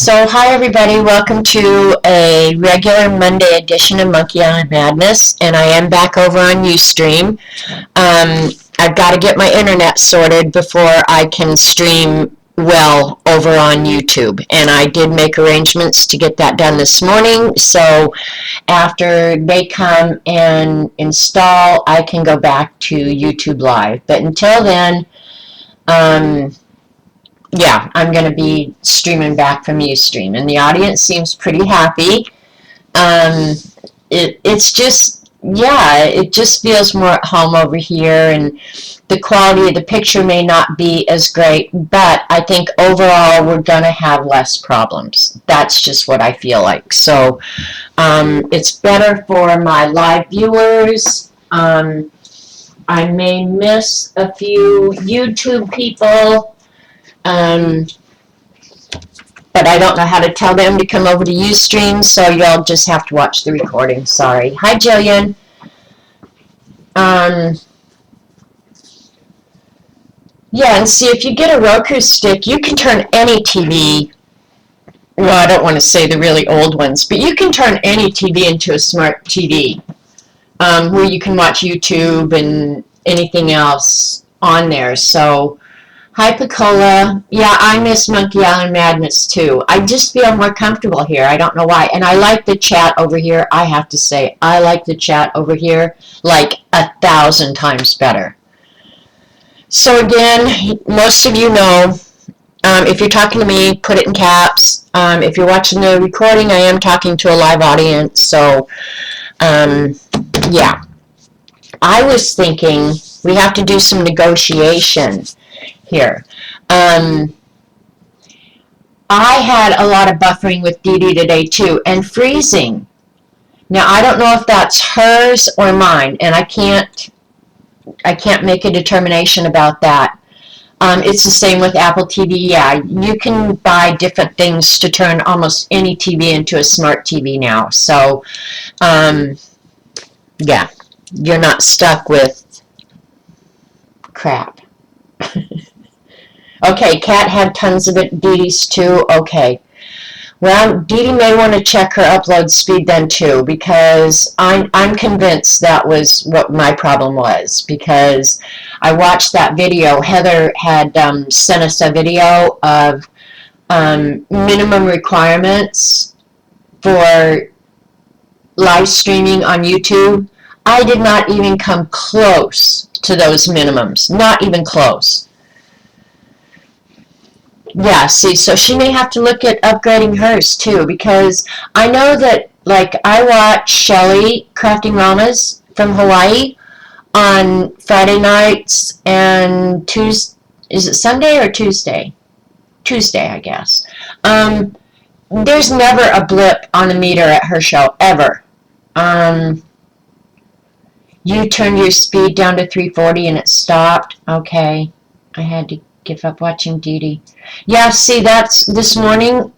So, hi everybody, welcome to a regular Monday edition of Monkey Island Madness, and I am back over on Ustream. I've got to get my internet sorted before I can stream well over on YouTube, and I did make arrangements to get that done this morning, so after they come and install, I can go back to YouTube Live. But until then, yeah, I'm going to be streaming back from Ustream, and the audience seems pretty happy. It's just, yeah, it just feels more at home over here, and the quality of the picture may not be as great, but I think overall we're going to have less problems. That's just what I feel like. So it's better for my live viewers. I may miss a few YouTube people. But I don't know how to tell them to come over to Ustream, so you'll just have to watch the recording. Sorry. Hi, Jillian. Yeah, and see, if you get a Roku stick, you can turn any TV, well, I don't want to say the really old ones, but you can turn any TV into a smart TV, where you can watch YouTube and anything else on there. So, hi, Picola. Yeah, I miss Monkey Island Madness, too. I just feel more comfortable here. I don't know why. And I like the chat over here. I have to say, I like the chat over here like 1,000 times better. So again, most of you know, if you're talking to me, put it in caps. If you're watching the recording, I am talking to a live audience. So, yeah. I was thinking we have to do some negotiation here. I had a lot of buffering with Dee Dee today too, and freezing. Now I don't know if that's hers or mine, and I can't make a determination about that. It's the same with Apple TV. Yeah, you can buy different things to turn almost any TV into a smart TV now. So, yeah, you're not stuck with crap. Okay, Kat had tons of it. Dee Dee's too. Okay. Well, Dee Dee may want to check her upload speed then too, because I'm convinced that was what my problem was, because I watched that video. Heather had sent us a video of minimum requirements for live streaming on YouTube. I did not even come close to those minimums. Not even close. Yeah, see, so she may have to look at upgrading hers too, because I know that, like, I watch Shelly Crafting Ramas from Hawaii on Friday nights and Tuesday. Is it Sunday or Tuesday? Tuesday, I guess. There's never a blip on a meter at her show, ever. You turned your speed down to 340 and it stopped. Okay, I had to give up watching Dee Dee. Yeah, see, that's this morning.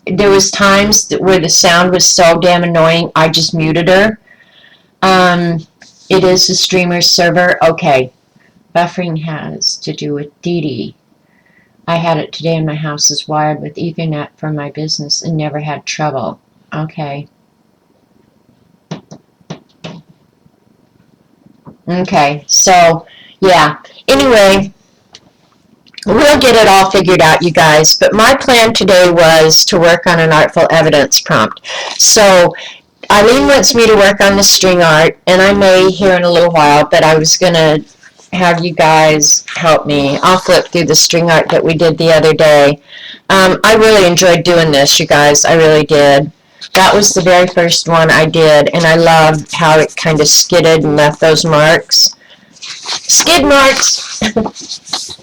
There was times where the sound was so damn annoying, I just muted her. It is the streamer's server. Okay, buffering has to do with Dee Dee. I had it today, and my house is wired with Ethernet for my business and never had trouble. Okay. Okay, so yeah. Anyway. We'll get it all figured out, you guys, but my plan today was to work on an artful evidence prompt. So Eileen wants me to work on the string art, and I may here in a little while, but I was going to have you guys help me. I'll flip through the string art that we did the other day. I really enjoyed doing this, you guys. I really did. That was the very first one I did, and I loved how it kind of skidded and left those marks. Skid marks!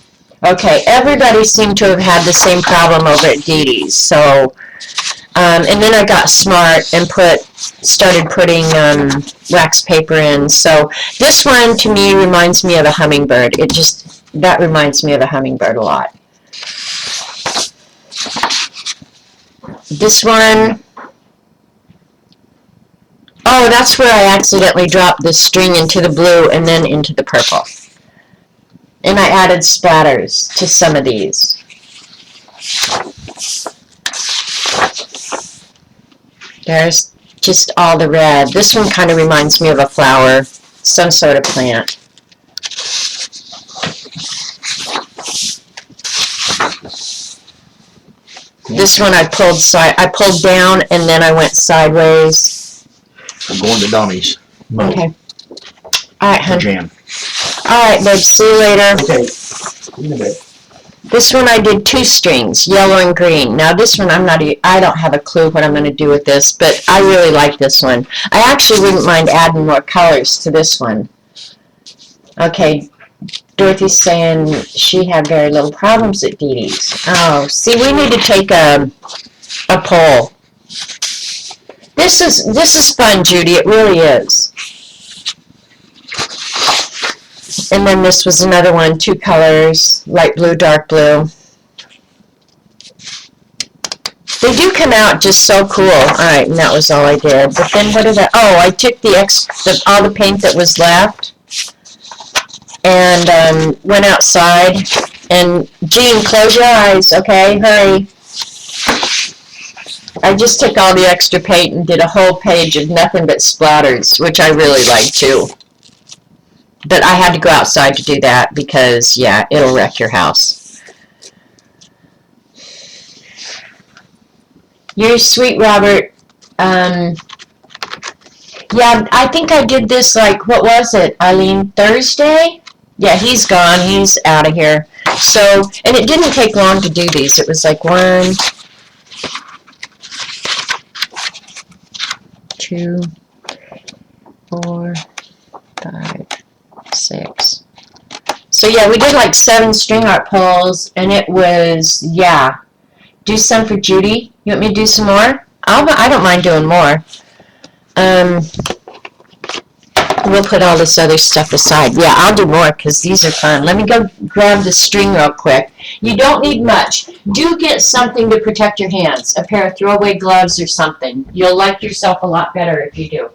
Okay, everybody seemed to have had the same problem over at Dee Dee's. So, and then I got smart and started putting wax paper in. So this one to me reminds me of a hummingbird. That reminds me of a hummingbird a lot. This one, oh, that's where I accidentally dropped the string into the blue and then into the purple. And I added splatters to some of these. There's just all the red. This one kind of reminds me of a flower, some sort of plant. This one I pulled down and then I went sideways. I'm going to Donnie's. Okay. All right, hun. Jam. All right, babe. See you later. Okay. In a bit. This one I did 2 strings, yellow and green. Now this one I don't have a clue what I'm going to do with this, but I really like this one. I actually wouldn't mind adding more colors to this one. Okay, Dorothy's saying she had very little problems at Dee Dee's. Oh, see, we need to take a poll. This is fun, Judy. It really is. And then this was another one, 2 colors, light blue, dark blue. They do come out just so cool. All right, and that was all I did. But then what did I? Oh, I took all the paint that was left and went outside. And Jean, close your eyes, okay? Hurry. I just took all the extra paint and did a whole page of nothing but splatters, which I really like too. But I had to go outside to do that because, yeah, it'll wreck your house. You're sweet, Robert. Yeah, I think I did this, like, what was it, Eileen? Thursday? Yeah, he's gone. He's out of here. So, and it didn't take long to do these. It was like 1, 2, 4, 5, 6. So yeah, we did like 7 string art pulls, and it was, yeah. Do some for Judy. You want me to do some more? I don't mind doing more. We'll put all this other stuff aside. Yeah, I'll do more because these are fun. Let me go grab the string real quick. You don't need much. Do get something to protect your hands. A pair of throwaway gloves or something. You'll like yourself a lot better if you do.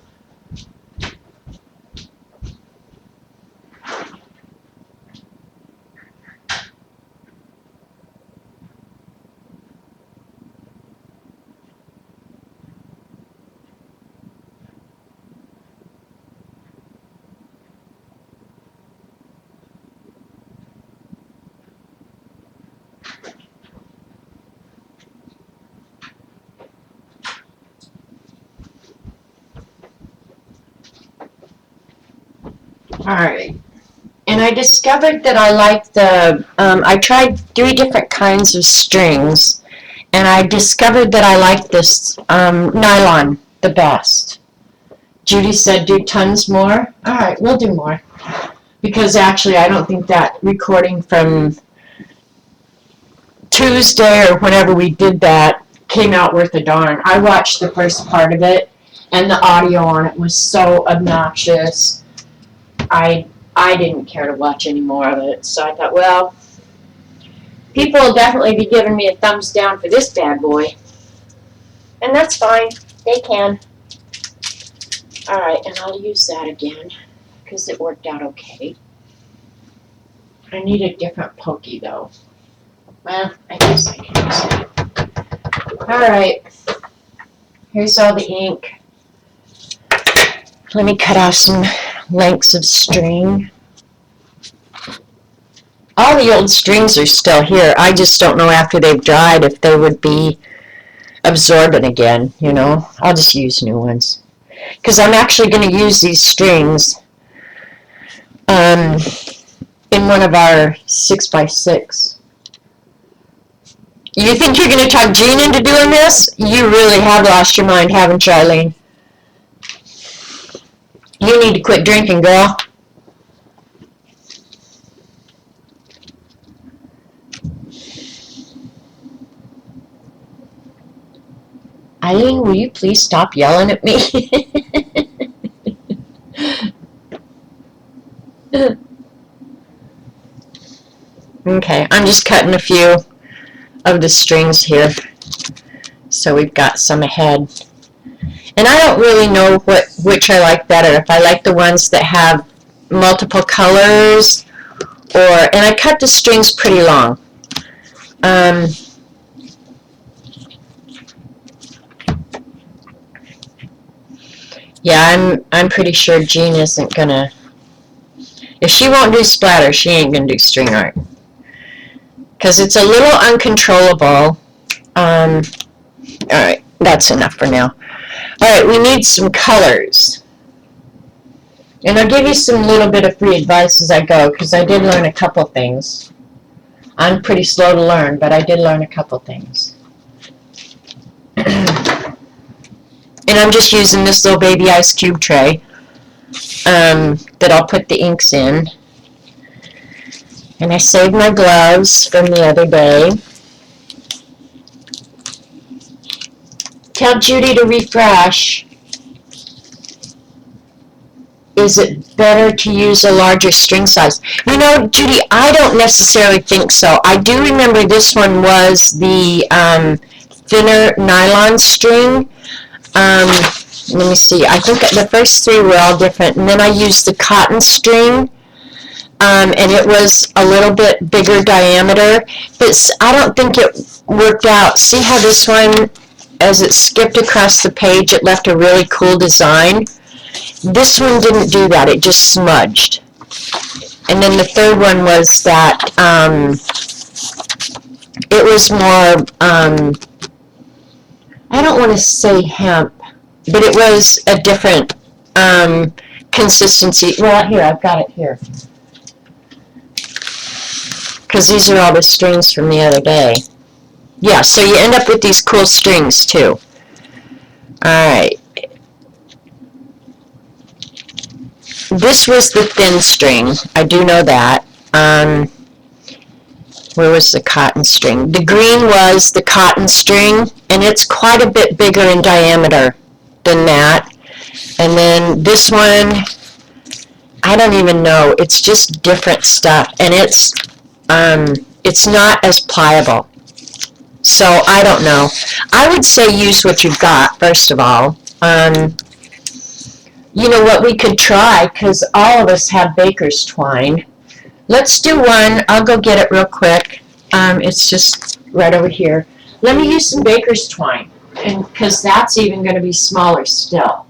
Alright, and I discovered that I like I tried 3 different kinds of strings, and I discovered that I like this nylon the best. Judy said do tons more. Alright, we'll do more. Because actually I don't think that recording from Tuesday or whenever we did that came out worth a darn. I watched the first part of it, and the audio on it was so obnoxious. I didn't care to watch any more of it, so I thought, well, people will definitely be giving me a thumbs down for this bad boy. And that's fine. They can. Alright, and I'll use that again, because it worked out okay. I need a different pokey, though. Well, I guess I can use it. Alright. Here's all the ink. Let me cut off some lengths of string. All the old strings are still here. I just don't know after they've dried if they would be absorbent again, you know. I'll just use new ones. Because I'm actually going to use these strings in one of our 6x6. You think you're going to talk Jean into doing this? You really have lost your mind, haven't you, Eileen? You need to quit drinking, girl. Eileen, will you please stop yelling at me? Okay, I'm just cutting a few of the strings here. So we've got some ahead. And I don't really know which I like better. If I like the ones that have multiple colors, and I cut the strings pretty long. Yeah, I'm pretty sure Jean isn't gonna. If she won't do splatter, she ain't gonna do string art. Because it's a little uncontrollable. Alright, that's enough for now. Alright, we need some colors. And I'll give you some little bit of free advice as I go, because I did learn a couple things. I'm pretty slow to learn, but I did learn a couple things. And I'm just using this little baby ice cube tray that I'll put the inks in. And I saved my gloves from the other day. Tell Judy to refresh. Is it better to use a larger string size? You know, Judy, I don't necessarily think so. I do remember this one was the thinner nylon string. Let me see. I think the first three were all different. And then I used the cotton string. And it was a little bit bigger diameter. But I don't think it worked out. See how this one, as it skipped across the page, it left a really cool design? This one didn't do that. It just smudged. And then the third one was that it was more, I don't want to say hemp, but it was a different consistency. Well, here, I've got it here. Because these are all the strings from the other day. Yeah, so you end up with these cool strings, too. Alright. This was the thin string. I do know that. Where was the cotton string? The green was the cotton string, and it's quite a bit bigger in diameter than that. And then this one, I don't even know. It's just different stuff, and it's not as pliable. So I don't know. I would say use what you've got, first of all. You know what we could try, because all of us have baker's twine. Let's do one. I'll go get it real quick. It's just right over here. Let me use some baker's twine, and because that's even going to be smaller still.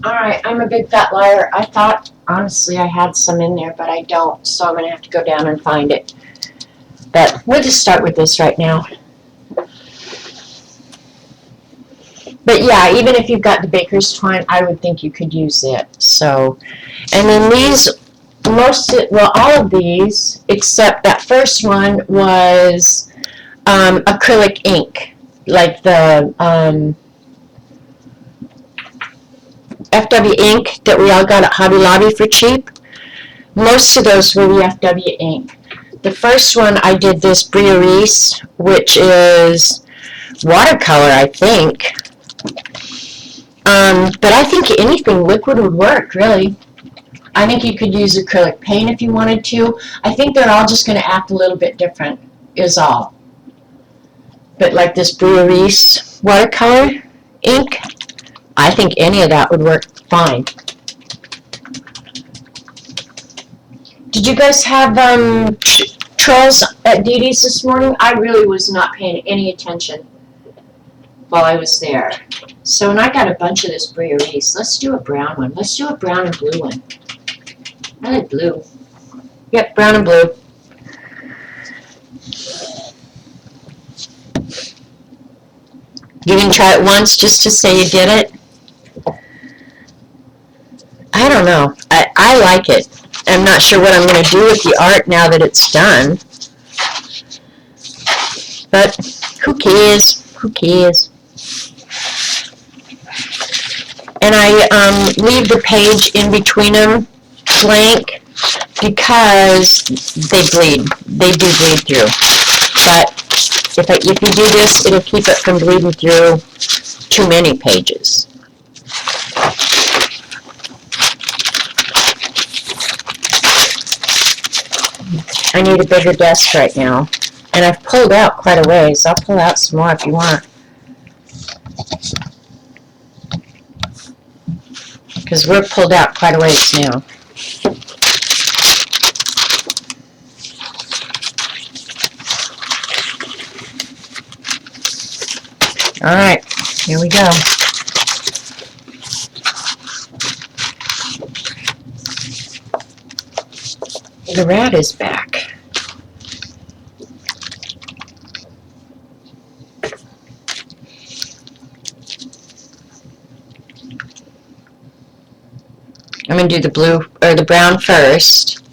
Alright, I'm a big fat liar. I thought, honestly, I had some in there, but I don't, so I'm going to have to go down and find it. But we'll just start with this right now. But yeah, even if you've got the baker's twine, I would think you could use it. So, and then these, all of these, except that first one, was acrylic ink, like the FW ink that we all got at Hobby Lobby for cheap. Most of those were the FW ink. The first one I did this Bria Reese, which is watercolor, I think. But I think anything liquid would work, really. I think you could use acrylic paint if you wanted to. I think they're all just going to act a little bit different, is all. But like this Bria Reese watercolor ink, I think any of that would work fine. Did you guys have trolls at Dee Dee's this morning? I really was not paying any attention while I was there. So, and I got a bunch of this Bria Reese. Let's do a brown one. Let's do a brown and blue one. I like blue. Yep, brown and blue. You can try it once just to say you did it. I don't know. I like it. I'm not sure what I'm going to do with the art now that it's done. But who cares? Who cares? And I leave the page in between them blank because they bleed. They do bleed through. But if you do this, it'll keep it from bleeding through too many pages. I need a bigger desk right now. And I've pulled out quite a ways. I'll pull out some more if you want. Because we're pulled out quite a ways now. Alright, here we go. The rat is back. I'm going to do the blue or the brown first.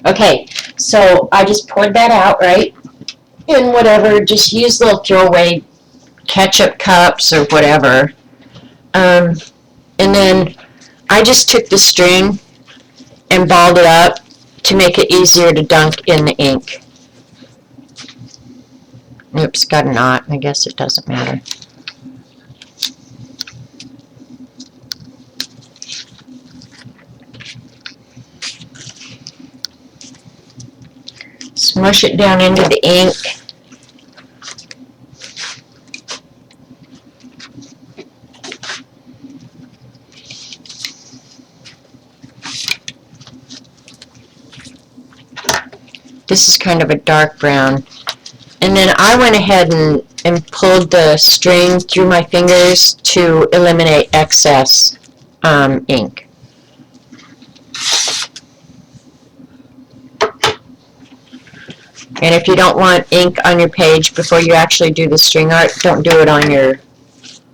Okay, so I just poured that out, right? And whatever, just use little throwaway ketchup cups or whatever. And then I just took the string and balled it up to make it easier to dunk in the ink. Oops, got a knot. I guess it doesn't matter. Smush it down into the ink. This is kind of a dark brown. And then I went ahead and pulled the string through my fingers to eliminate excess ink. And if you don't want ink on your page before you actually do the string art, don't do it on your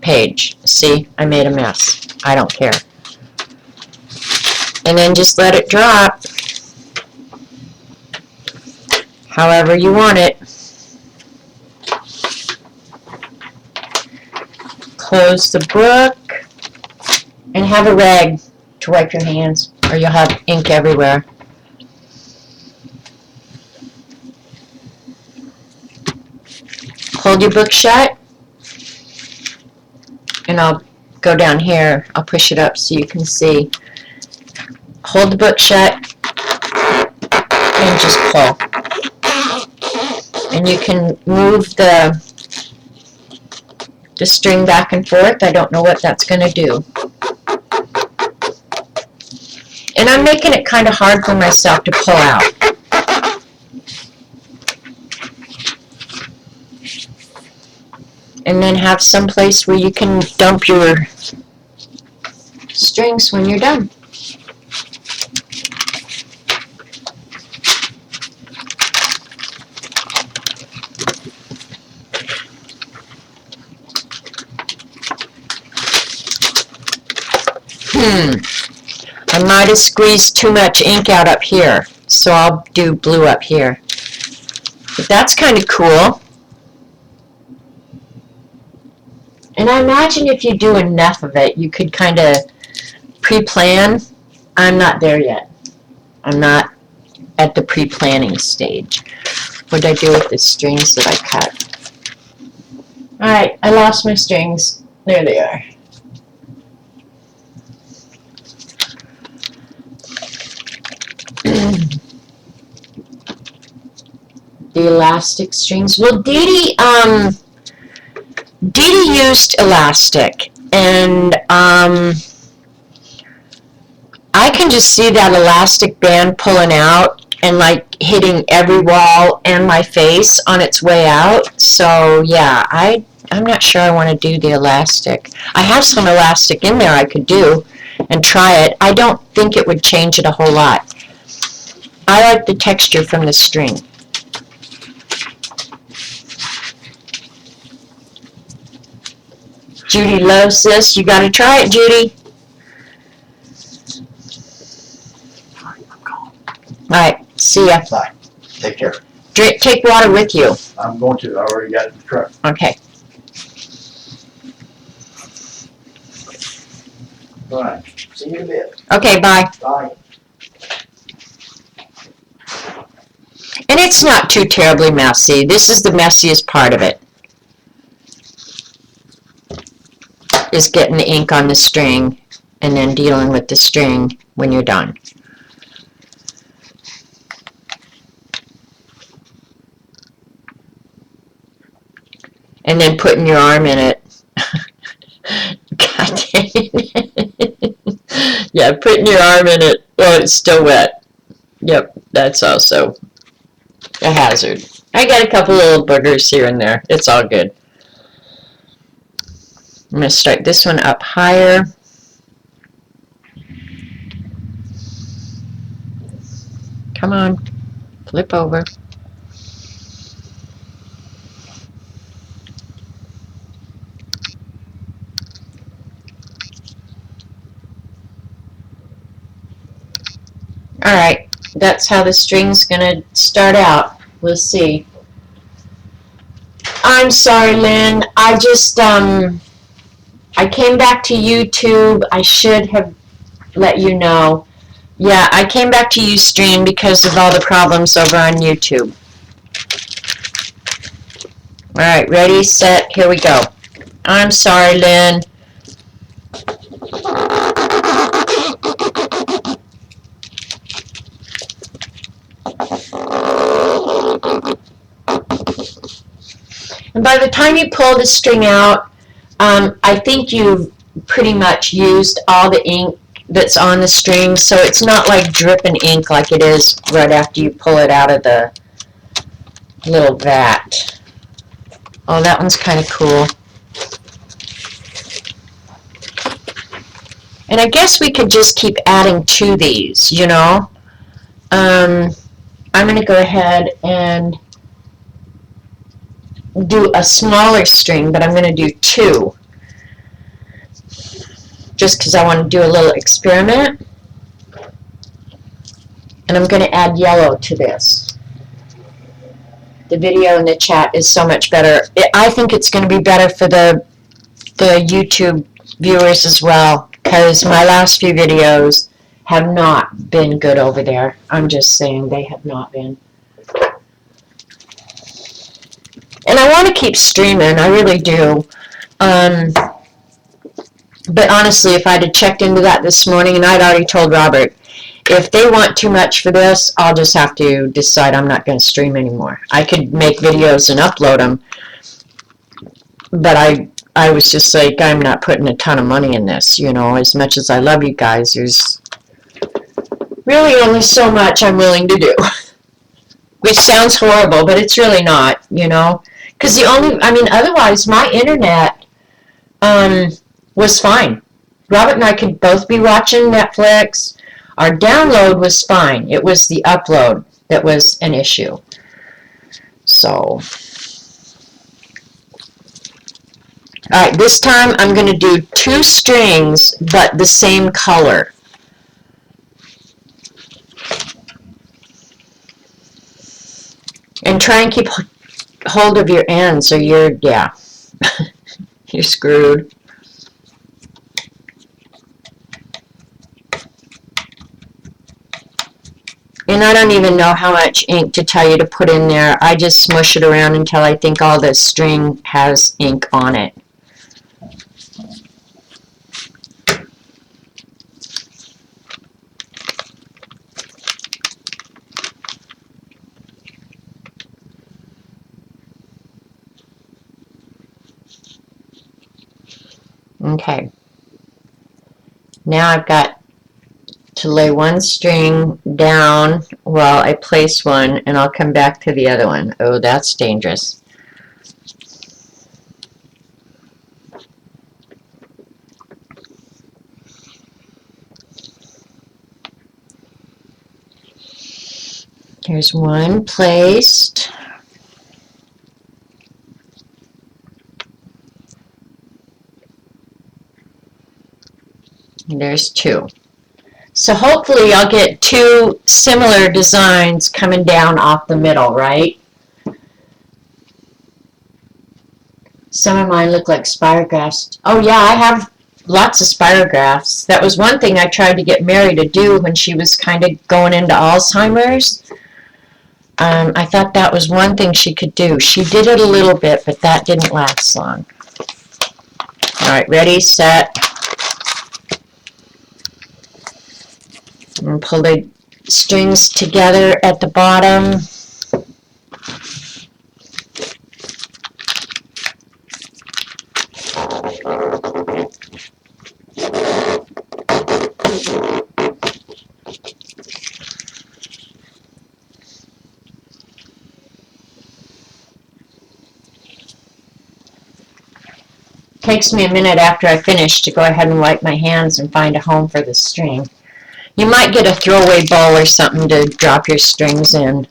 page. See, I made a mess. I don't care. And then just let it drop however you want it. Close the book and have a rag to wipe your hands or you'll have ink everywhere. Hold your book shut, and I'll go down here. I'll push it up so you can see. Hold the book shut, and just pull. And you can move the string back and forth. I don't know what that's going to do. And I'm making it kind of hard for myself to pull out. And then have some place where you can dump your strings when you're done. I might have squeezed too much ink out up here, so I'll do blue up here. But that's kind of cool. And I imagine if you do enough of it, you could kind of pre-plan. I'm not there yet. I'm not at the pre-planning stage. What did I do with the strings that I cut? Alright, I lost my strings. There they are. The elastic strings. Well, Dee Dee used elastic, and I can just see that elastic band pulling out and like hitting every wall and my face on its way out. So yeah, I'm not sure I want to do the elastic. I have some elastic in there I could do and try it. I don't think it would change it a whole lot. I like the texture from the string. Judy loves this. You got to try it, Judy. All right, see ya. Bye. Take care. Take water with you. I'm going to. I already got it in the truck. Okay. All right. See you in a bit. Okay, bye. Bye. And it's not too terribly messy. This is the messiest part of it, is getting the ink on the string and then dealing with the string when you're done. And then putting your arm in it. God dang it. Yeah, putting your arm in it while it's still wet. Yep, that's also a hazard. I got a couple little boogers here and there. It's all good. I'm going to start this one up higher. Come on, flip over. Alright, that's how the string's gonna start out. We'll see. I'm sorry, Lynn. I just, I came back to YouTube. I should have let you know. Yeah, I came back to Ustream because of all the problems over on YouTube. Alright, ready, set, here we go. I'm sorry, Lynn. And by the time you pull the string out, I think you've pretty much used all the ink that's on the string, so it's not like dripping ink like it is right after you pull it out of the little vat. Oh, that one's kind of cool. And I guess we could just keep adding to these, you know. I'm going to go ahead and do a smaller string, but I'm going to do 2. Just because I want to do a little experiment. And I'm going to add yellow to this. The video in the chat is so much better. I think it's going to be better for the YouTube viewers as well, because my last few videos have not been good over there. I'm just saying they have not been. And I want to keep streaming, I really do. But honestly, if I'd have checked into that this morning, and I'd already told Robert, if they want too much for this, I'll just have to decide I'm not going to stream anymore. I could make videos and upload them, but I was just like, I'm not putting a ton of money in this, you know. As much as I love you guys, there's really only so much I'm willing to do. Which sounds horrible, but it's really not, you know. Because otherwise my internet was fine. Robert and I could both be watching Netflix. Our download was fine. It was the upload that was an issue. So, alright, this time I'm going to do 2 strings, but the same color. And try and keep hold of your ends or you're, yeah, you're screwed. And I don't even know how much ink to tell you to put in there. I just smush it around until I think all the string has ink on it. Okay. Now I've got to lay one string down while I place one, and I'll come back to the other one. Oh, that's dangerous. Here's one placed. And there's 2. So hopefully I'll get 2 similar designs coming down off the middle, right? Some of mine look like spiregrass. Oh yeah, I have lots of spirographs. That was one thing I tried to get Mary to do when she was kind of going into Alzheimer's. I thought that was one thing she could do. She did it a little bit, but that didn't last long. All right, ready, set. And pull the strings together at the bottom. Takes me a minute after I finish to go ahead and wipe my hands and find a home for the string. You might get a throwaway bowl or something to drop your strings in.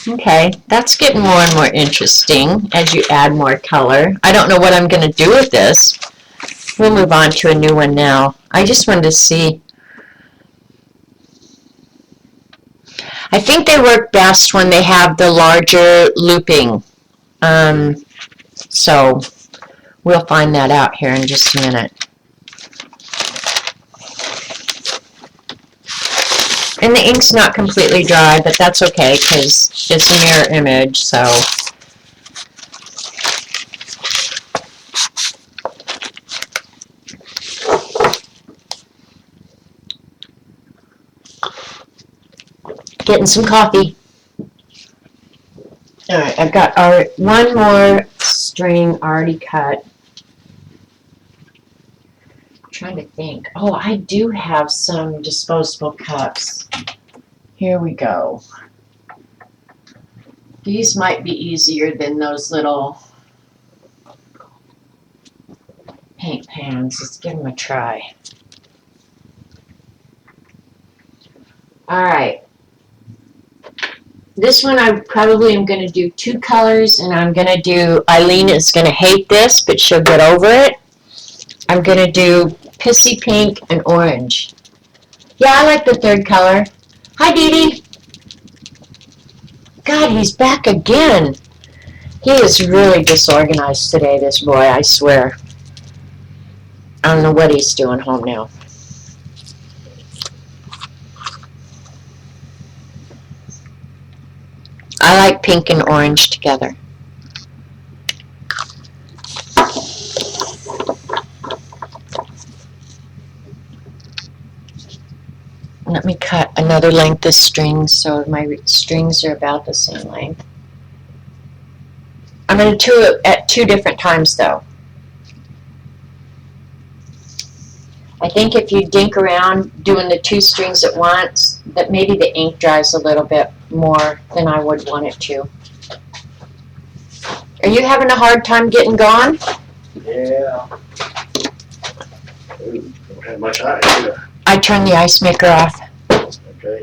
Okay, that's getting more and more interesting as you add more color. I don't know what I'm going to do with this. We'll move on to a new one now. I just wanted to see. I think they work best when they have the larger looping. So we'll find that out here in just a minute. And the ink's not completely dry, but that's okay because it's a mirror image, so. Getting some coffee. All right, I've got one more string already cut. I'm trying to think. Oh, I do have some disposable cups. Here we go. These might be easier than those little paint pans. Let's give them a try. All right. This one I probably am going to do 2 colors, and I'm going to do, Eileen is going to hate this, but she'll get over it. I'm going to do pissy pink and orange. Yeah, I like the 3rd color. Hi, Dee Dee. God, he's back again. He is really disorganized today, this boy, I swear. I don't know what he's doing home now. I like pink and orange together. Let me cut another length of strings so my strings are about the same length. I'm going to do it at 2 different times though. I think if you dink around doing the 2 strings at once, that maybe the ink dries a little bit more than I would want it to. Are you having a hard time getting gone? Yeah. Ooh, don't have much ice either. I turned the ice maker off. Okay.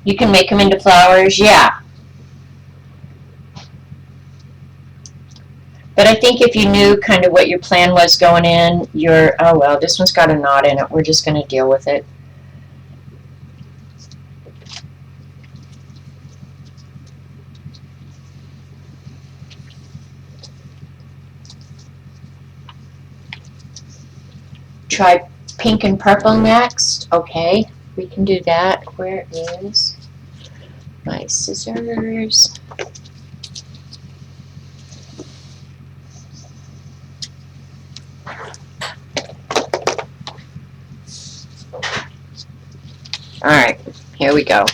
You can make them into flowers, yeah. But I think if you knew kind of what your plan was going in, oh well, this one's got a knot in it. We're just going to deal with it. Try pink and purple next. Okay, we can do that. Where is my scissors? All right, here we go.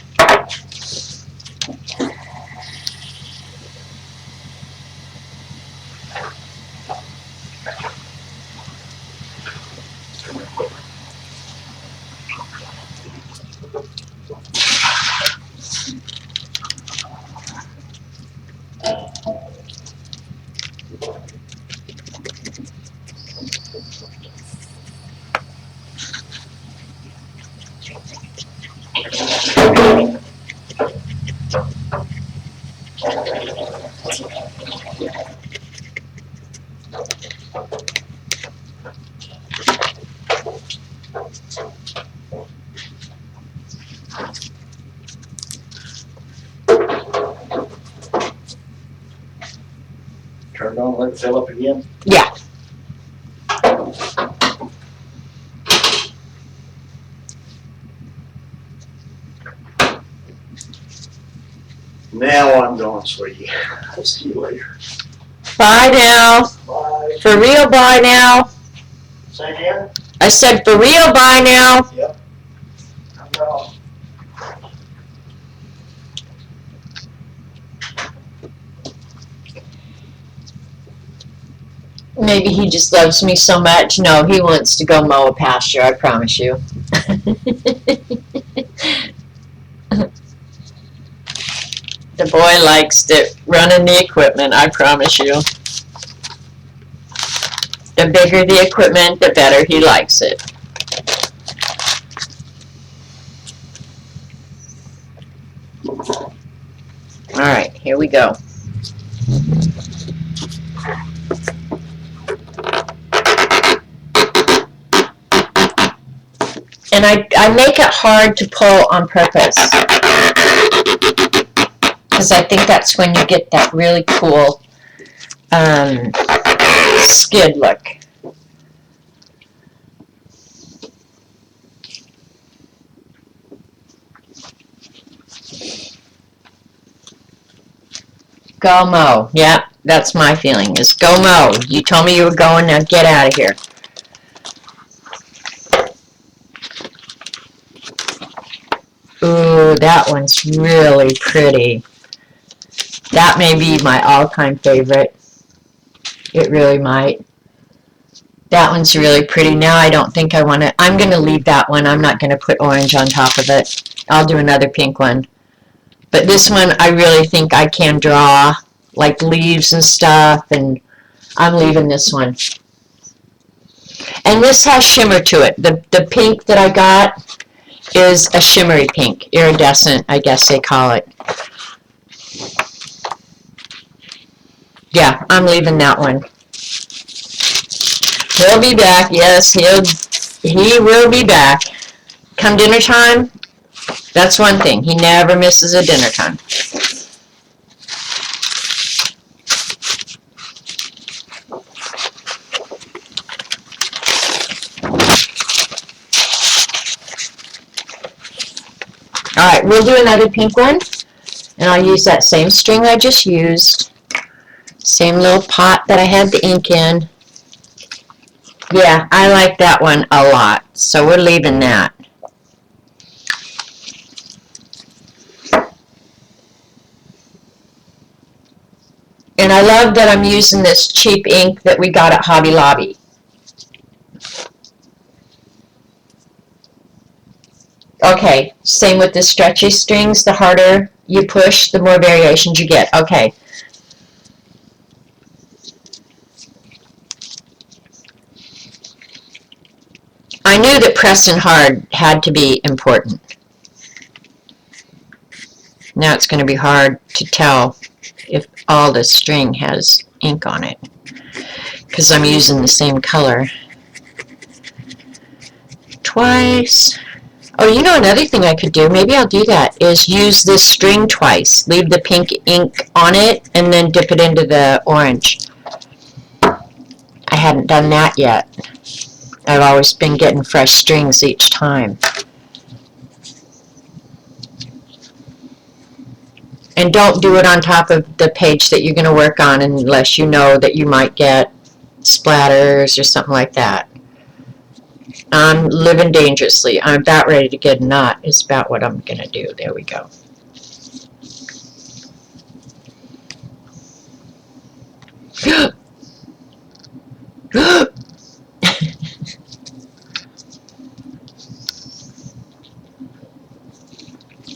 Turn it on, let it fill up again. Yeah. Now I'm going, sweetie. I'll see you later. Bye now. Bye. For real, bye now. Say again? I said for real, bye now. Yep. I'm gone. Maybe he just loves me so much. No, he wants to go mow a pasture, I promise you. The boy likes it, running the equipment, I promise you. The bigger the equipment, the better he likes it. All right, here we go. And I make it hard to pull on purpose, because I think that's when you get that really cool skid look. Go mow. Yeah, that's my feeling, is go mow. You told me you were going, now get out of here. Ooh, that one's really pretty. That may be my all-time favorite. It really might. That one's really pretty. Now I don't think I want to. I'm going to leave that one. I'm not going to put orange on top of it. I'll do another pink one. But this one, I really think I can draw like leaves and stuff, and I'm leaving this one. And this has shimmer to it. The pink that I got is a shimmery pink, iridescent, I guess they call it. Yeah, I'm leaving that one. He'll be back. Yes, he will be back. Come dinner time, that's one thing. He never misses a dinner time. All right, we'll do another pink one, and I'll use that same string I just used. Same little pot that I had the ink in. Yeah, I like that one a lot, so we're leaving that. And I love that I'm using this cheap ink that we got at Hobby Lobby. Okay, same with the stretchy strings. The harder you push, the more variations you get. Okay. I knew that pressing hard had to be important. Now it's going to be hard to tell if all the string has ink on it, because I'm using the same color twice. Oh, you know, another thing I could do, maybe I'll do that, is use this string twice. Leave the pink ink on it and then dip it into the orange. I hadn't done that yet. I've always been getting fresh strings each time. And don't do it on top of the page that you're going to work on unless you know that you might get splatters or something like that. I'm living dangerously. I'm about ready to get a knot is about what I'm going to do. There we go.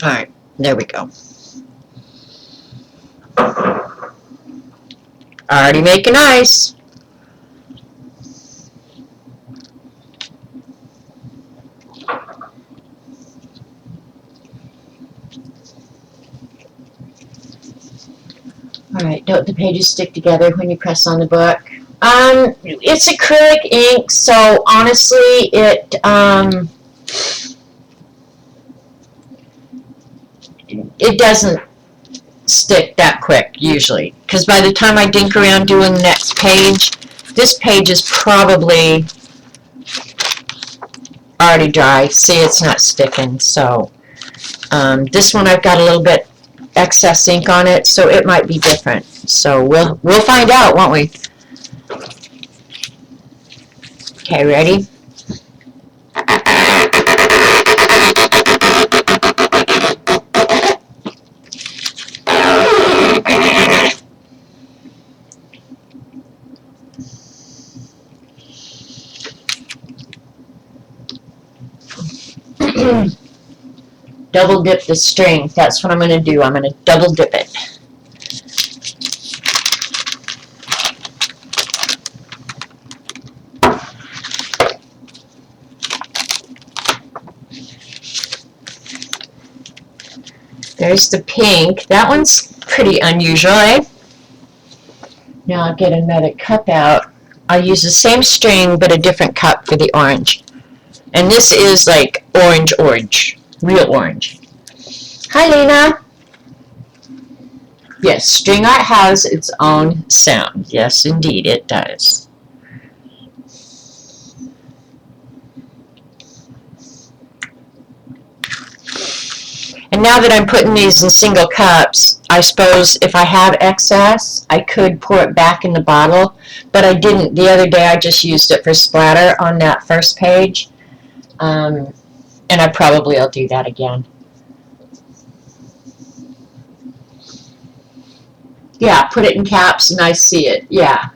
Alright, there we go. Already making ice. Alright, don't the pages stick together when you press on the book? It's acrylic ink, so honestly, it doesn't stick that quick, usually. Because by the time I dink around doing the next page, this page is probably already dry. See, it's not sticking. So this one I've got a little bit excess ink on it, so it might be different. So we'll find out, won't we? Okay, ready? Double dip the string. That's what I'm going to do. I'm going to double dip it. There's the pink. That one's pretty unusual, eh? Now I'll get another cup out. I'll use the same string but a different cup for the orange. And this is like orange. Real orange. Hi, Lena. Yes, string art has its own sound. Yes, indeed, it does. And now that I'm putting these in single cups, I suppose if I have excess, I could pour it back in the bottle, but I didn't. The other day I just used it for splatter on that first page, and I probably will do that again. Yeah, put it in caps and I see it, yeah.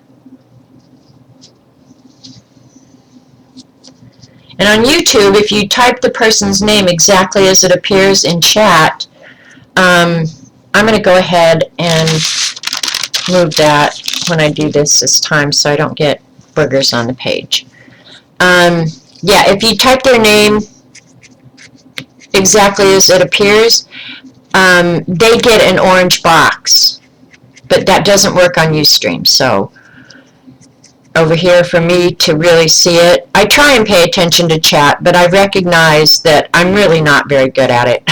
And on YouTube, if you type the person's name exactly as it appears in chat, I'm going to go ahead and move that when I do this time so I don't get boogers on the page. Yeah, if you type their name exactly as it appears, they get an orange box, but that doesn't work on Ustream. So over here for me to really see it, I try and pay attention to chat, but I recognize that I'm really not very good at it.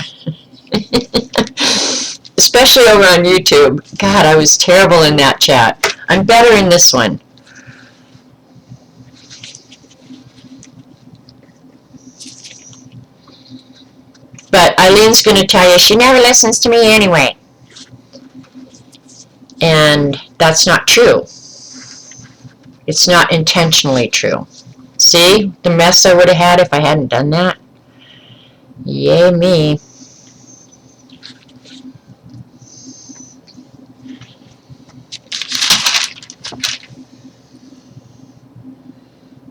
Especially over on YouTube. God, I was terrible in that chat. I'm better in this one. But Eileen's going to tell you she never listens to me anyway. And that's not true. It's not intentionally true. See the mess I would have had if I hadn't done that? Yay me.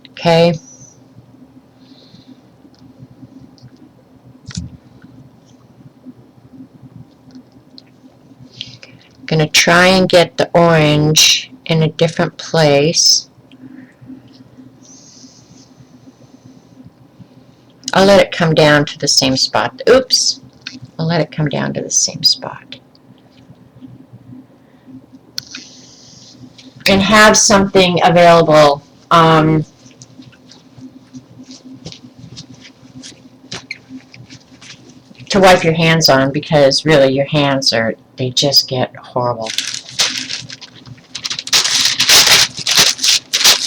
Okay. Going to try and get the orange in a different place. I'll let it come down to the same spot. Oops. I'll let it come down to the same spot. And have something available. To wipe your hands on, because really your hands they just get horrible.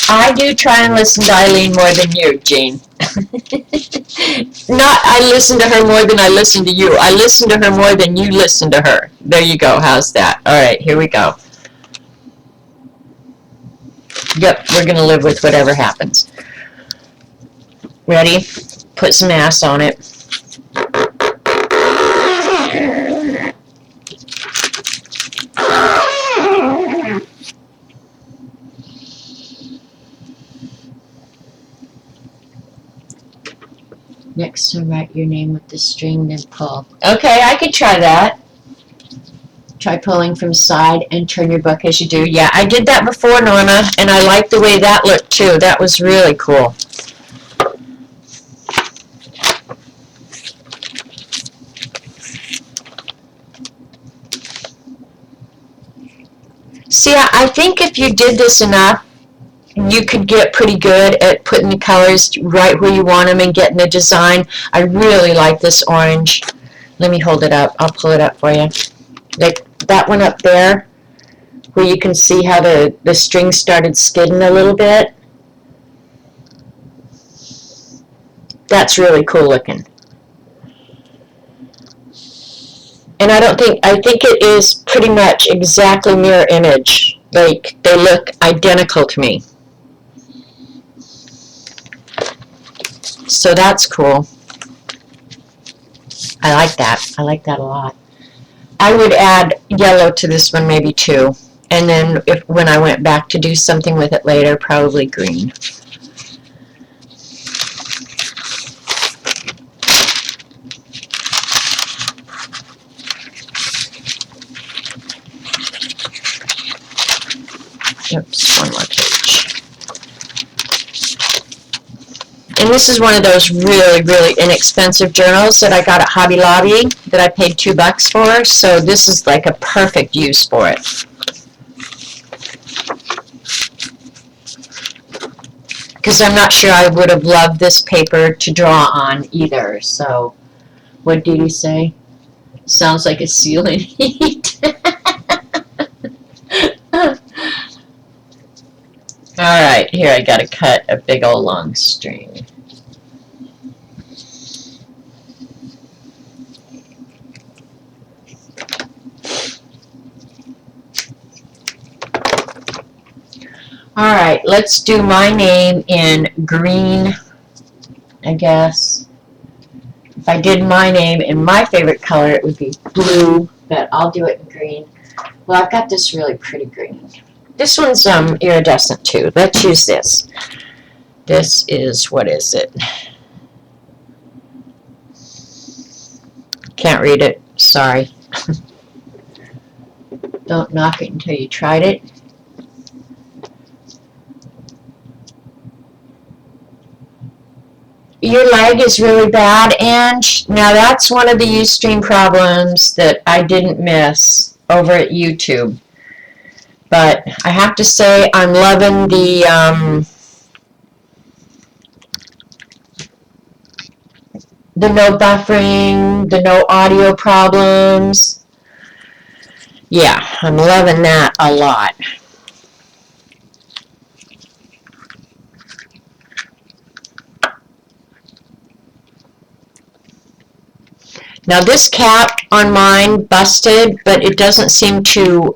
I do try and listen to Eileen more than you, Jean. Not I listen to her more than I listen to you. I listen to her more than you listen to her. There you go. How's that? All right, here we go. Yep, we're going to live with whatever happens. Ready? Put some ass on it. Next time, write your name with the string, then pull. Okay, I could try that. Try pulling from side and turn your book as you do. Yeah, I did that before, Norma, and I like the way that looked too. That was really cool. See, I think if you did this enough, you could get pretty good at putting the colors right where you want them and getting the design. I really like this orange. Let me hold it up. I'll pull it up for you. Like, that one up there, where you can see how the string started skidding a little bit. That's really cool looking. And I think it is pretty much exactly mirror image. Like, they look identical to me. So that's cool. I like that. I like that a lot. I would add yellow to this one, maybe too. And then when I went back to do something with it later, probably green. Oops, one more page. And this is one of those really, really inexpensive journals that I got at Hobby Lobby that I paid $2 for. So this is like a perfect use for it. Because I'm not sure I would have loved this paper to draw on either. So, what did he say? Sounds like a ceiling heat. Alright, here I gotta cut a big old long string. Alright, let's do my name in green, I guess. If I did my name in my favorite color, it would be blue, but I'll do it in green. Well, I've got this really pretty green. This one's iridescent too. Let's use this. This is, what is it? Can't read it. Sorry. Don't knock it until you tried it. Your lag is really bad, Ange. Now that's one of the Ustream problems that I didn't miss over at YouTube. But I have to say I'm loving the no buffering, the no audio problems. Yeah, I'm loving that a lot. Now this cap on mine busted, but it doesn't seem to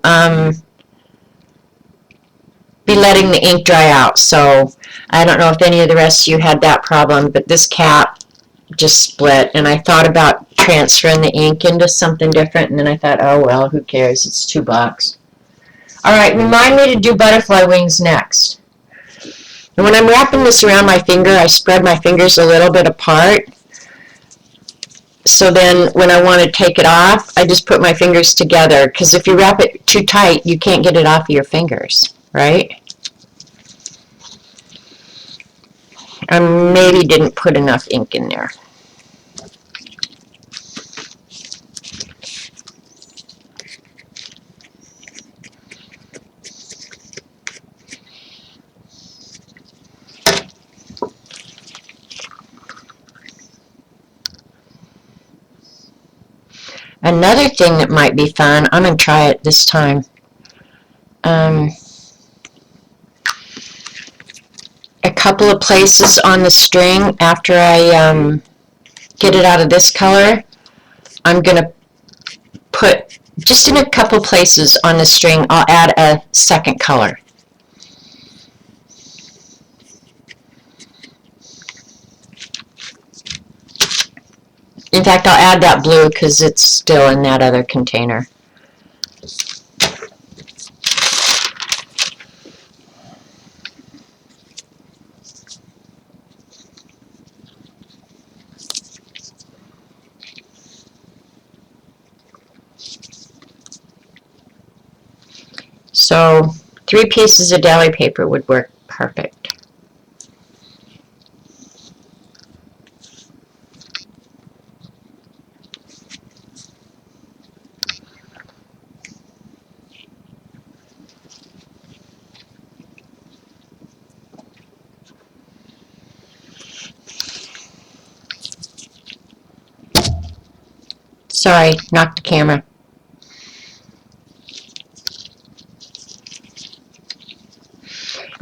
be letting the ink dry out. So I don't know if any of the rest of you had that problem, but this cap just split. And I thought about transferring the ink into something different, and then I thought, oh well, who cares? It's $2. Alright, remind me to do butterfly wings next. And when I'm wrapping this around my finger, I spread my fingers a little bit apart. So then when I want to take it off, I just put my fingers together, because if you wrap it too tight, you can't get it off of your fingers, right? I maybe didn't put enough ink in there. Another thing that might be fun, I'm going to try it this time. A couple of places on the string after I get it out of this color, I'm going to put, just in a couple places on the string, I'll add a second color. In fact, I'll add that blue because it's still in that other container. So 3 pieces of deli paper would work perfect. Sorry, knocked the camera.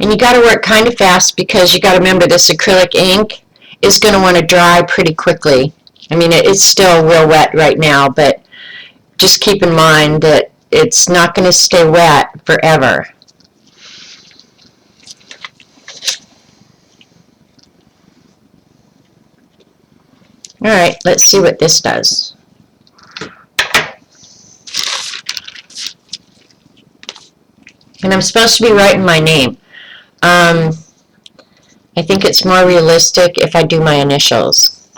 And you got to work kind of fast because you got to remember this acrylic ink is going to want to dry pretty quickly. I mean, it's still real wet right now, but just keep in mind that it's not going to stay wet forever. All right, let's see what this does. And I'm supposed to be writing my name. I think it's more realistic if I do my initials.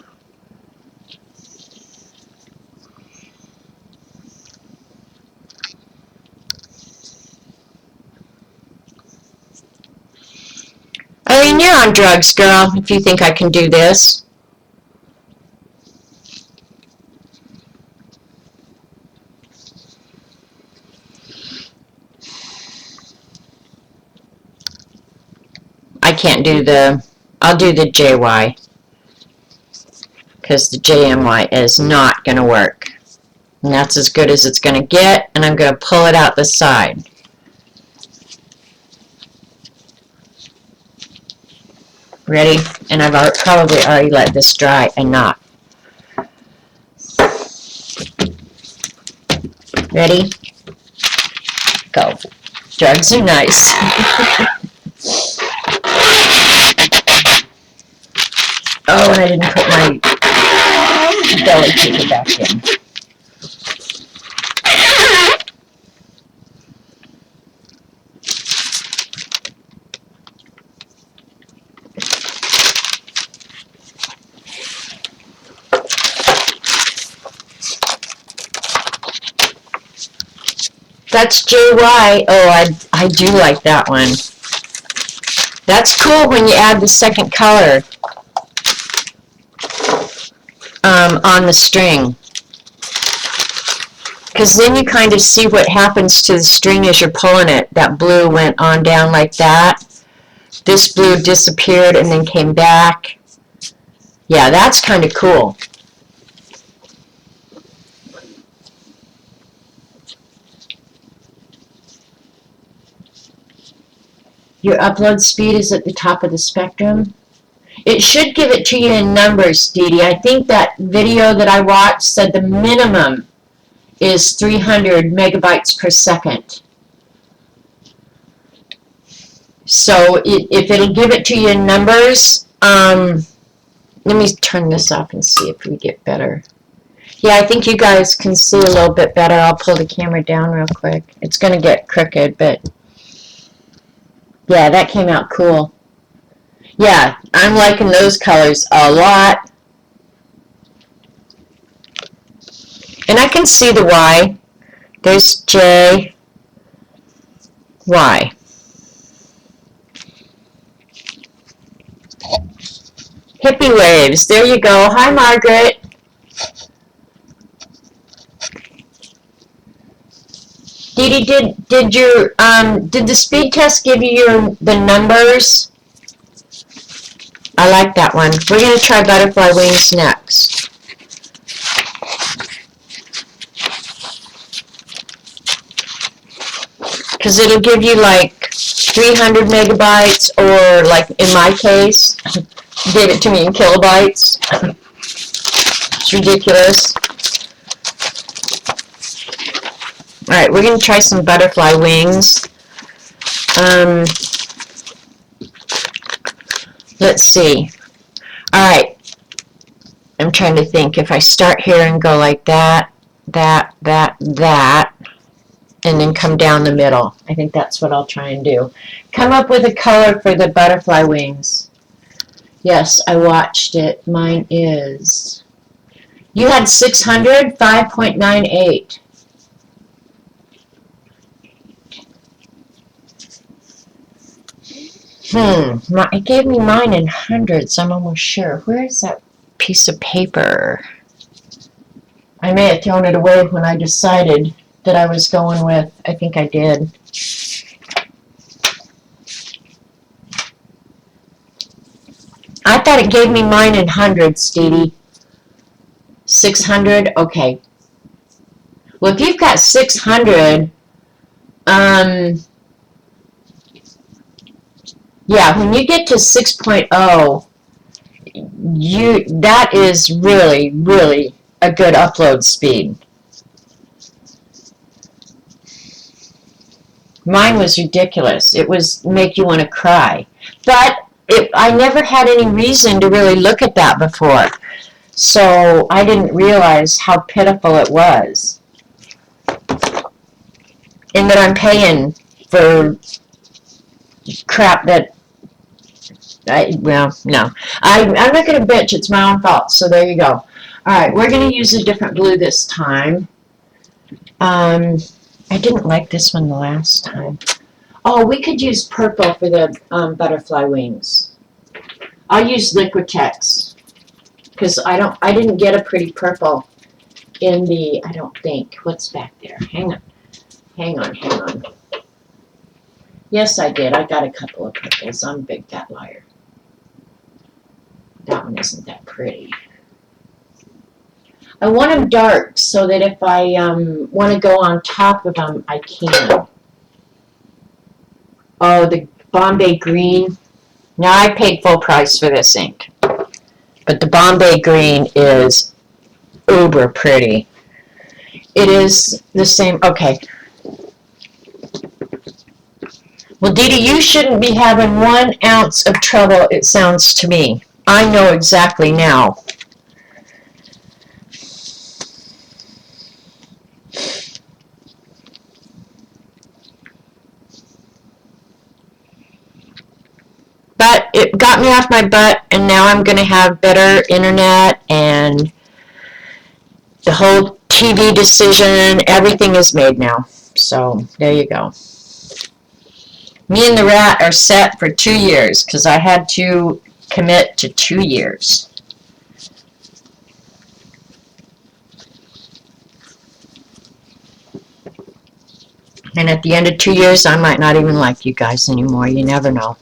Eileen, you're on drugs, girl, if you think I can do this. I can't do I'll do the JY, because the JMY is not going to work. And that's as good as it's going to get, and I'm going to pull it out the side. Ready? And I've probably already let this dry enough. Ready? Go. Drugs are nice. Oh, and I didn't put my belly paper back in. That's JY. Oh, I do like that one. That's cool when you add the second color on the string, because then you kind of see what happens to the string as you're pulling it. That blue went on down like that. This blue disappeared and then came back. Yeah, that's kind of cool. Your upload speed is at the top of the spectrum. It should give it to you in numbers, Dee Dee. I think that video that I watched said the minimum is 300 megabytes per second. So if it'll give it to you in numbers, let me turn this off and see if we get better. Yeah, I think you guys can see a little bit better. I'll pull the camera down real quick. It's going to get crooked, but yeah, that came out cool. Yeah, I'm liking those colors a lot. And I can see the Y. There's J, Y. Hippie waves. There you go. Hi, Margaret. Dee Dee, did the speed test give you the numbers? I like that one. We're going to try butterfly wings next. Because it'll give you like 300 megabytes, or like in my case, gave it to me in kilobytes. It's ridiculous. Alright, we're going to try some butterfly wings. Let's see. Alright. I'm trying to think. If I start here and go like that, that, and then come down the middle. I think that's what I'll try and do. Come up with a color for the butterfly wings. Yes, I watched it. Mine is... You had 600? 5.98. It gave me mine in hundreds, I'm almost sure. Where is that piece of paper? I may have thrown it away when I decided that I was going with. I think I did. I thought it gave me mine in hundreds, Dee Dee. 600? Okay. Well, if you've got 600, Yeah, when you get to 6.0, that is really, really a good upload speed. Mine was ridiculous. It was make you want to cry. But I never had any reason to really look at that before. So I didn't realize how pitiful it was. And that I'm paying for crap that no. I'm not going to bitch. It's my own fault. So there you go. All right, we're going to use a different blue this time. I didn't like this one the last time. Oh, we could use purple for the butterfly wings. I'll use Liquitex because I didn't get a pretty purple in the, I don't think. What's back there? Hang on. Yes, I did. I got a couple of purples. I'm a big fat liar. That one isn't that pretty. I want them dark so that if I want to go on top of them, I can. Oh, the Bombay Green. Now, I paid full price for this ink. But the Bombay Green is uber pretty. It is the same. Okay. Well, Dee Dee, you shouldn't be having 1 ounce of trouble, it sounds to me. I know exactly now. But it got me off my butt, and now I'm going to have better internet, and the whole TV decision, everything is made now. So, there you go. Me and the rat are set for 2 years, because I had to commit to 2 years. And at the end of 2 years, I might not even like you guys anymore. You never know.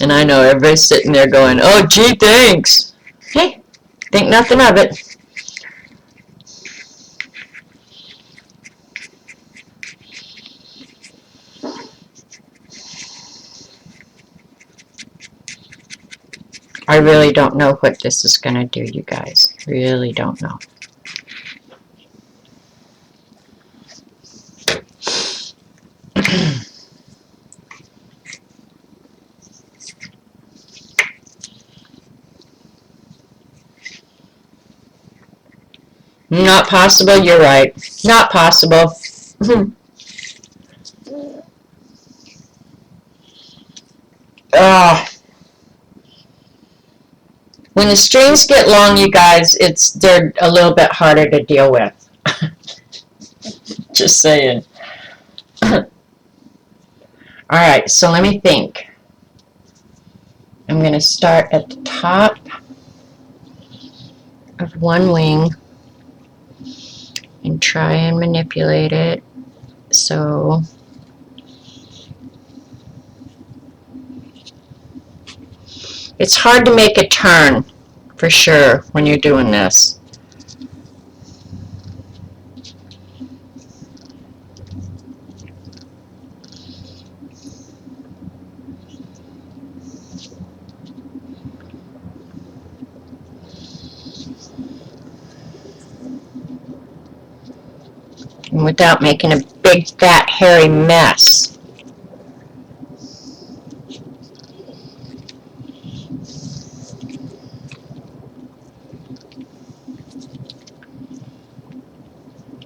And I know everybody's sitting there going, oh, gee, thanks. Hey, think nothing of it. I really don't know what this is going to do, you guys. Really don't know. Not possible, you're right. Not possible. When the strings get long, you guys, they're a little bit harder to deal with. Just saying. Alright, so let me think. I'm going to start at the top of one wing and try and manipulate it so it's hard to make a turn for sure when you're doing this. And without making a big fat hairy mess.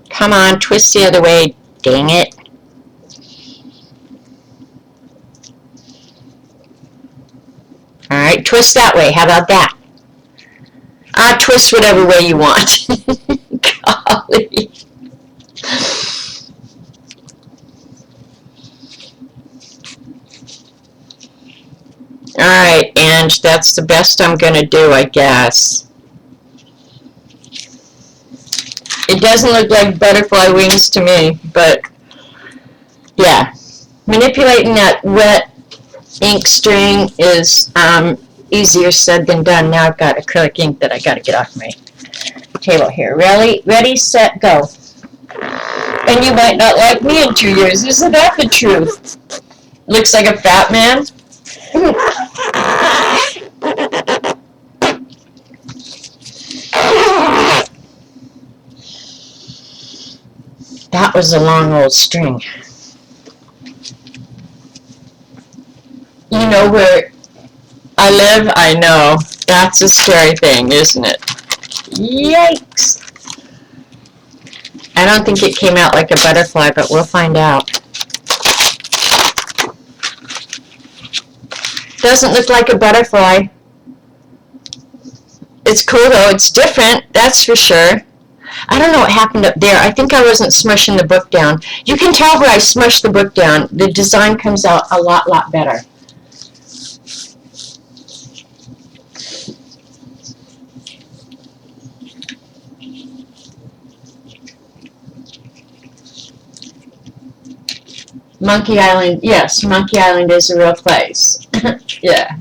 Come on, twist the other way, dang it. Alright, twist that way, how about that? Twist whatever way you want. Golly. Alright, and that's the best I'm going to do, I guess. It doesn't look like butterfly wings to me, but yeah. Manipulating that wet ink string is easier said than done. Now I've got acrylic ink that I got to get off my table here. Ready, set, go. And you might not like me in 2 years. Isn't that the truth? Looks like a fat man. That was a long old string. You know where I live? I know. That's a scary thing, isn't it? Yikes. I don't think it came out like a butterfly, but we'll find out. Doesn't look like a butterfly. It's cool though. It's different, that's for sure. I don't know what happened up there. I think I wasn't smushing the book down. You can tell where I smushed the book down. The design comes out a lot better. Monkey Island, yes, Monkey Island is a real place. Yeah.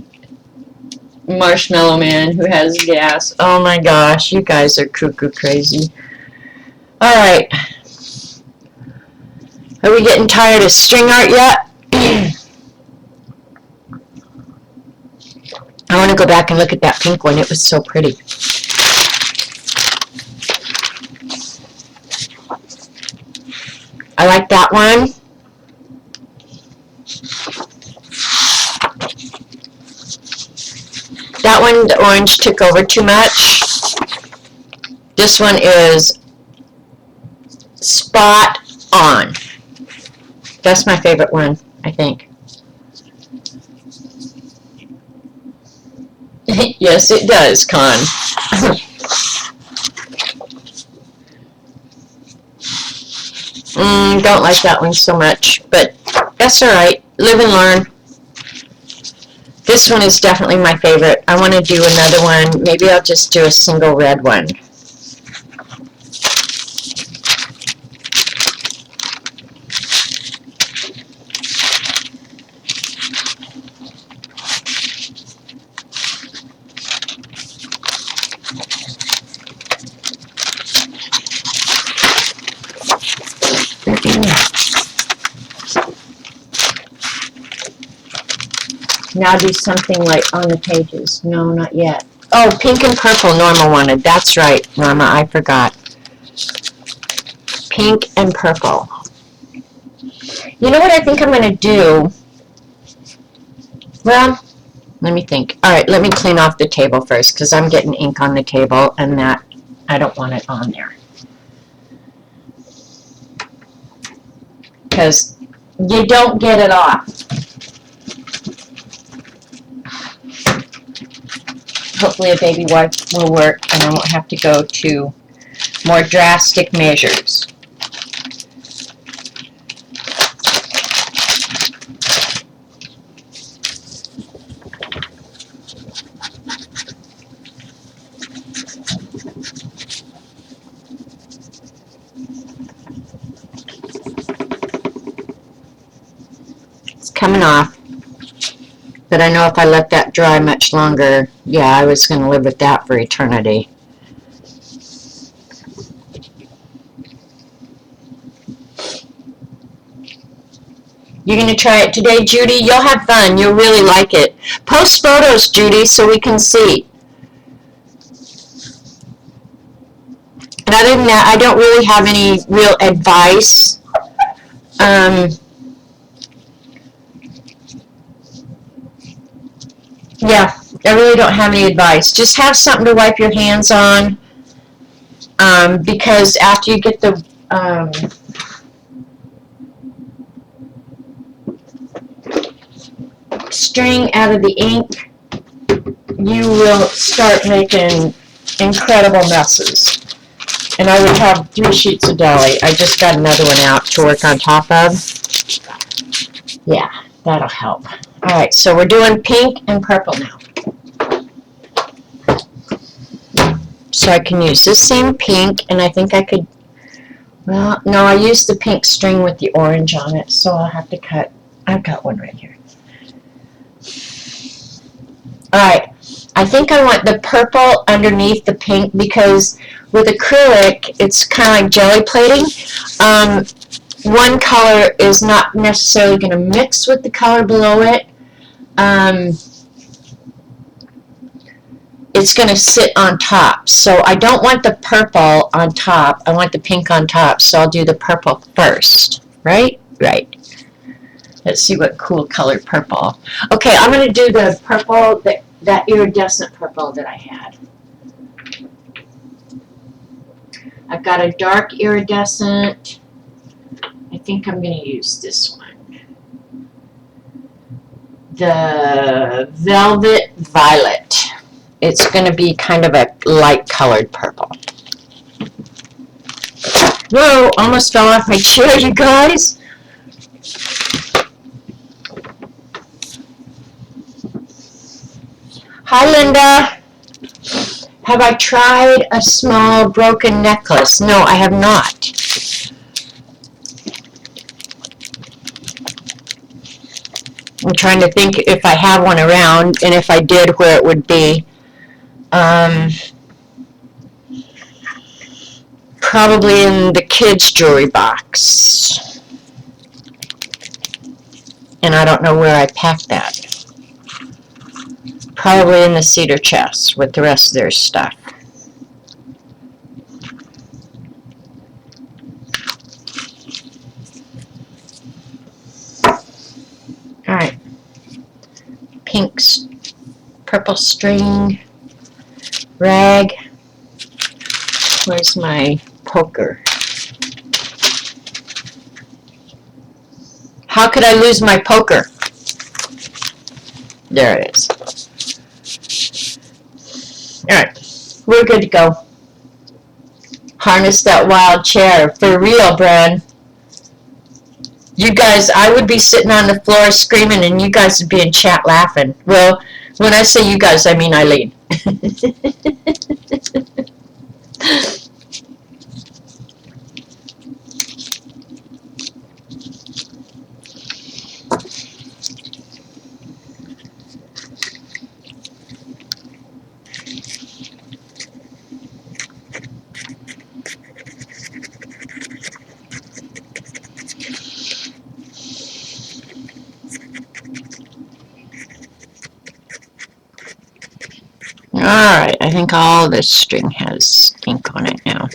Marshmallow Man who has gas. Oh my gosh, you guys are cuckoo crazy. Alright. Are we getting tired of string art yet? I want to go back and look at that pink one. It was so pretty. I like that one. That one, the orange took over too much. This one is spot on. That's my favorite one, I think. Yes, it does, Con. Don't like that one so much, but that's alright. Live and learn. This one is definitely my favorite. I want to do another one. Maybe I'll just do a single red one. Now do something like on the pages. No, not yet. Oh, pink and purple Norma wanted. That's right, Norma, I forgot. Pink and purple. You know what I think I'm going to do? Well, let me think. All right, let me clean off the table first because I'm getting ink on the table and that I don't want it on there. Because you don't get it off. Hopefully a baby wipe will work and I won't have to go to more drastic measures. It's coming off. But I know if I let that dry much longer, yeah, I was going to live with that for eternity. You're going to try it today, Judy? You'll have fun. You'll really like it. Post photos, Judy, so we can see. And other than that, I don't really have any real advice. Yeah, I really don't have any advice. Just have something to wipe your hands on, because after you get the string out of the ink, you will start making incredible messes. And I would have 3 sheets of deli. I just got another one out to work on top of. Yeah, that'll help. Alright, so we're doing pink and purple now. So I can use this same pink, and I think I could, well, no, I used the pink string with the orange on it, so I'll have to cut. I've got one right here. Alright, I think I want the purple underneath the pink because with acrylic, it's kind of like jelly plating. One color is not necessarily going to mix with the color below it. It's going to sit on top. So I don't want the purple on top. I want the pink on top. So I'll do the purple first. Right? Right. Let's see what cool colored purple. Okay, I'm going to do the purple, that iridescent purple that I had. I've got a dark iridescent. I think I'm going to use this one. The Velvet Violet. It's going to be kind of a light colored purple. Whoa, almost fell off my chair, you guys. Hi, Linda. Have I tried a small broken necklace? No, I have not. I'm trying to think if I have one around, and if I did, where it would be. Probably in the kids' jewelry box. And I don't know where I packed that. Probably in the cedar chest with the rest of their stuff. Alright. Pink, purple string, rag. Where's my poker? How could I lose my poker? There it is. Alright, we're good to go. Harness that wild chair. For real, Bran. You guys, I would be sitting on the floor screaming and you guys would be in chat laughing. Well, when I say you guys, I mean Eileen. Alright, I think all this string has ink on it now.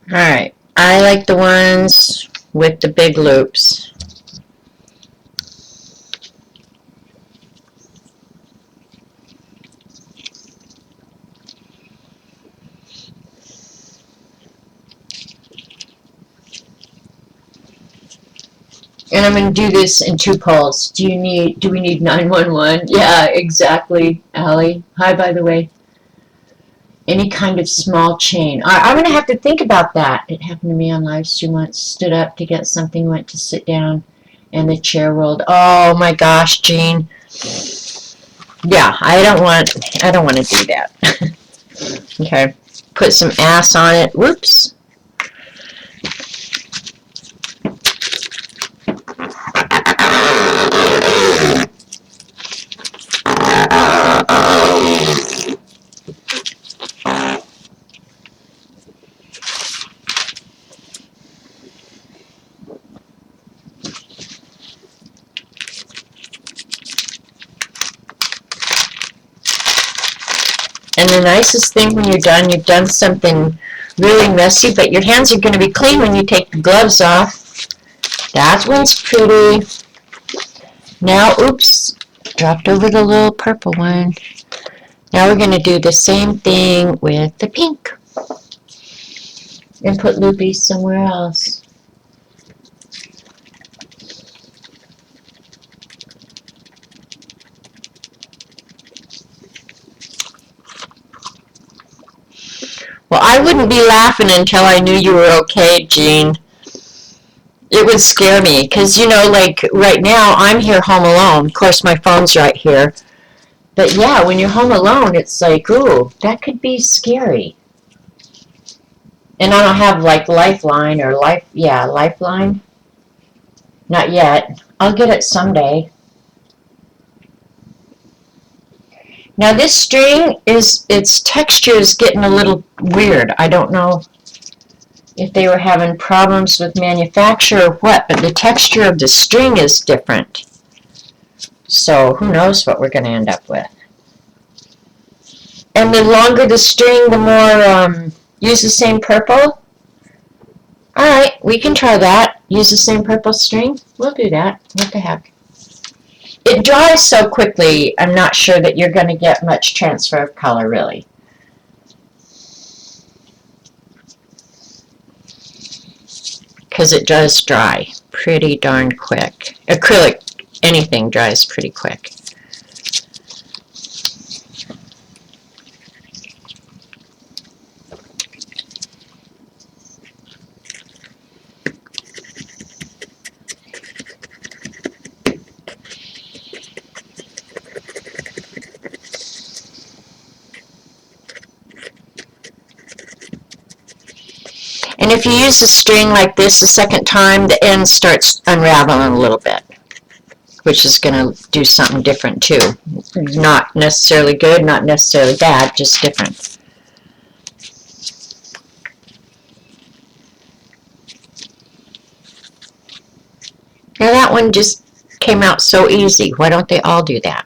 Alright, I like the ones with the big loops. And I'm going to do this in 2 pulls. Do we need 911? Yeah, exactly, Allie. Hi, by the way. Any kind of small chain. I'm going to have to think about that. It happened to me on live stream once. Stood up to get something, went to sit down, and the chair rolled. Oh my gosh, Jean. Yeah, I don't want to do that. Okay. Put some ass on it. Whoops. And the nicest thing when you're done, you've done something really messy, but your hands are going to be clean when you take the gloves off. That one's pretty. Now, oops, dropped over the little purple one. Now we're going to do the same thing with the pink. And put loopies somewhere else. Well, I wouldn't be laughing until I knew you were okay, Jean. It would scare me, because, like, right now, I'm here home alone. Of course, my phone's right here. But, yeah, when you're home alone, it's like, ooh, that could be scary. And I don't have, like, Lifeline or Lifeline. Not yet. I'll get it someday. Now this string its texture is getting a little weird. I don't know if they were having problems with manufacture or what, but the texture of the string is different. So who knows what we're going to end up with. And the longer the string, the more, use the same purple. Alright, we can try that. Use the same purple string. We'll do that. What the heck. It dries so quickly, I'm not sure that you're going to get much transfer of color, really. Because it does dry pretty darn quick. Acrylic, anything dries pretty quick. And if you use a string like this the second time, the end starts unraveling a little bit, which is going to do something different too. Not necessarily good, not necessarily bad, just different. Now that one just came out so easy. Why don't they all do that?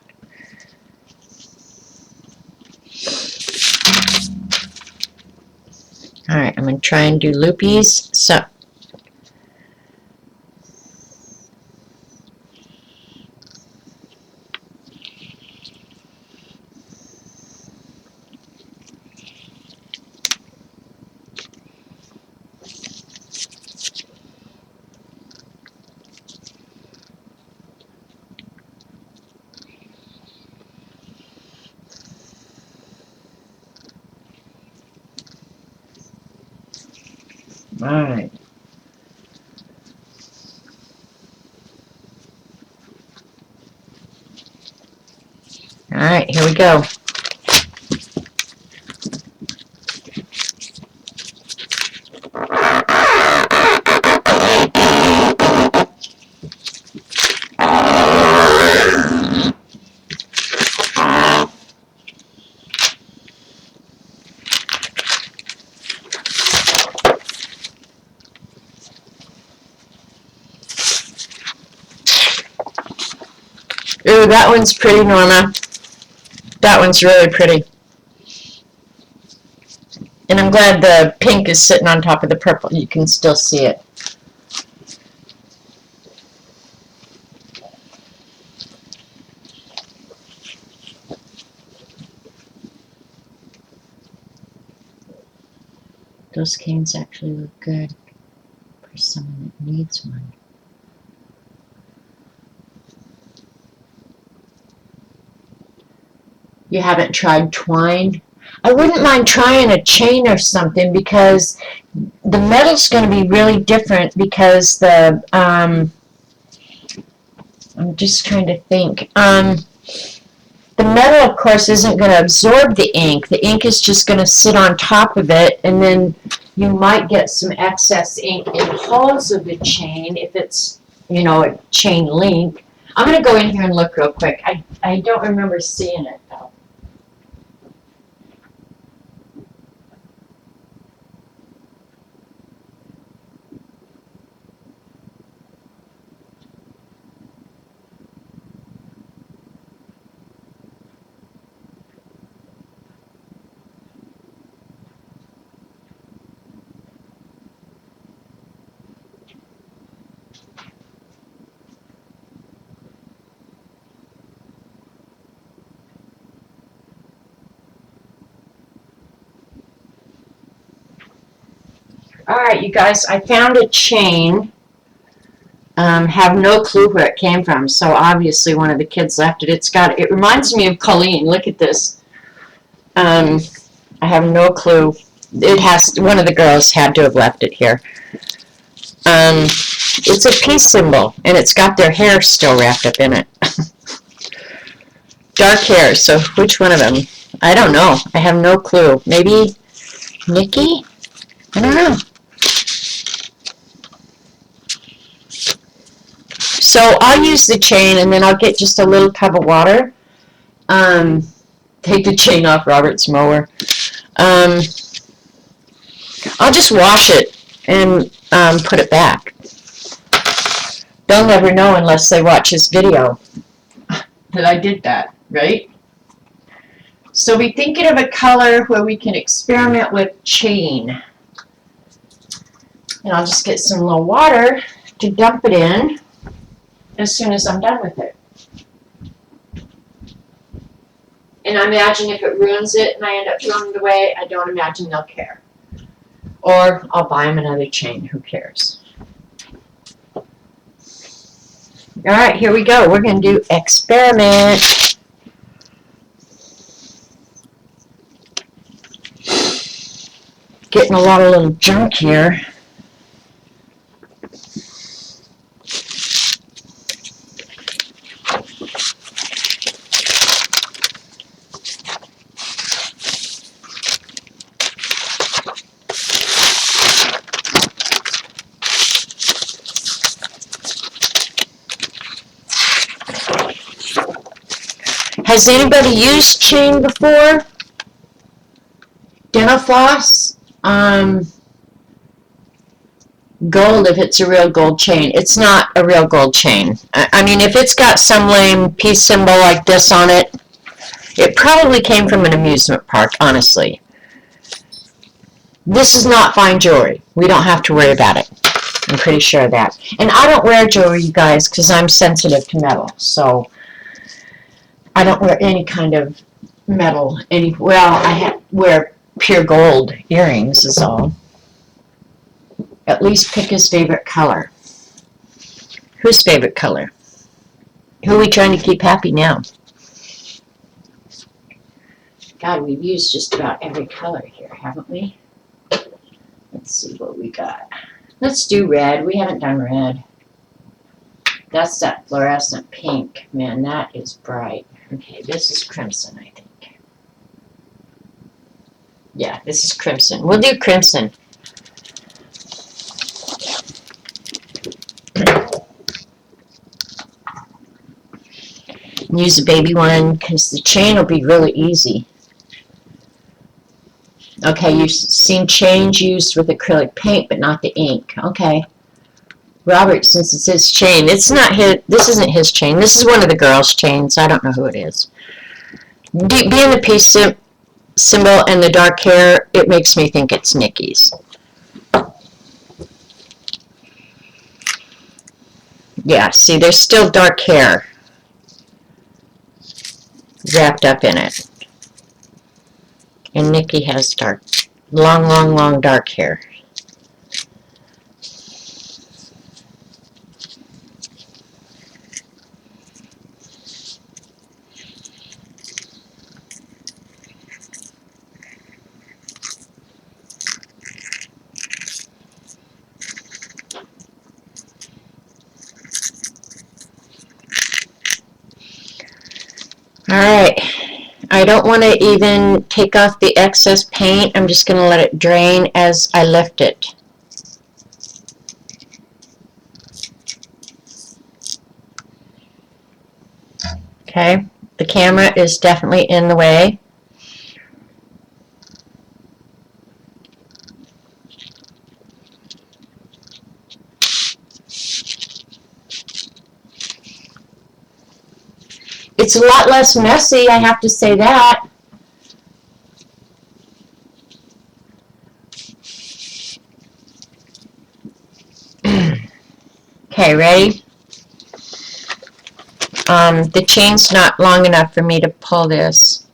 Alright, I'm going to try and do loopies. So, alright. Alright, here we go. Ooh, that one's pretty, Norma. That one's really pretty. And I'm glad the pink is sitting on top of the purple. You can still see it. Those canes actually look good for someone that needs one. You haven't tried twine? I wouldn't mind trying a chain or something, because the metal's going to be really different, because the, I'm just trying to think. The metal, of course, isn't going to absorb the ink. The ink is just going to sit on top of it, and then you might get some excess ink in the holes of the chain if it's, a chain link. I'm going to go in here and look real quick. I don't remember seeing it, though. Alright, you guys, I found a chain. Have no clue where it came from, so obviously one of the kids left it. It reminds me of Colleen. Look at this. I have no clue one of the girls had to have left it here. It's a peace symbol, and it's got their hair still wrapped up in it. Dark hair, so which one of them? I don't know. I have no clue. Maybe Nikki? I don't know. So I'll use the chain, and then I'll get just a little tub of water. Take the chain off Robert's mower. I'll just wash it and put it back. They'll never know unless they watch this video that I did that, right? So we're thinking of a color where we can experiment with chain. And I'll just get some little water to dump it in as soon as I'm done with it. And I imagine if it ruins it and I end up throwing it away, I don't imagine they'll care. Or I'll buy them another chain, who cares? All right, here we go. We're going to do experiment. Getting a lot of little junk here. Has anybody used chain before? Dental floss? Gold if it's a real gold chain. It's not a real gold chain. I mean, if it's got some lame peace symbol like this on it, it probably came from an amusement park, honestly. This is not fine jewelry. We don't have to worry about it. I'm pretty sure of that. And I don't wear jewelry, you guys, because I'm sensitive to metal. So I don't wear any kind of metal. Well, I wear pure gold earrings is all. At least pick his favorite color. Whose favorite color? Who are we trying to keep happy now? God, we've used just about every color here, haven't we? Let's see what we got. Let's do red. We haven't done red. That's that fluorescent pink. Man, that is bright. Okay, this is crimson, I think. Yeah, this is crimson. We'll do crimson. Use a baby one because the chain will be really easy. Okay, you've seen chains used with acrylic paint, but not the ink. Okay. Robert, since it's his chain, it's not his. This isn't his chain. This is one of the girls' chains. I don't know who it is. Being the peace symbol and the dark hair, it makes me think it's Nikki's. Yeah, see, there's still dark hair wrapped up in it. And Nikki has long dark hair. Alright, I don't want to even take off the excess paint. I'm just going to let it drain as I lift it. Okay, the camera is definitely in the way. It's a lot less messy, I have to say that. Okay, ready? The chain's not long enough for me to pull this.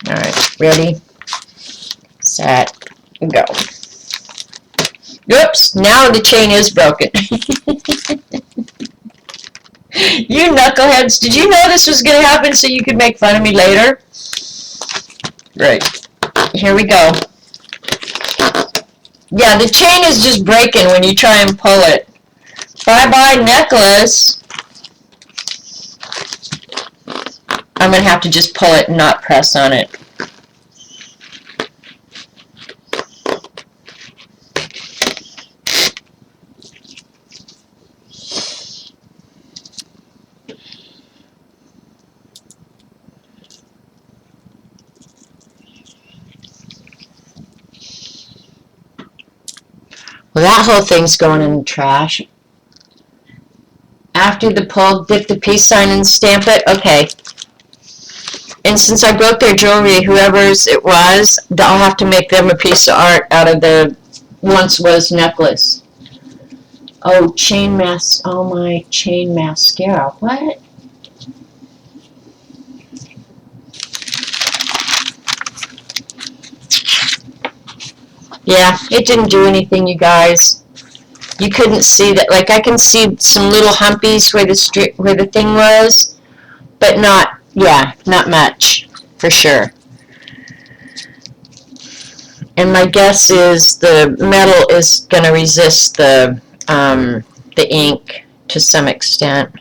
Alright, ready, set, go. Oops, now the chain is broken. You knuckleheads, did you know this was going to happen so you could make fun of me later? Right. Here we go. Yeah, the chain is just breaking when you try and pull it. Bye-bye necklace. I'm going to have to just pull it and not press on it. Well, that whole thing's going in the trash. After the pull, dip the peace sign and stamp it? Okay. And since I broke their jewelry, whoever's it was, I'll have to make them a piece of art out of the once was necklace. Oh, oh my chain mascara. What? Yeah, it didn't do anything, you guys. You couldn't see that. Like, I can see some little humpies where the thing was, but not, yeah, not much, for sure. And my guess is the metal is going to resist the ink to some extent.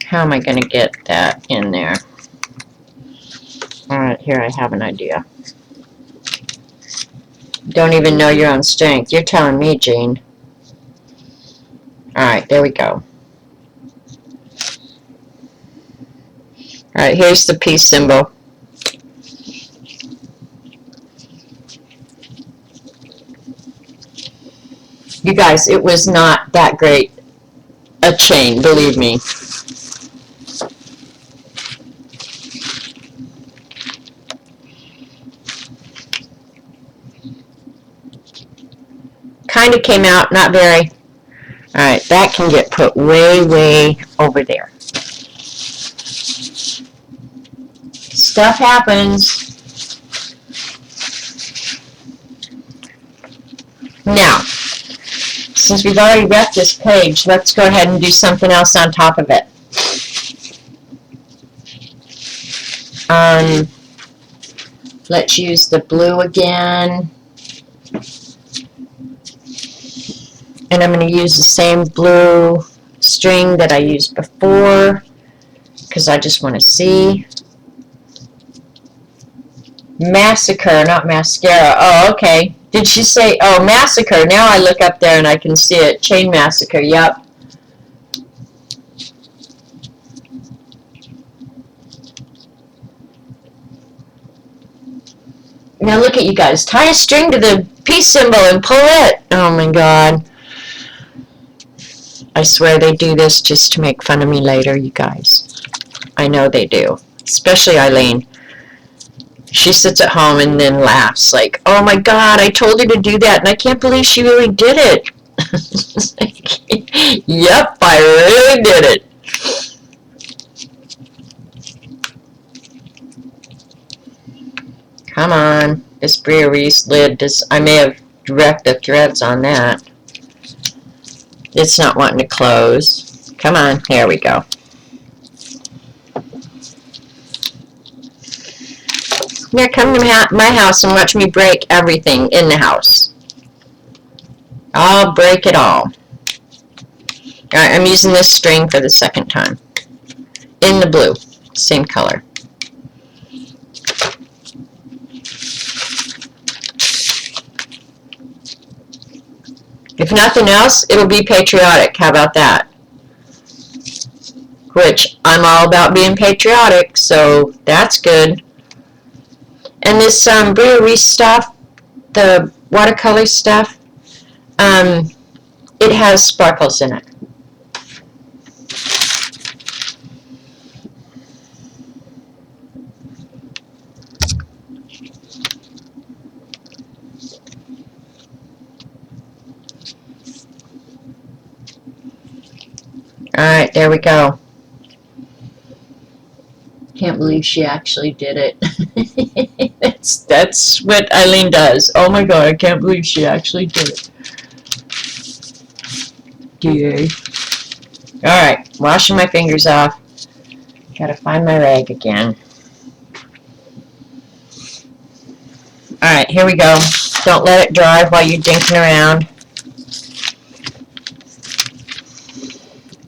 How am I going to get that in there? All right, here I have an idea. Don't even know your own strength. You're telling me, Jean. Alright, there we go. Alright, here's the peace symbol. You guys, it was not that great a chain, believe me. Kind of came out, not very. Alright, that can get put way, way over there. Stuff happens. Now, since we've already wrecked this page, let's go ahead and do something else on top of it. Let's use the blue again. And I'm going to use the same blue string that I used before because I just want to see. Massacre, not mascara. Oh, okay. Did she say, oh, massacre? Now I look up there and I can see it. Chain massacre, yep. Now look at you guys. Tie a string to the peace symbol and pull it. Oh my God. I swear they do this just to make fun of me later, you guys. I know they do. Especially Eileen. She sits at home and then laughs like, oh my God, I told her to do that and I can't believe she really did it. Yep, I really did it. Come on. This Bria Reese lid, I may have wrecked the threads on that. It's not wanting to close. Come on, here we go. Now come to my house and watch me break everything in the house. I'll break it all. Alright, I'm using this string for the second time. In the blue. Same color. If nothing else, it'll be patriotic. How about that? Which, I'm all about being patriotic, so that's good. And this Bria Reese stuff, the watercolor stuff, it has sparkles in it. Alright, there we go. Can't believe she actually did it. That's what Eileen does. Oh my God, I can't believe she actually did it. Yay. Alright, washing my fingers off. Gotta find my rag again. Alright, here we go. Don't let it dry while you're dinking around.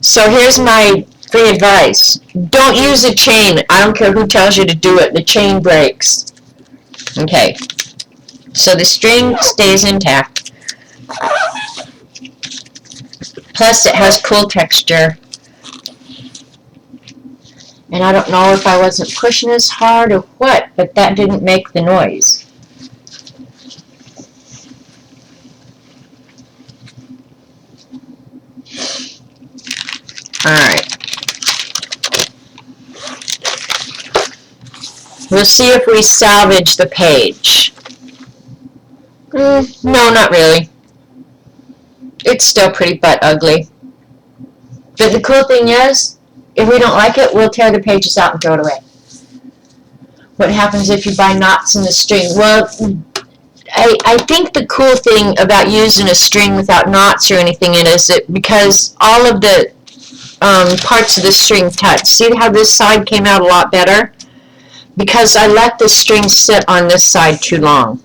So here's my free advice. Don't use a chain. I don't care who tells you to do it. The chain breaks. Okay. So the string stays intact. Plus it has cool texture. And I don't know if I wasn't pushing as hard or what, but that didn't make the noise. Alright. We'll see if we salvage the page. No, not really. It's still pretty butt ugly. But the cool thing is, if we don't like it, we'll tear the pages out and throw it away. What happens if you buy knots in the string? Well, I think the cool thing about using a string without knots or anything in it is that because all of the parts of the string touch. See how this side came out a lot better? Because I let the string sit on this side too long.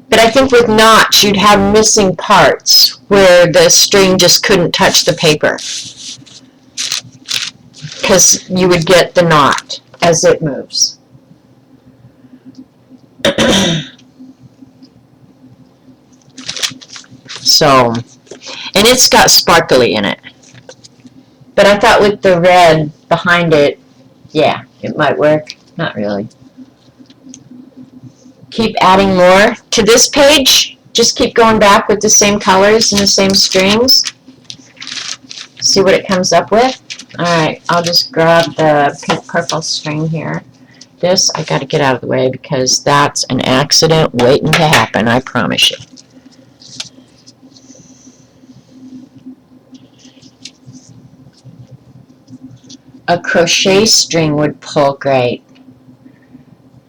But I think with knots, you'd have missing parts where the string just couldn't touch the paper. Because you would get the knot as it moves. So, and it's got sparkly in it. But I thought with the red behind it, yeah, it might work. Not really. Keep adding more to this page. Just keep going back with the same colors and the same strings. See what it comes up with. Alright, I'll just grab the pink purple string here. This, I got to get out of the way because that's an accident waiting to happen, I promise you. A crochet string would pull great.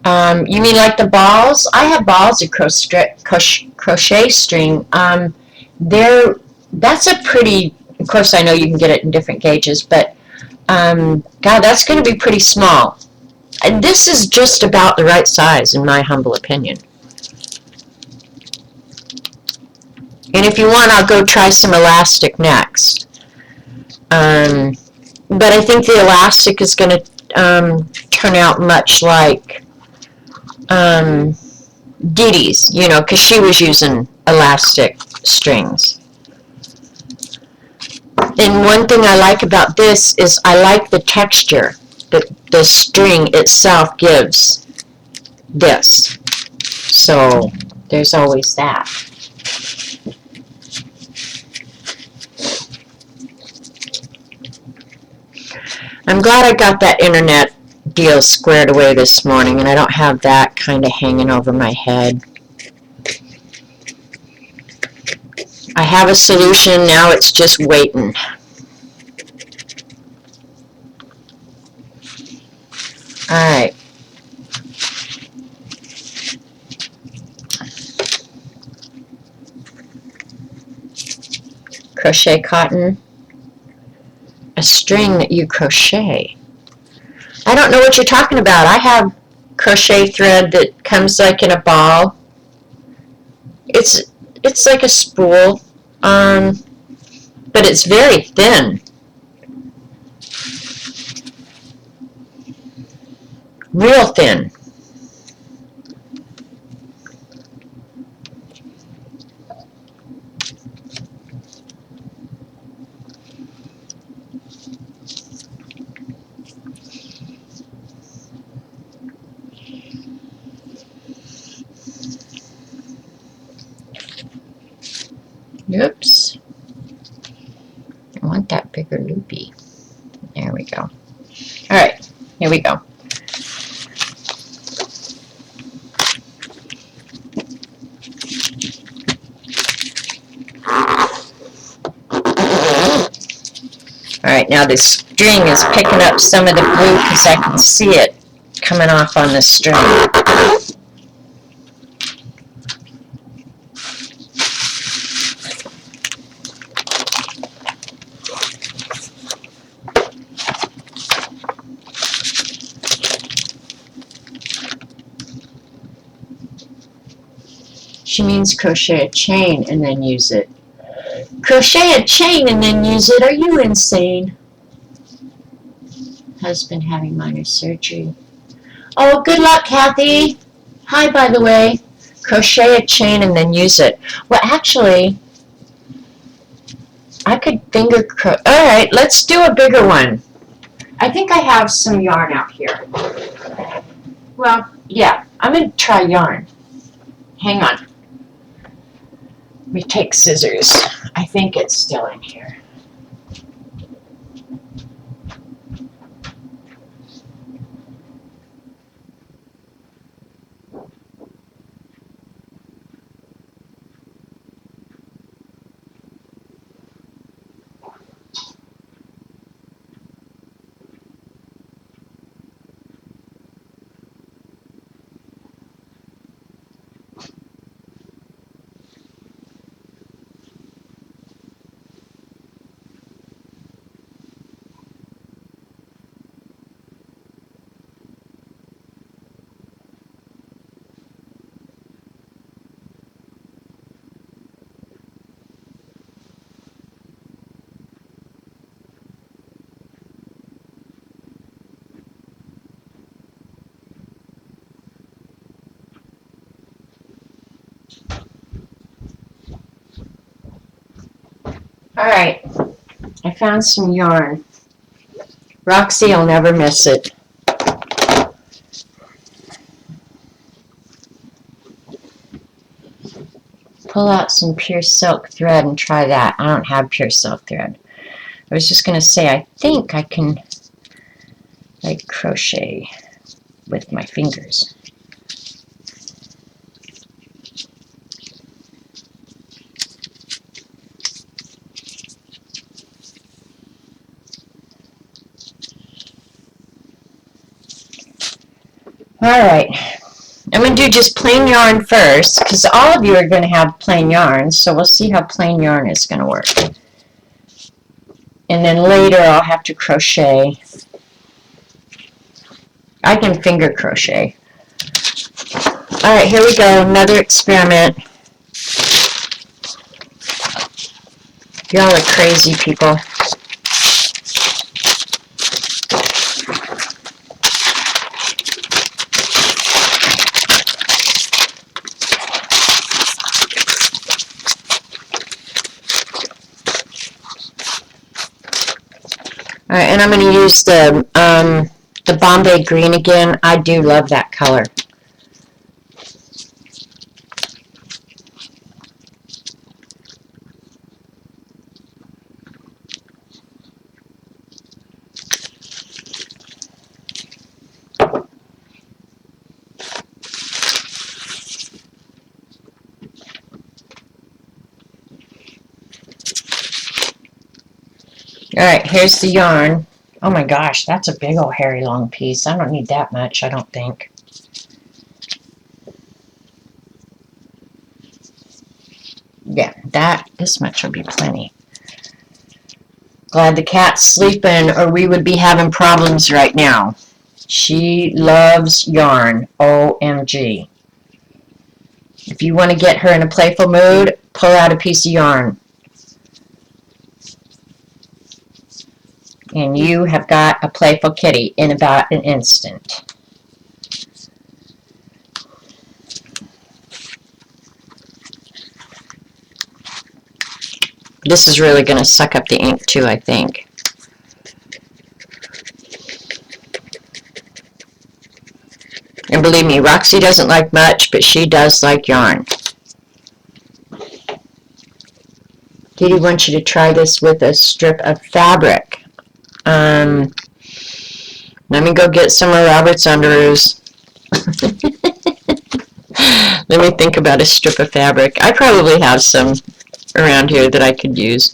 You mean like the balls? I have balls of crochet string. That's a pretty, of course I know you can get it in different gauges, but God, that's going to be pretty small. And this is just about the right size in my humble opinion. And if you want, I'll go try some elastic next. But I think the elastic is going to turn out much like Dee Dee's, you know, because she was using elastic strings. And one thing I like about this is I like the texture that the string itself gives this. So there's always that. I'm glad I got that internet deal squared away this morning and I don't have that kind of hanging over my head. I have a solution, now it's just waiting. Alright. Crochet cotton. A string that you crochet. I don't know what you're talking about. I have crochet thread that comes like in a ball. It's like a spool, but it's very thin. Real thin. Oops. I want that bigger loopy. There we go. Alright, here we go. Alright, now the string is picking up some of the blue because I can see it coming off on the string. She means crochet a chain and then use it. Crochet a chain and then use it? Are you insane? Husband having minor surgery. Oh, good luck, Kathy. Hi, by the way. Crochet a chain and then use it. Well, actually, I could finger crochet. All right, let's do a bigger one. I think I have some yarn out here. Well, yeah, I'm going to try yarn. Hang on. Let me take scissors. I think it's still in here. All right, I found some yarn. Roxy will never miss it. Pull out some pure silk thread and try that. I don't have pure silk thread. I was just going to say, I think I can like crochet with my fingers. All right, I'm going to do just plain yarn first because all of you are going to have plain yarn, so we'll see how plain yarn is going to work. And then later I'll have to crochet. I can finger crochet. All right, here we go, another experiment. Y'all are crazy people. All right, and I'm going to use the Bombay green again. I do love that color. All right, here's the yarn. Oh my gosh, that's a big old hairy long piece. I don't need that much, I don't think. Yeah, this much will be plenty. Glad the cat's sleeping or we would be having problems right now. She loves yarn, OMG. If you want to get her in a playful mood, pull out a piece of yarn. And you have got a playful kitty in about an instant. This is really going to suck up the ink too, I think. And believe me, Roxy doesn't like much, but she does like yarn. Kitty wants you to try this with a strip of fabric. Let me go get some of Robert's underoos. Let me think about a strip of fabric. I probably have some around here that I could use.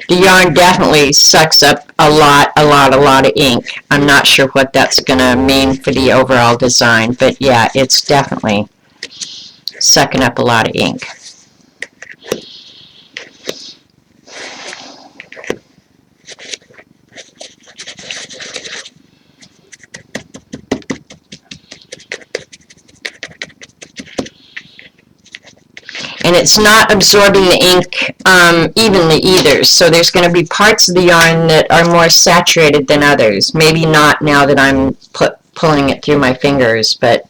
The yarn definitely sucks up a lot of ink. I'm not sure what that's going to mean for the overall design, but yeah, it's definitely sucking up a lot of ink. and it's not absorbing the ink evenly either. So there's going to be parts of the yarn that are more saturated than others. Maybe not now that I'm pulling it through my fingers, but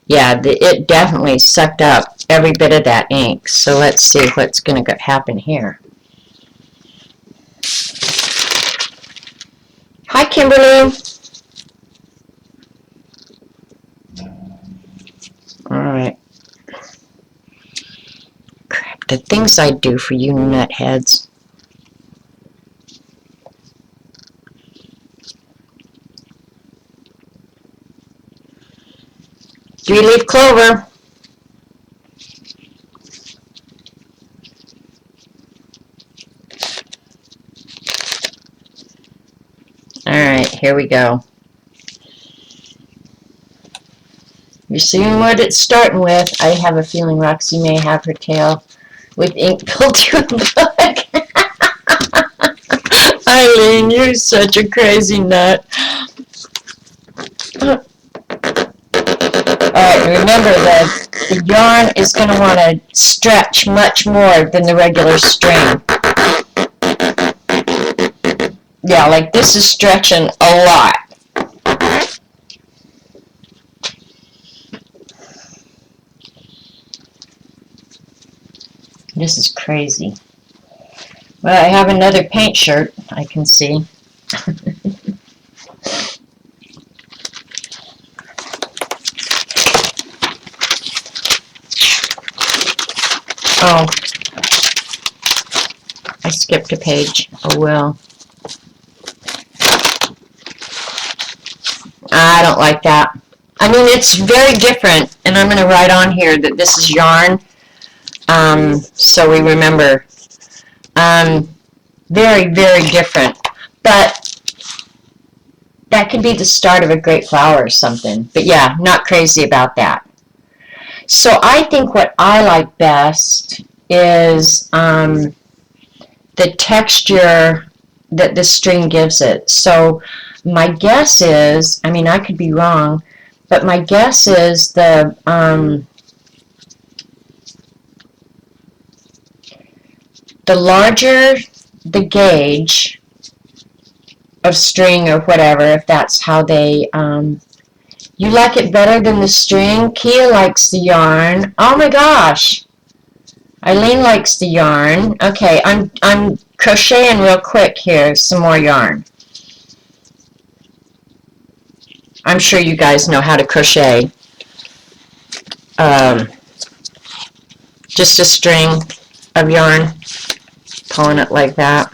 yeah, it definitely sucked up every bit of that ink. So let's see what's going to happen here. Hi, Kimberly. All right. Crap, the things I do for you nutheads. 3-leaf clover. All right, here we go. You're seeing what it's starting with. I have a feeling Roxy may have her tail with ink pulled through the book. Eileen, you're such a crazy nut. Alright, remember the yarn is going to want to stretch much more than the regular string. Yeah, like this is stretching a lot. This is crazy. Well, I have another paint shirt I can see. Oh, I skipped a page. Oh well. I don't like that. I mean, it's very different, and I'm going to write on here that this is yarn, so we remember. Very, very different. But that could be the start of a great flower or something. But yeah, not crazy about that. So I think what I like best is the texture that the string gives it. So my guess is, I mean, I could be wrong, but my guess is the larger the gauge of string or whatever, if that's how they, you like it better than the string? Kia likes the yarn. Oh my gosh. Eileen likes the yarn. Okay, I'm crocheting real quick here, some more yarn. I'm sure you guys know how to crochet. Just a string of yarn, pulling it like that.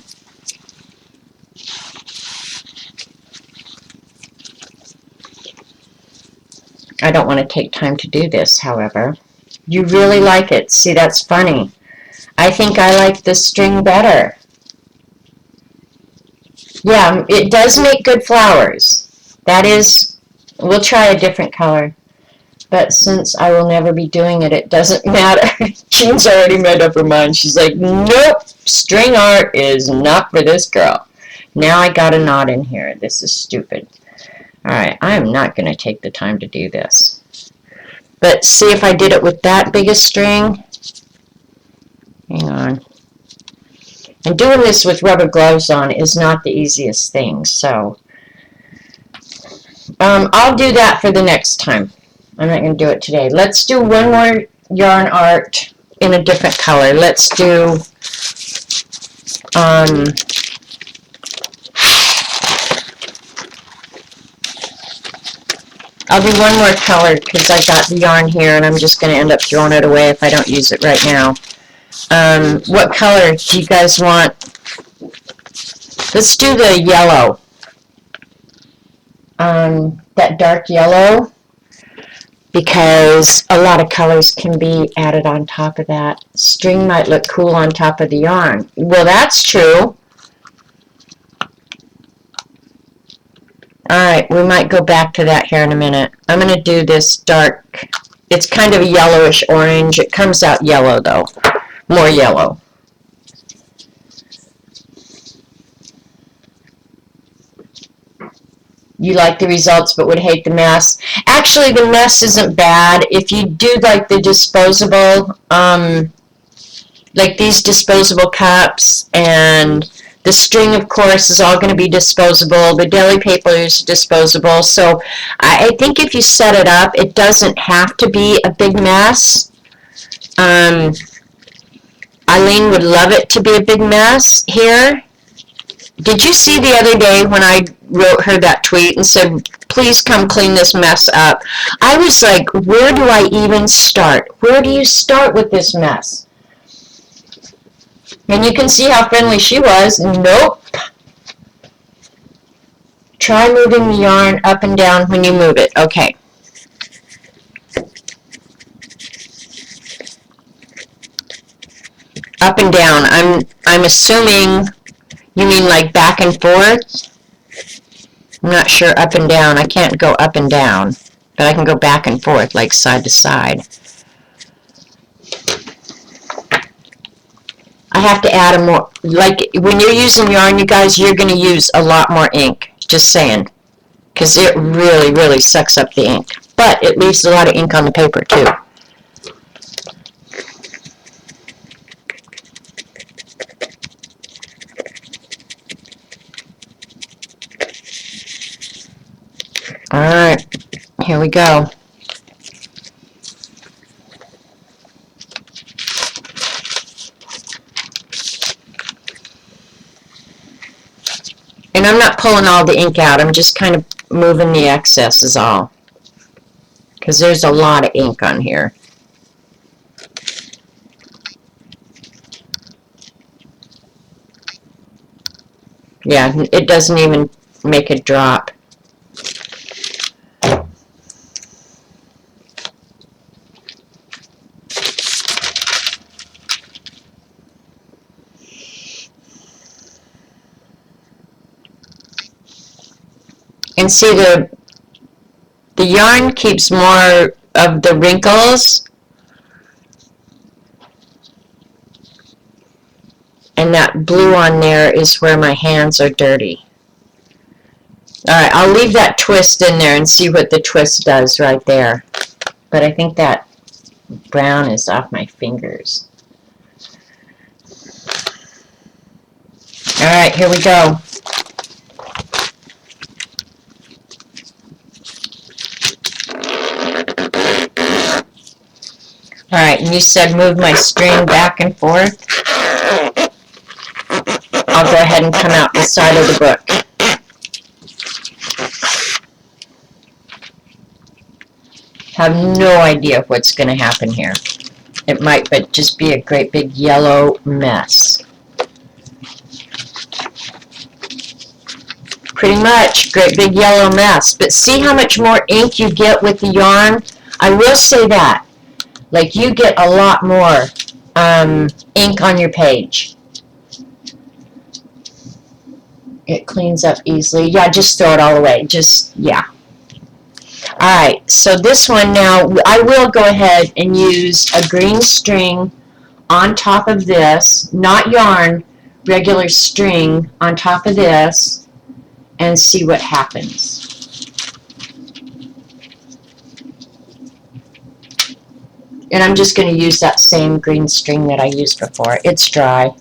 I don't want to take time to do this, however. You really like it. See, that's funny. I think I like this string better. Yeah, it does make good flowers. That is, we'll try a different color. But since I will never be doing it, it doesn't matter. Jean's already made up her mind. She's like, nope, string art is not for this girl. Now I got a knot in here. This is stupid. Alright, I am not going to take the time to do this. But see if I did it with that biggest string. Hang on. And doing this with rubber gloves on is not the easiest thing, so I'll do that for the next time. I'm not going to do it today. Let's do one more yarn art in a different color. Let's do I'll do one more color because I got the yarn here and I'm just going to end up throwing it away if I don't use it right now. What color do you guys want? Let's do the yellow. That dark yellow, because a lot of colors can be added on top of that. String might look cool on top of the yarn. Well, that's true. Alright, we might go back to that here in a minute. I'm going to do this dark. It's kind of a yellowish orange. It comes out yellow, though. More yellow. You like the results but would hate the mess. Actually, the mess isn't bad. If you do like the disposable, like these disposable cups, and the string, of course, is all going to be disposable. The deli paper is disposable. So I think if you set it up, it doesn't have to be a big mess. Eileen would love it to be a big mess here. Did you see the other day when I wrote her that tweet and said, please come clean this mess up? I was like, where do I even start? Where do you start with this mess? And you can see how friendly she was. Nope. Try moving the yarn up and down when you move it. Okay. Up and down. I'm assuming you mean like back and forth? I'm not sure up and down. I can't go up and down, but I can go back and forth, like side to side. I have to add a more, like when you're using yarn, you guys, you're going to use a lot more ink. Just saying. Because it really, really sucks up the ink. But it leaves a lot of ink on the paper too. Alright, here we go. And I'm not pulling all the ink out, I'm just kind of moving the excess is all. Because there's a lot of ink on here. Yeah, it doesn't even make it drop. And see, the yarn keeps more of the wrinkles, and that blue on there is where my hands are dirty. Alright, I'll leave that twist in there and see what the twist does right there. But I think that brown is off my fingers. Alright, here we go. Alright, and you said move my string back and forth. I'll go ahead and come out the side of the book. Have no idea what's going to happen here. It might but just be a great big yellow mess. Pretty much, great big yellow mess. But see how much more ink you get with the yarn? I will say that. Like, you get a lot more ink on your page. It cleans up easily. Yeah, just throw it all away. Just, yeah. Alright, so this one now, I will go ahead and use a green string on top of this, not yarn, regular string on top of this, and see what happens. And I'm just going to use that same green string that I used before. It's dry.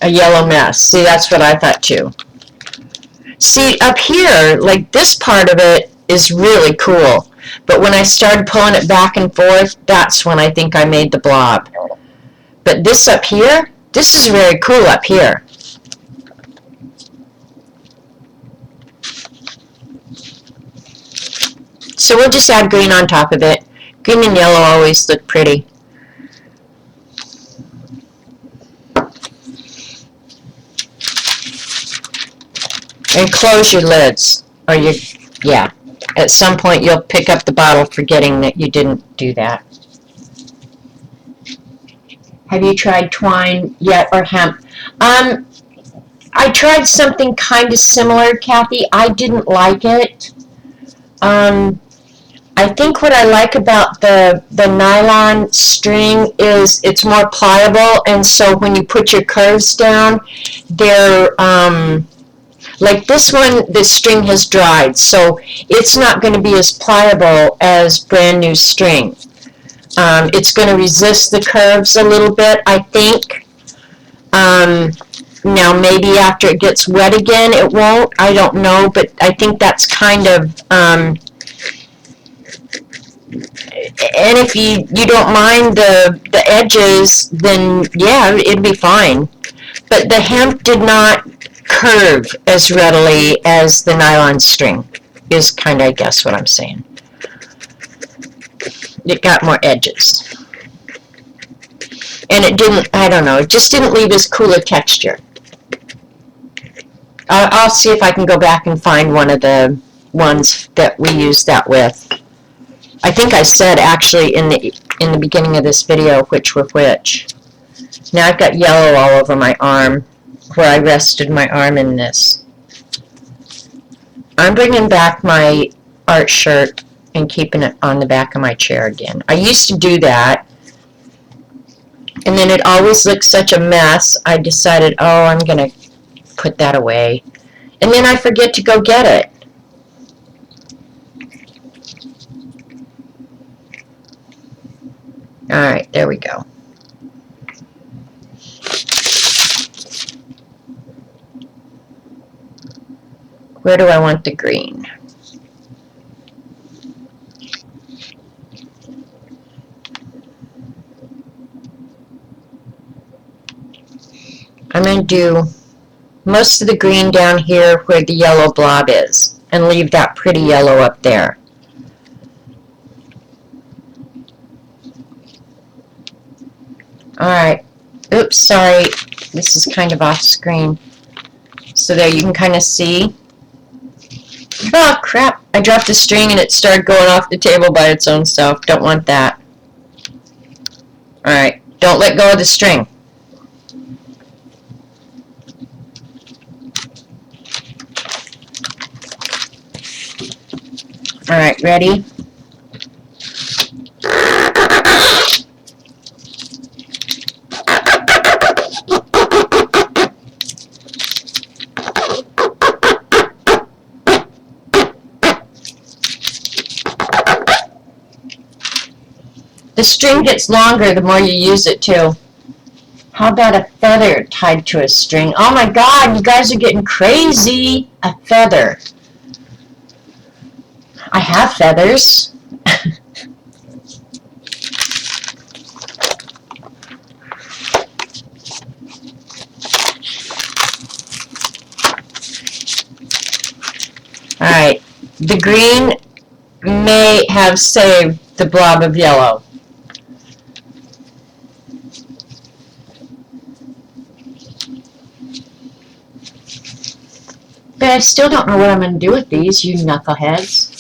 A yellow mess. See, that's what I thought too. See, up here, like this part of it is really cool. But when I started pulling it back and forth, that's when I think I made the blob. But this up here, this is very cool up here. So we'll just add green on top of it. Green and yellow always look pretty. And close your lids, or yeah. At some point you'll pick up the bottle forgetting that you didn't do that. Have you tried twine yet, or hemp? I tried something kind of similar, Kathy. I didn't like it. I think what I like about the nylon string is it's more pliable, and so when you put your curves down, they're Like this one, the string has dried, so it's not going to be as pliable as brand new string. It's going to resist the curves a little bit, I think. Now maybe after it gets wet again it won't, I don't know, but I think that's kind of, and if you don't mind the edges, then yeah, it'd be fine. But the hemp did not curve as readily as the nylon string, is kind of, I guess, what I'm saying. It got more edges. And it didn't, I don't know, it just didn't leave as cool a texture. I'll see if I can go back and find one of the ones that we used that with. I think I said actually in the beginning of this video which were which. Now I've got yellow all over my arm where I rested my arm in this. I'm bringing back my art shirt and keeping it on the back of my chair again. I used to do that, and then it always looked such a mess. I decided, oh, I'm going to put that away. And then I forget to go get it. Alright, there we go. Where do I want the green? I'm going to do most of the green down here where the yellow blob is, and leave that pretty yellow up there. Alright, oops, sorry, this is kind of off screen. So there you can kind of see. Oh crap, I dropped the string and it started going off the table by its own self. Don't want that. Alright, don't let go of the string. Alright, ready? The string gets longer the more you use it too. How about a feather tied to a string? Oh my god, you guys are getting crazy! A feather. I have feathers. Alright, the green may have saved the blob of yellow. But I still don't know what I'm going to do with these, you knuckleheads.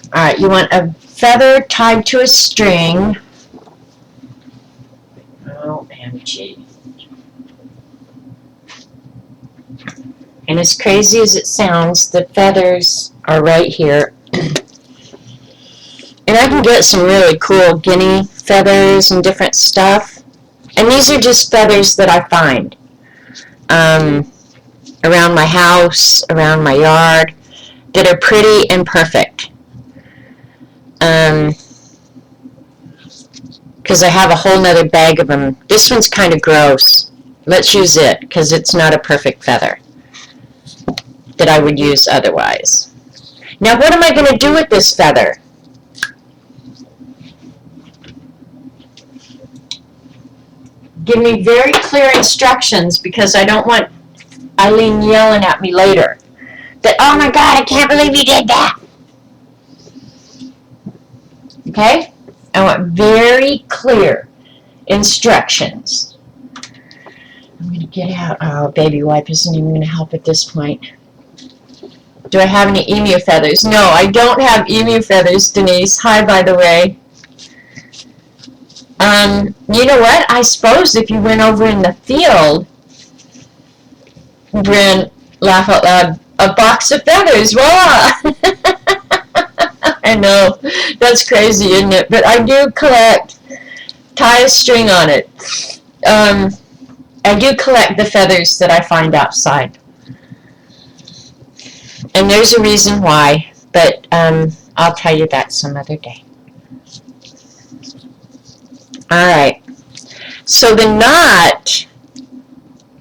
Alright, you want a feather tied to a string. OMG. And as crazy as it sounds, the feathers are right here. And I can get some really cool guinea feathers and different stuff. And these are just feathers that I find. Around my house, around my yard, that are pretty and perfect. Because I have a whole nother bag of them. This one's kind of gross. Let's use it, because it's not a perfect feather that I would use otherwise. Now what am I going to do with this feather? Give me very clear instructions, because I don't want Eileen yelling at me later that, oh my god, I can't believe you did that. Okay? I want very clear instructions. I'm going to get out. Oh, baby wipe isn't even going to help at this point. Do I have any emu feathers? No, I don't have emu feathers, Denise. Hi, by the way. You know what? I suppose if you went over in the field, Bryn, laugh out loud, a box of feathers, voila! I know, that's crazy, isn't it? But I do collect, tie a string on it. I do collect the feathers that I find outside. And there's a reason why, but I'll tell you that some other day. Alright, so the knot,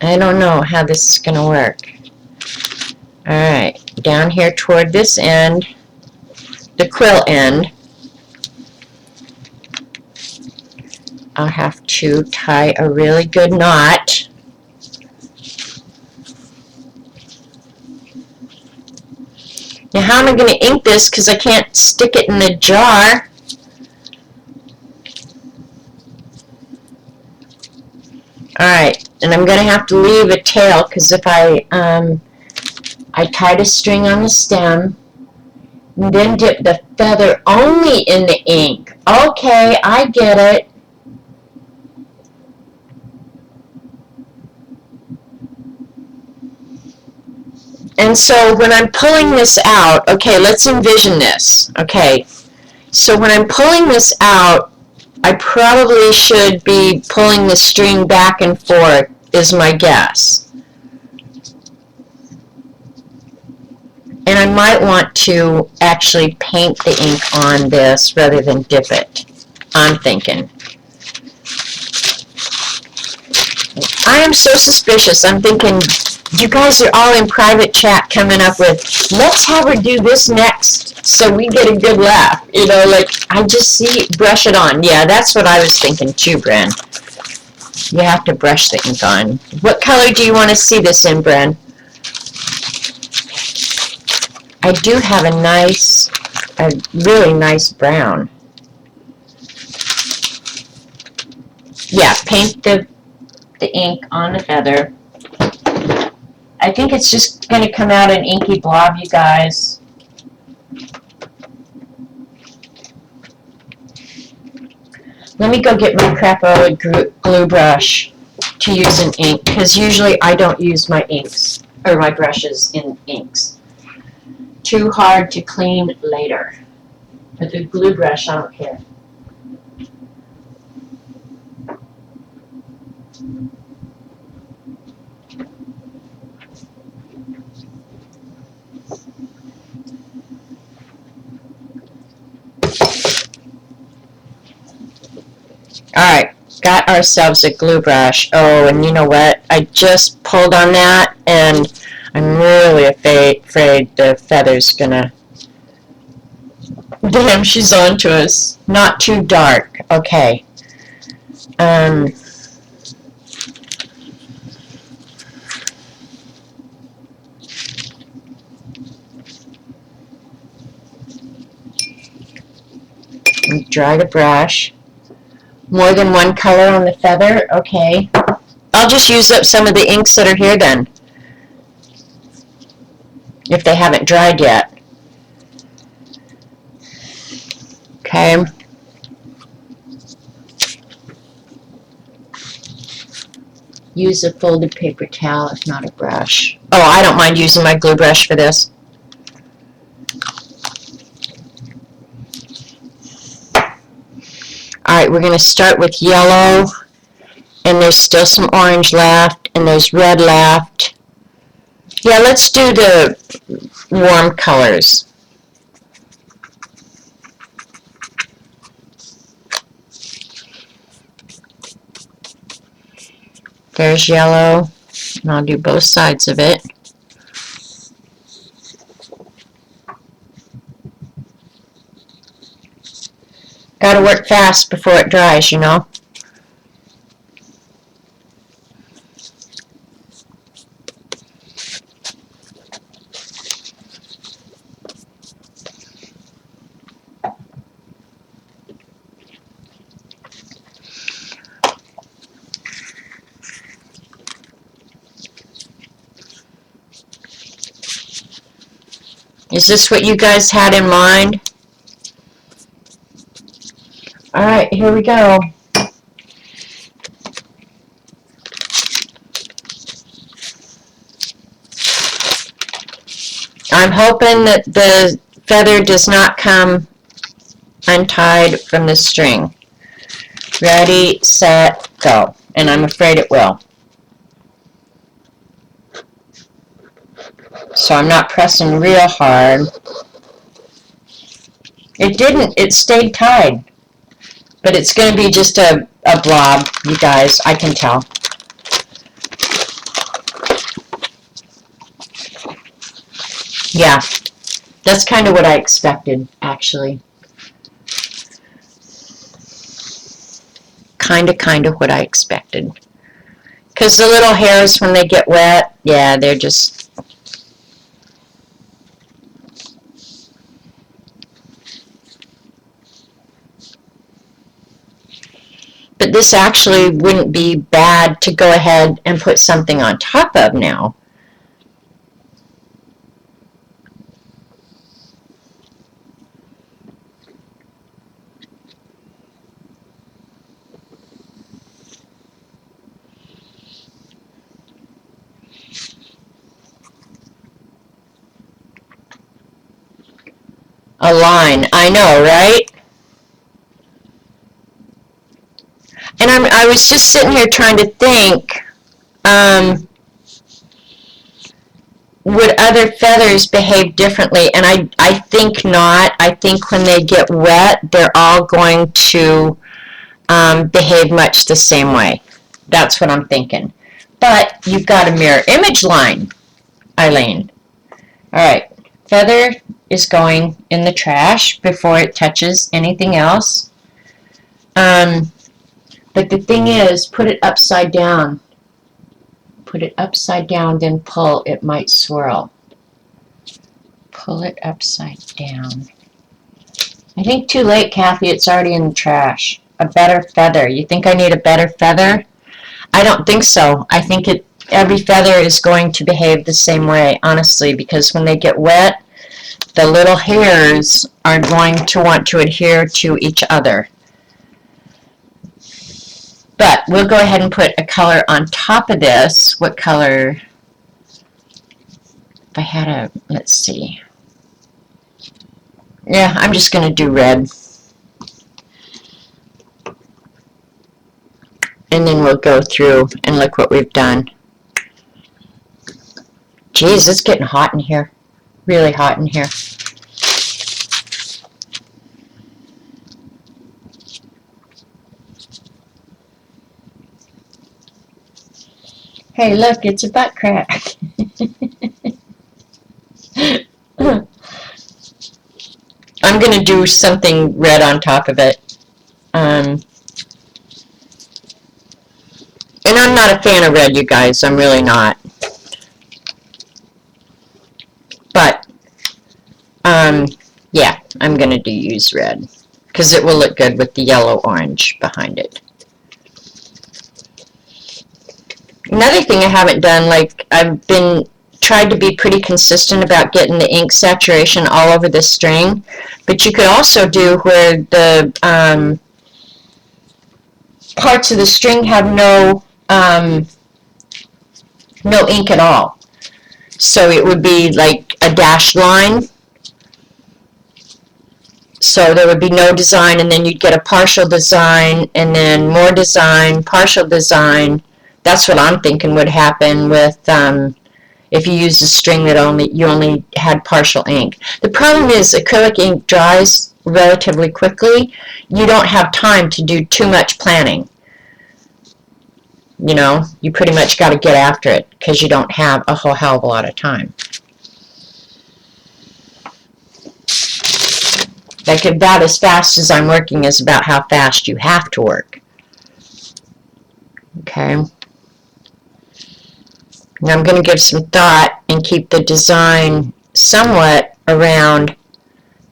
I don't know how this is going to work. Alright, down here toward this end, the quill end, I'll have to tie a really good knot. Now how am I going to ink this, because I can't stick it in the jar? Alright, and I'm going to have to leave a tail, because if I tied a string on the stem, and then dip the feather only in the ink. Okay, I get it. And so when I'm pulling this out, okay, let's envision this. Okay, so when I'm pulling this out, I probably should be pulling the string back and forth, is my guess. And I might want to actually paint the ink on this rather than dip it, I'm thinking. I am so suspicious. I'm thinking, you guys are all in private chat coming up with, let's have her do this next so we get a good laugh. You know, like, I just see, brush it on. Yeah, that's what I was thinking too, Bren. You have to brush the ink on. What color do you want to see this in, Bren? I do have a really nice brown. Yeah, paint the ink on the feather. I think it's just going to come out an inky blob, you guys. Let me go get my Crapola glue brush to use in ink, because usually I don't use my inks, or my brushes in inks. Too hard to clean later. But the glue brush, I don't care. Alright, got ourselves a glue brush. Oh, and you know what? I just pulled on that, and I'm really afraid the feather's gonna... Damn, she's on to us. Not too dark. Okay. Dry the brush. More than one color on the feather? Okay. I'll just use up some of the inks that are here then, if they haven't dried yet. Okay. Use a folded paper towel, if not a brush. Oh, I don't mind using my glue brush for this. Alright, we're going to start with yellow, and there's still some orange left, and there's red left. Yeah, let's do the warm colors. There's yellow, and I'll do both sides of it. Gotta work fast before it dries, you know. Is this what you guys had in mind? Alright, here we go. I'm hoping that the feather does not come untied from the string. Ready, set, go. And I'm afraid it will. So I'm not pressing real hard. It didn't, it stayed tied. But it's going to be just a blob, you guys, I can tell. Yeah, that's kind of what I expected, actually. Kind of what I expected. Because the little hairs, when they get wet, yeah, they're just... But this actually wouldn't be bad to go ahead and put something on top of now. A line, I know, right? And I was just sitting here trying to think, would other feathers behave differently? And I think not. I think when they get wet, they're all going to behave much the same way. That's what I'm thinking. But you've got a mirror image line, Eileen. All right, feather is going in the trash before it touches anything else. But the thing is, put it upside down. Put it upside down, then pull. It might swirl. Pull it upside down. I think too late, Kathy. It's already in the trash. A better feather. You think I need a better feather? I don't think so. I think every feather is going to behave the same way, honestly, because when they get wet, the little hairs are going to want to adhere to each other. But we'll go ahead and put a color on top of this. What color? If I had a, let's see. Yeah, I'm just going to do red. And then we'll go through and look what we've done. Geez, it's getting hot in here. Really hot in here. Hey, look, it's a butt crack. I'm going to do something red on top of it. And I'm not a fan of red, you guys. I'm really not. But, yeah, I'm going to use red. Because it will look good with the yellow-orange behind it. Another thing I haven't done, like, I've been tried to be pretty consistent about getting the ink saturation all over the string, but you could also do where the parts of the string have no ink at all. So it would be like a dashed line. So there would be no design, and then you'd get a partial design, and then more design, partial design. That's what I'm thinking would happen with if you use a string that you only had partial ink. The problem is acrylic ink dries relatively quickly. You don't have time to do too much planning. You know, you pretty much got to get after it because you don't have a whole hell of a lot of time. Like about as fast as I'm working is about how fast you have to work. Okay. Now I'm going to give some thought and keep the design somewhat around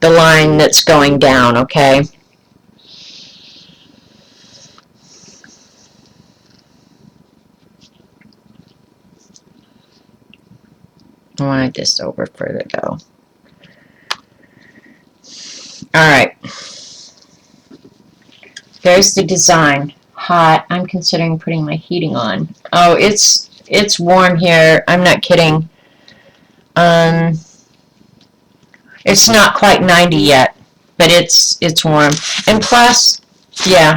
the line that's going down, okay? I want this over further though. Alright. There's the design. Hot. I'm considering putting my heating on. Oh, it's warm here. I'm not kidding. It's not quite 90 yet, but it's warm. And plus, yeah,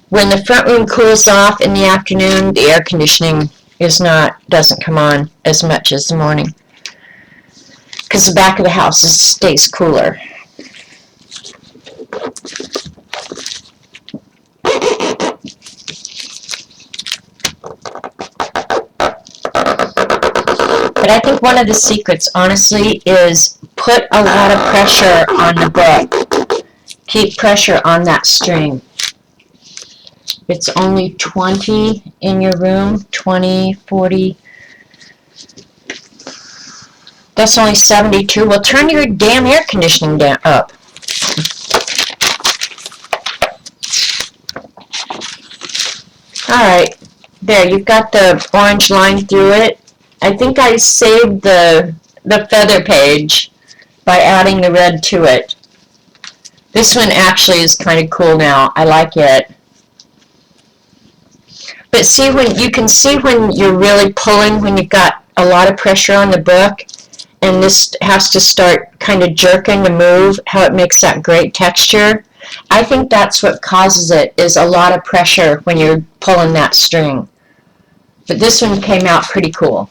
when the front room cools off in the afternoon, the air conditioning doesn't come on as much as the morning. Because the back of the house stays cooler. But I think one of the secrets, honestly, is put a lot of pressure on the book. Keep pressure on that string. It's only 20 in your room, 20, 40. That's only 72. Well, turn your damn air conditioning up. Alright, there, you've got the orange line through it. I think I saved the feather page by adding the red to it. This one actually is kind of cool now. I like it. But see, when you can see when you're really pulling, when you've got a lot of pressure on the book, and this has to start kind of jerking to move, how it makes that great texture. I think that's what causes it, is a lot of pressure when you're pulling that string. But this one came out pretty cool.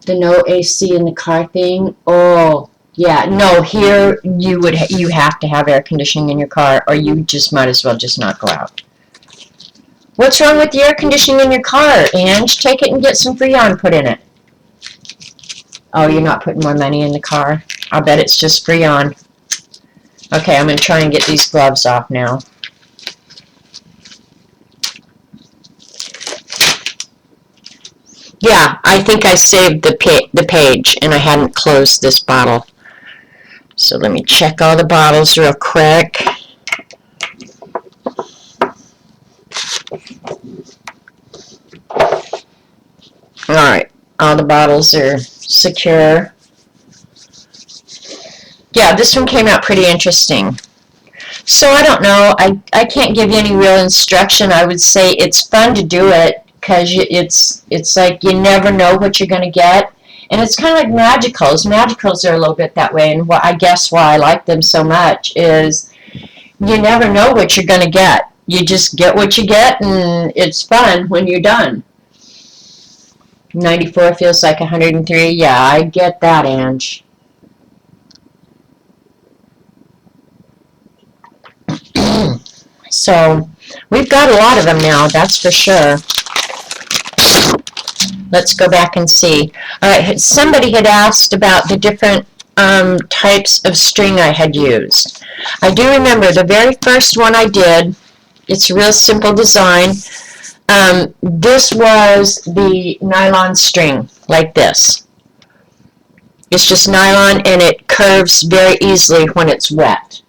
The no AC in the car thing. Oh, yeah. No, here you have to have air conditioning in your car, or you just might as well just not go out. What's wrong with the air conditioning in your car, Ange? Take it and get some Freon put in it. Oh, you're not putting more money in the car? I'll bet it's just Freon. Okay, I'm going to try and get these gloves off now. Yeah, I think I saved the page, and I hadn't closed this bottle. So let me check all the bottles real quick. Alright, all the bottles are secure. Yeah, this one came out pretty interesting. So I don't know, I can't give you any real instruction. I would say it's fun to do it, because it's like you never know what you're going to get. And it's kind of like magicals. Magicals are a little bit that way, and I guess why I like them so much is you never know what you're going to get. You just get what you get, and it's fun when you're done. 94 feels like 103. Yeah, I get that, Ange. So, we've got a lot of them now, that's for sure. Let's go back and see. Alright, somebody had asked about the different types of string I had used. I do remember the very first one I did, it's a real simple design. This was the nylon string, like this. It's just nylon, and it curves very easily when it's wet.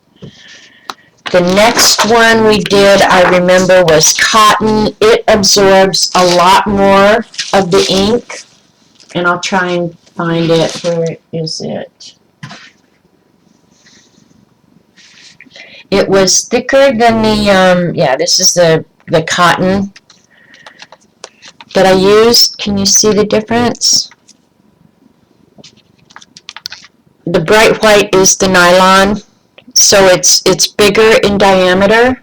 The next one we did, I remember, was cotton. It absorbs a lot more of the ink, and I'll try and find it. Where is it? It was thicker than the, yeah, this is the cotton that I used. Can you see the difference? The bright white is the nylon, so it's bigger in diameter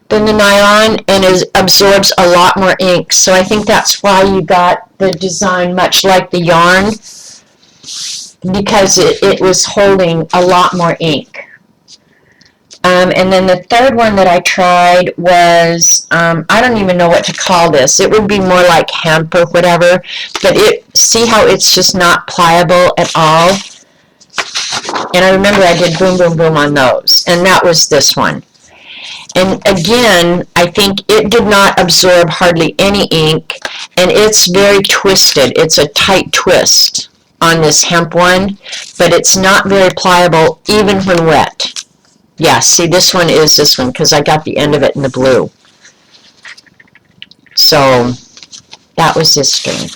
than the nylon, and it absorbs a lot more ink. So I think that's why you got the design much like the yarn, because it was holding a lot more ink. And then the third one that I tried was, I don't even know what to call this. It would be more like hemp or whatever, but see how it's just not pliable at all? And I remember I did boom, boom, boom on those, and that was this one. And again, I think it did not absorb hardly any ink, and it's very twisted. It's a tight twist on this hemp one, but it's not very pliable even when wet. Yeah, see, this one is this one, because I got the end of it in the blue. So, that was this string.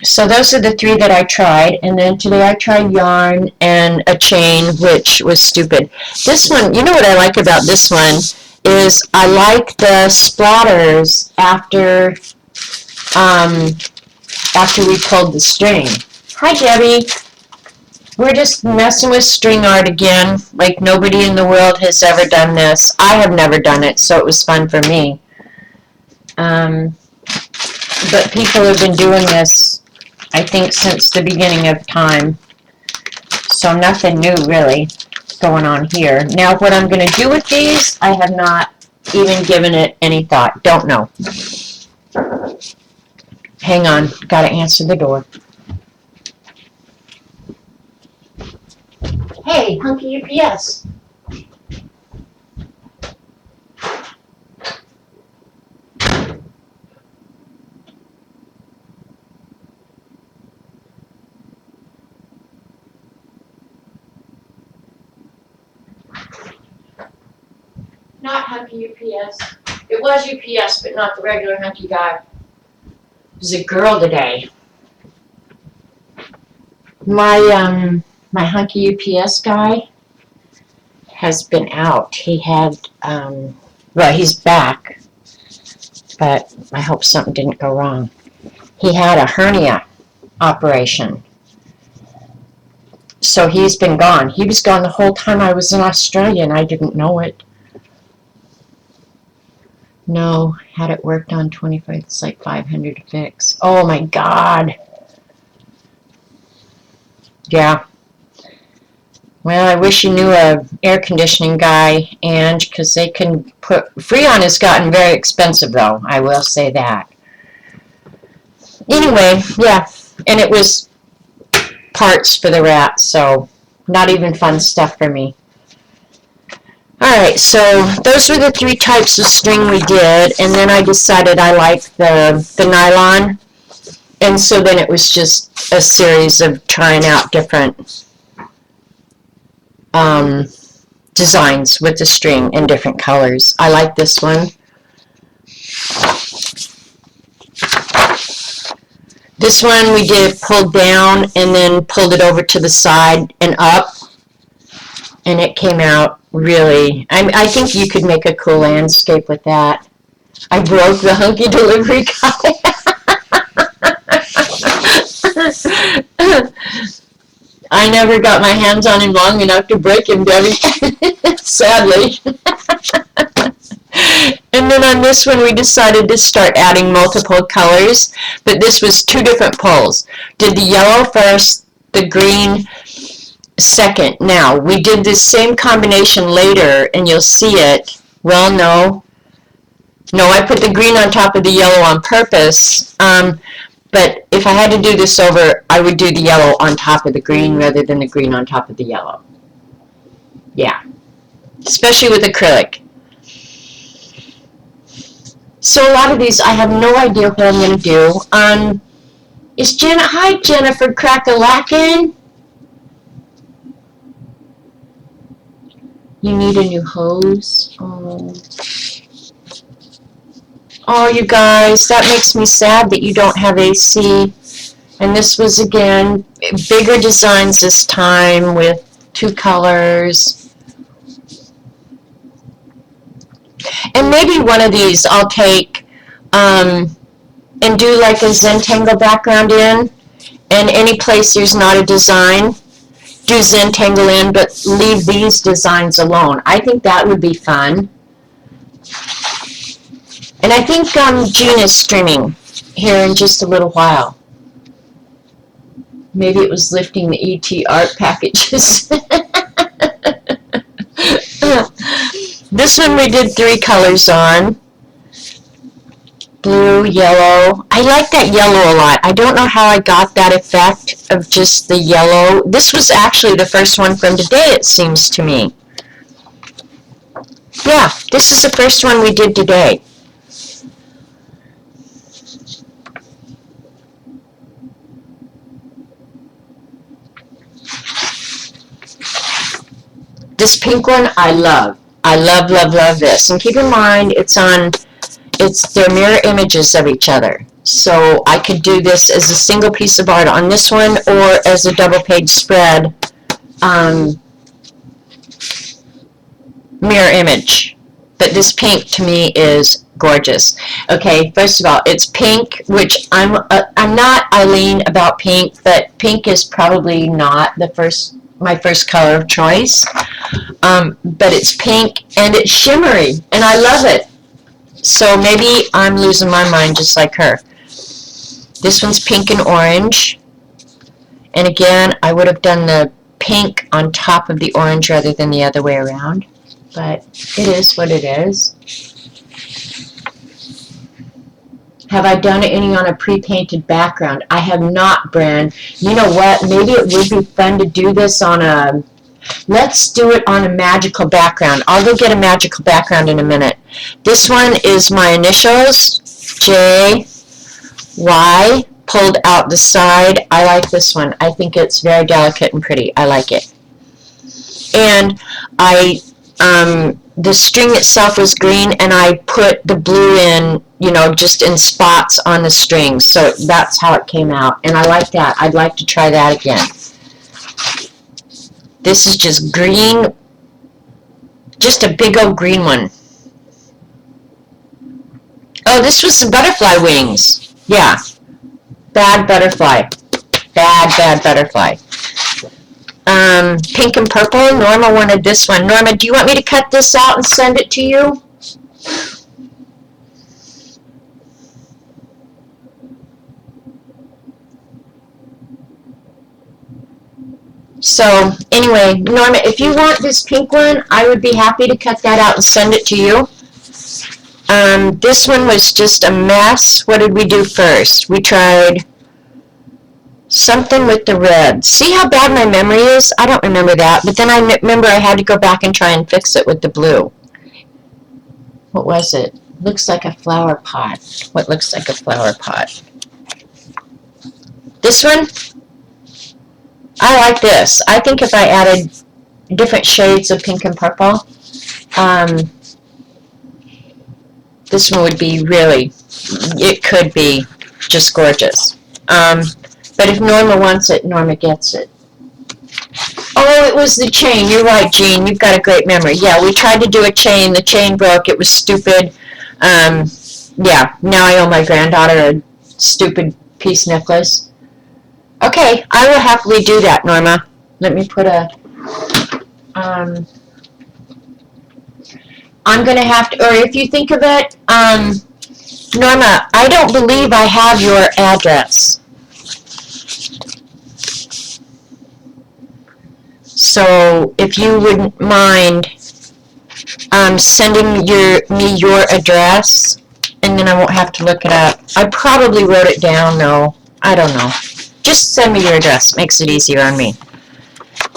So those are the three that I tried, and then today I tried yarn and a chain, which was stupid. This one, you know what I like about this one, is I like the splatters after we pulled the string. Hi, Debbie. We're just messing with string art again, like nobody in the world has ever done this. I have never done it, so it was fun for me. But people have been doing this, I think, since the beginning of time. So nothing new, really, going on here. Now, what I'm going to do with these, I have not even given it any thought. Don't know. Hang on, got to answer the door. Hey, Hunky UPS. Not Hunky UPS. It was UPS, but not the regular Hunky guy. It was a girl today. My Hunky UPS guy has been out. He had, well, he's back, but I hope something didn't go wrong. He had a hernia operation. So he's been gone. He was gone the whole time I was in Australia, and I didn't know it. No, had it worked on 25, it's like 500 to fix. Oh my God. Yeah. Well, I wish you knew a air conditioning guy, and because they can put, Freon has gotten very expensive though, I will say that. Anyway, yeah, and it was parts for the rat, so not even fun stuff for me. Alright, so those were the 3 types of string we did, and then I decided I liked the nylon, and so then it was just a series of trying out different designs with the string in different colors. I like this one. This one we did pulled down and then pulled it over to the side and up, and it came out really, I think you could make a cool landscape with that. I broke the Hunky delivery guy. I never got my hands on him long enough to break him, Debbie. Sadly. And then on this one we decided to start adding multiple colors, but this was 2 different pulls. Did the yellow first, the green second. Now, we did this same combination later, and you'll see it. Well, no, I put the green on top of the yellow on purpose, but if I had to do this over, I would do the yellow on top of the green rather than the green on top of the yellow. Yeah, especially with acrylic. So a lot of these, I have no idea what I'm going to do. Is hi Jennifer Crack-a-lackin'. You need a new hose. Oh, you guys, that makes me sad that you don't have AC. And this was, again, bigger designs this time with 2 colors. And maybe one of these I'll take and do like a Zentangle background in. And any place there's not a design, do Zentangle in, but leave these designs alone. I think that would be fun. And I think Jean is streaming here in just a little while. Maybe it was lifting the ET art packages. This one we did 3 colors on. Blue, yellow. I like that yellow a lot. I don't know how I got that effect of just the yellow. This was actually the first one from today, it seems to me. Yeah, this is the first one we did today. This pink one, I love. I love, love, love this. And keep in mind, they're mirror images of each other. So I could do this as a single piece of art on this one or as a double page spread mirror image. But this pink to me is gorgeous. Okay, first of all, it's pink, which I'm I'm not Eileen about pink, but pink is probably not my first color of choice. But it's pink and it's shimmery, and I love it. So maybe I'm losing my mind just like her. This one's pink and orange. And again, I would have done the pink on top of the orange rather than the other way around. But it is what it is. Have I done any on a pre-painted background? I have not, Bran. You know what? Maybe it would be fun to do this on a... Let's do it on a magical background. I'll go get a magical background in a minute. This one is my initials, J, Y, pulled out the side. I like this one. I think it's very delicate and pretty. I like it. And the string itself was green, and I put the blue in, just in spots on the string. So that's how it came out. And I like that. I'd like to try that again. This is just green, just a big old green one. Oh, this was the butterfly wings. Yeah. Bad butterfly. Bad butterfly. Pink and purple. Norma wanted this one. Norma, do you want me to cut this out and send it to you? So, anyway, Norma, if you want this pink one, I would be happy to cut that out and send it to you. This one was just a mess. What did we do first? We tried something with the red. See how bad my memory is? I don't remember that. But then I remember I had to go back and try and fix it with the blue. What was it? Looks like a flower pot. What looks like a flower pot? This one? I like this. I think if I added different shades of pink and purple, this one would be really, it could be just gorgeous. But if Norma wants it, Norma gets it. Oh, it was the chain. You're right, Jean. You've got a great memory. Yeah, we tried to do a chain. The chain broke. It was stupid. Yeah, now I owe my granddaughter a stupid peace necklace. Okay, I will happily do that, Norma. Let me put a... I'm going to have to... Or if you think of it, Norma, I don't believe I have your address. So if you wouldn't mind sending me your address, and then I won't have to look it up. I probably wrote it down, though. I don't know. Just send me your address. Makes it easier on me.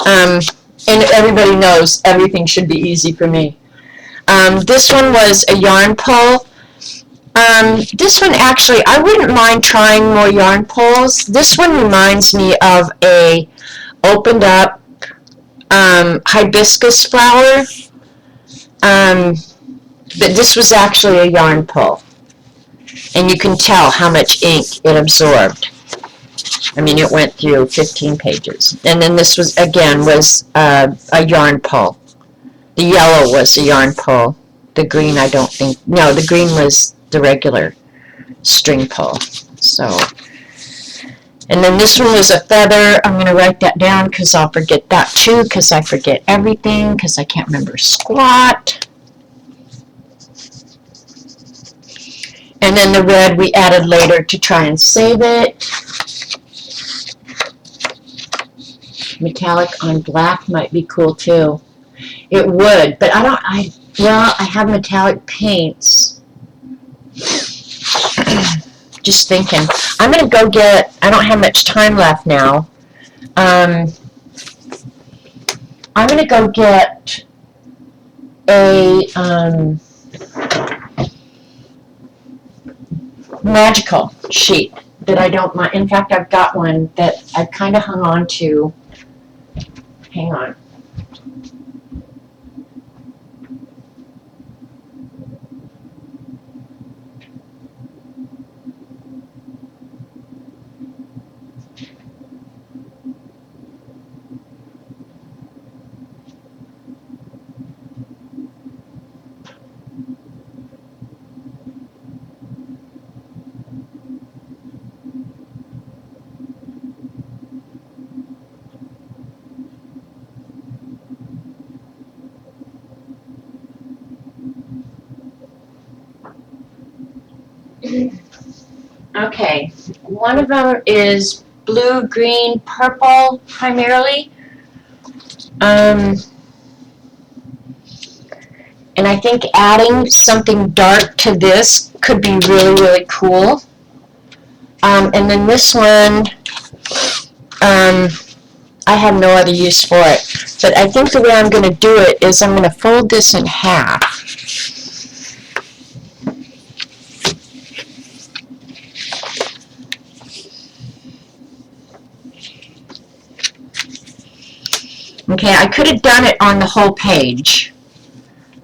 And everybody knows everything should be easy for me. This one was a yarn pull. This one actually, I wouldn't mind trying more yarn pulls. This one reminds me of a opened up hibiscus flower. But this was actually a yarn pull. And you can tell how much ink it absorbed. I mean, it went through 15 pages. And then this was, again, was a yarn pull. The yellow was a yarn pull. The green, I don't think, no, the green was the regular string pull. So, and then this one was a feather. I'm going to write that down because I'll forget that too, because I forget everything, because I can't remember squat. And then the red we added later to try and save it. Metallic on black might be cool too. It would, but I have metallic paints. Just thinking. I'm going to go get, I don't have much time left now. I'm going to go get a magical sheet that I don't mind. In fact, I've got one that I've kind of hung on to. Hang on. Okay, one of them is blue, green, purple primarily. And I think adding something dark to this could be really, really cool. And then this one, I have no other use for it. But I think the way I'm going to do it is I'm going to fold this in half. Okay, I could have done it on the whole page.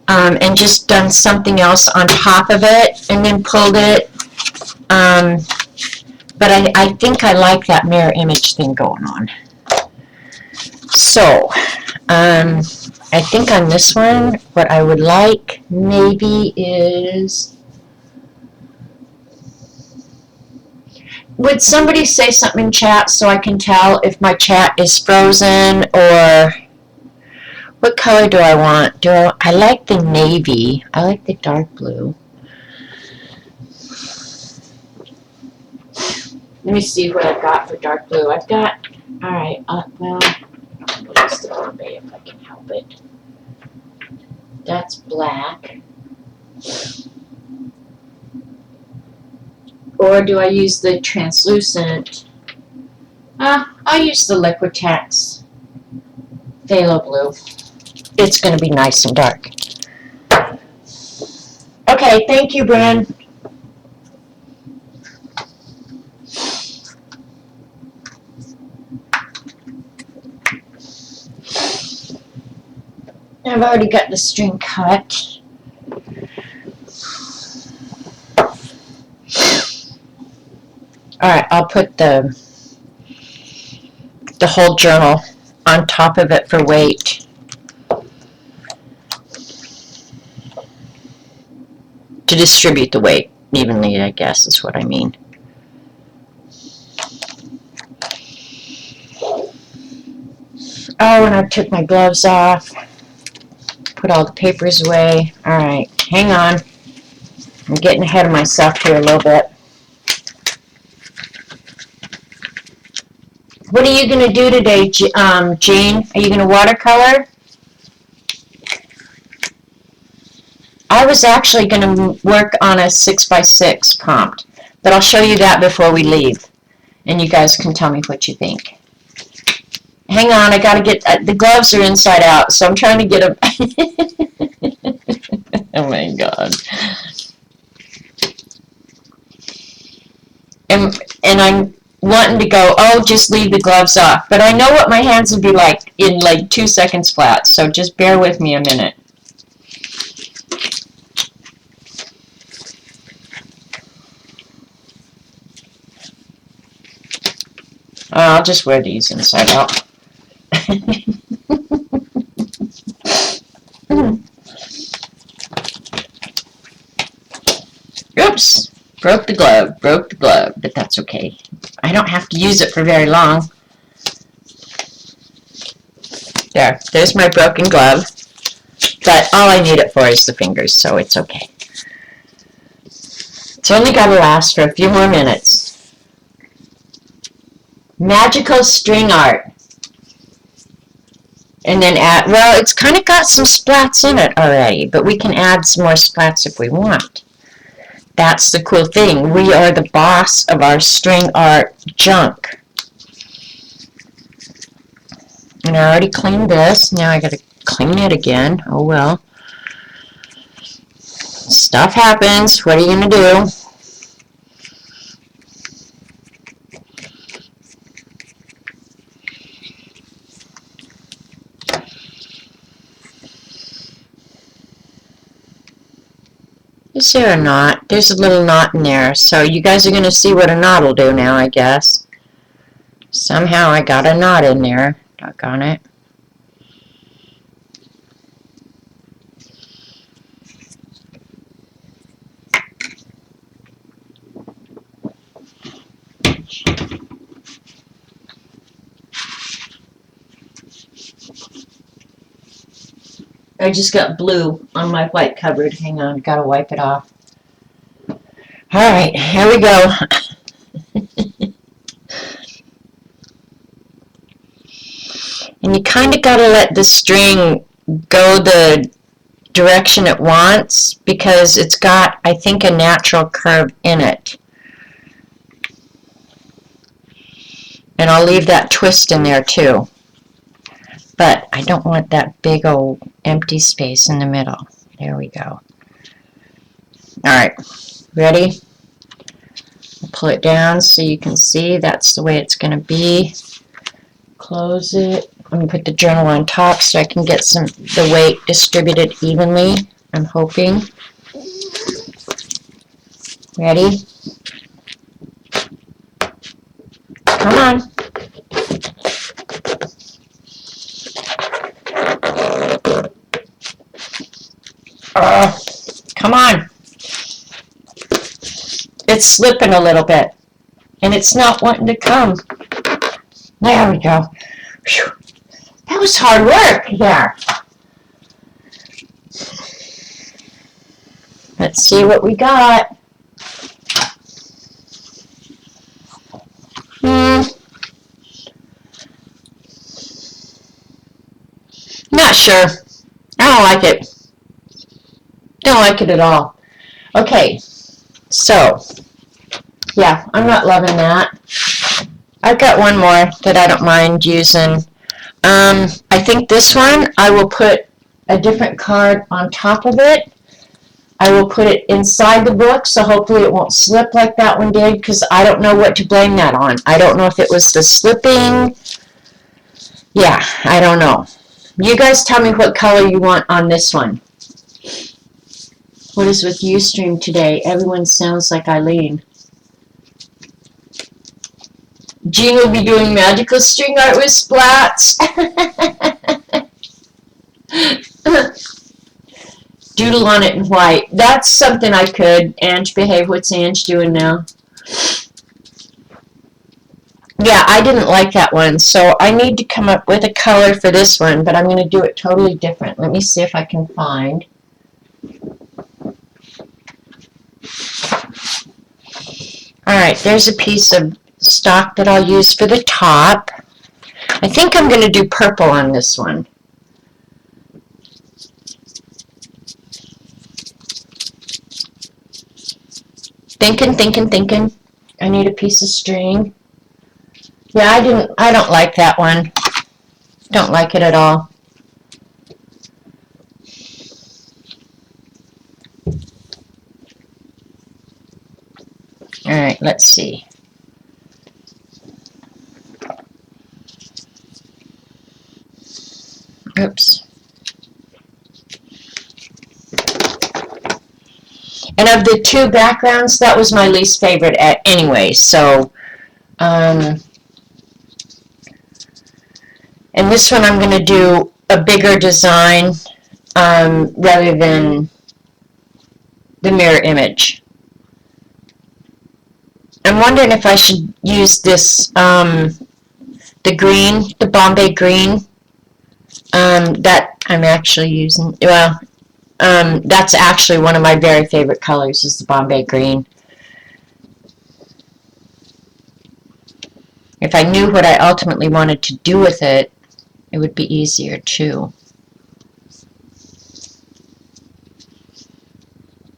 And just done something else on top of it and then pulled it. But I think I like that mirror image thing going on. So, I think on this one, what I would like maybe is, would somebody say something in chat so I can tell if my chat is frozen, or what color do I want? I like the navy. I like the dark blue. Let me see what I've got for dark blue. I've got, alright, well, I'll use the Bombay if I can help it. That's black. Or do I use the translucent? I'll use the Liquitex Phthalo Blue. It's going to be nice and dark. Okay, thank you, Bran. I've already got the string cut. Alright, I'll put the whole journal on top of it for weight. To distribute the weight evenly, I guess is what I mean. Oh, and I took my gloves off. Put all the papers away. Alright, hang on. I'm getting ahead of myself here a little bit. What are you going to do today, Jane? Are you going to watercolor? I was actually going to work on a 6x6 prompt, but I'll show you that before we leave, and you guys can tell me what you think. Hang on, I got to get, the gloves are inside out, so I'm trying to get them. Oh my God. And I'm wanting to go, oh, just leave the gloves off. But I know what my hands would be like in like 2 seconds flat, so just bear with me a minute. I'll just wear these inside out. Oops, broke the glove, but that's okay. I don't have to use it for very long. There's my broken glove, but all I need it for is the fingers, so it's okay. It's only got to last for a few more minutes. Magical string art. And then add, well, it's kind of got some splats in it already, but we can add some more splats if we want. That's the cool thing. We are the boss of our string art junk. And I already cleaned this. Now I got to clean it again. Oh well. Stuff happens. What are you going to do? Is there a knot? There's a little knot in there. So you guys are going to see what a knot will do now, I guess. Somehow I got a knot in there. Doggone it. I just got blue on my white cupboard. Hang on, gotta wipe it off. All right, here we go. And you kind of got to let the string go the direction it wants because it's got, I think, a natural curve in it. And I'll leave that twist in there too. But I don't want that big old empty space in the middle. There we go. Alright, ready? I'll pull it down so you can see that's the way it's going to be. Close it. I'm going to put the journal on top so I can get the weight distributed evenly. I'm hoping. Ready? Come on. Come on. It's slipping a little bit. And it's not wanting to come. There we go. Whew. That was hard work there. Let's see what we got. Not sure. I don't like it. Don't like it at all. Okay, so, yeah, I'm not loving that. I've got one more that I don't mind using. I think this one, I will put a different card on top of it. I will put it inside the book, so hopefully it won't slip like that one did, because I don't know what to blame that on. I don't know if it was the slipping. Yeah, I don't know. You guys tell me what color you want on this one. What is with Ustream today? Everyone sounds like Eileen. Jean will be doing magical string art with splats. Doodle on it in white. That's something I could. Ange, behave. What's Ange doing now? Yeah, I didn't like that one, so I need to come up with a color for this one, but I'm going to do it totally different. Let me see if I can find. Alright, there's a piece of stock that I'll use for the top. I think I'm going to do purple on this one. Thinking. I need a piece of string. Yeah, I don't like that one. Don't like it at all. Alright, let's see. Oops. And of the two backgrounds, that was my least favorite anyway, so, and this one I'm going to do a bigger design rather than the mirror image. I'm wondering if I should use this, the green, the Bombay green, that I'm actually using. Well, that's actually one of my very favorite colors is the Bombay green. If I knew what I ultimately wanted to do with it, it would be easier too.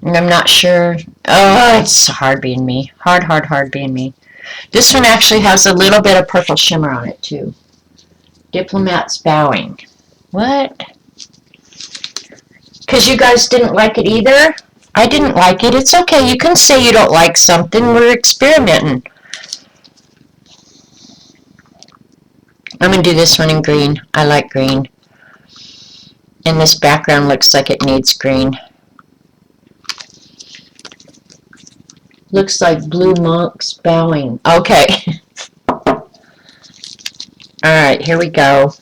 And I'm not sure. Oh, it's so hard being me. Hard being me. This one actually has a little bit of purple shimmer on it too. Diplomat's bowing. What? Because you guys didn't like it either? I didn't like it. It's okay. You can say you don't like something. We're experimenting. I'm going to do this one in green. I like green. And this background looks like it needs green. Looks like blue monks bowing. Okay. Alright, here we go.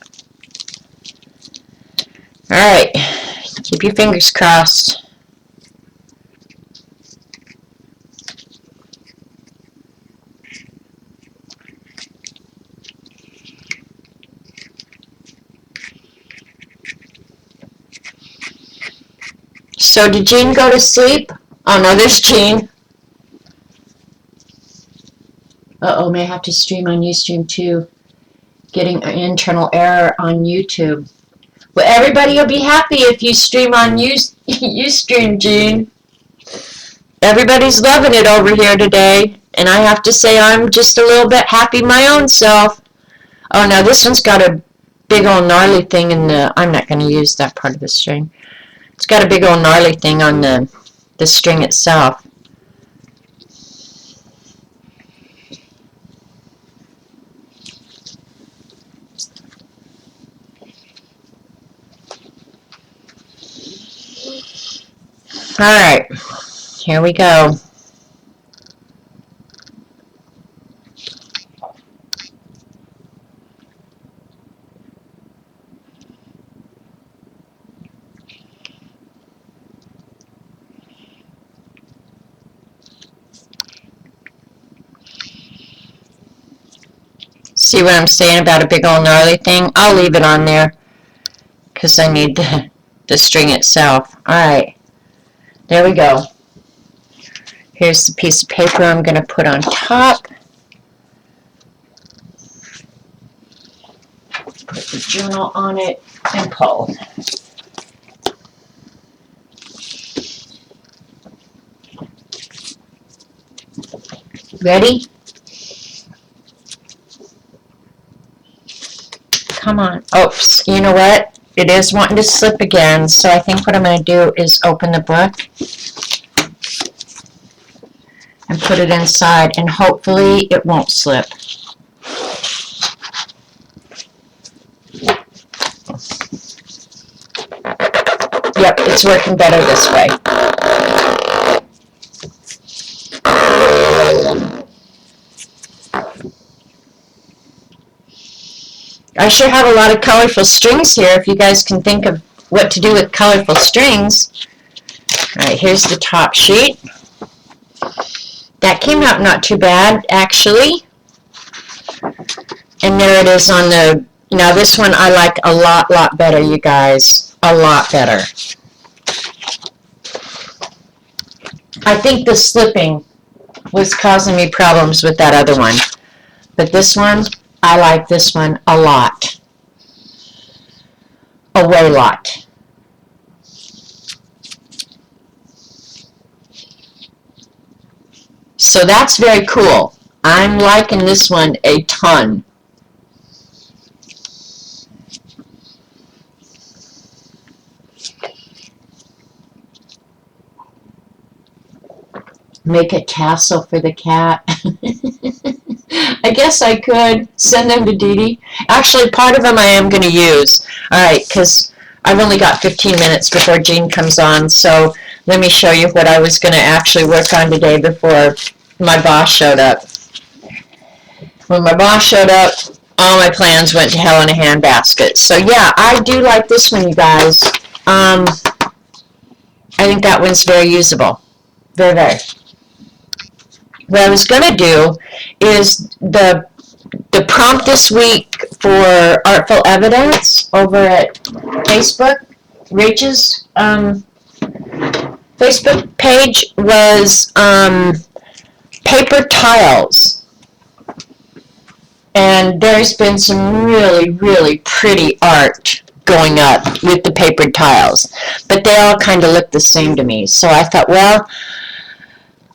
Alright. Keep your fingers crossed. So did Jean go to sleep? Oh no, there's Jean. Uh-oh, may have to stream on Ustream too. Getting an internal error on YouTube. Well, everybody will be happy if you stream on Ustream, Gene. Everybody's loving it over here today. And I have to say I'm just a little bit happy my own self. Oh, now this one's got a big old gnarly thing in the... I'm not going to use that part of the string. It's got a big old gnarly thing on the string itself. Alright, here we go. See what I'm saying about a big old gnarly thing? I'll leave it on there because I need the string itself. Alright, there we go. Here's the piece of paper I'm going to put on top. Put the journal on it and pull. Ready? Come on. Oops, you know what? It is wanting to slip again, so I think what I'm going to do is open the book and put it inside, and hopefully it won't slip. Yep, it's working better this way. I sure have a lot of colorful strings here if you guys can think of what to do with colorful strings. Alright, here's the top sheet. That came out not too bad, actually. And there it is on the... Now this one I like a lot better, you guys. A lot better. I think the slipping was causing me problems with that other one. But this one, I like this one a lot. A way lot. So that's very cool. I'm liking this one a ton. Make a tassel for the cat. I guess I could send them to Dee Dee. Actually, part of them I am going to use. Alright, because I've only got 15 minutes before Jean comes on, so let me show you what I was going to actually work on today before my boss showed up. When my boss showed up, all my plans went to hell in a handbasket. So yeah, I do like this one, you guys. I think that one's very usable. Very. What I was going to do is the prompt this week for Artful Evidence over at Facebook. Rachel's Facebook page was paper tiles. And there's been some really pretty art going up with the paper tiles. But they all kind of look the same to me. So I thought, well,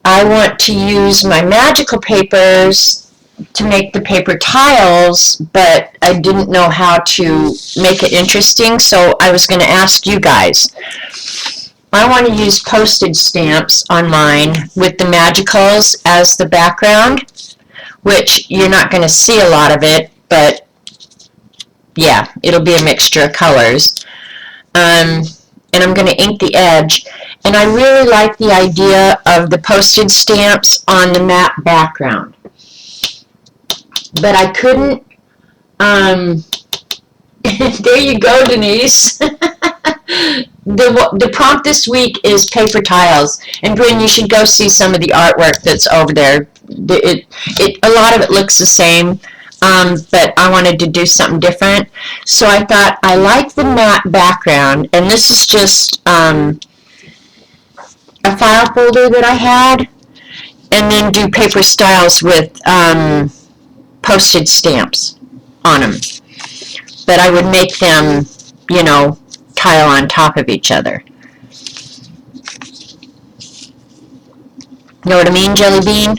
I want to use my magical papers to make the paper tiles, but I didn't know how to make it interesting, so I was going to ask you guys. I want to use postage stamps on mine with the magicals as the background, which you're not going to see a lot of it, but yeah, it'll be a mixture of colors. And I'm going to ink the edge. And I really like the idea of the postage stamps on the matte background. But I couldn't, there you go, Denise. The prompt this week is paper tiles. And Bryn, you should go see some of the artwork that's over there. A lot of it looks the same. But I wanted to do something different. So I thought, I like the matte background. And this is just, a file folder that I had, and then do paper styles with postage stamps on them. But I would make them, you know, tile on top of each other. Know what I mean, Jelly Bean?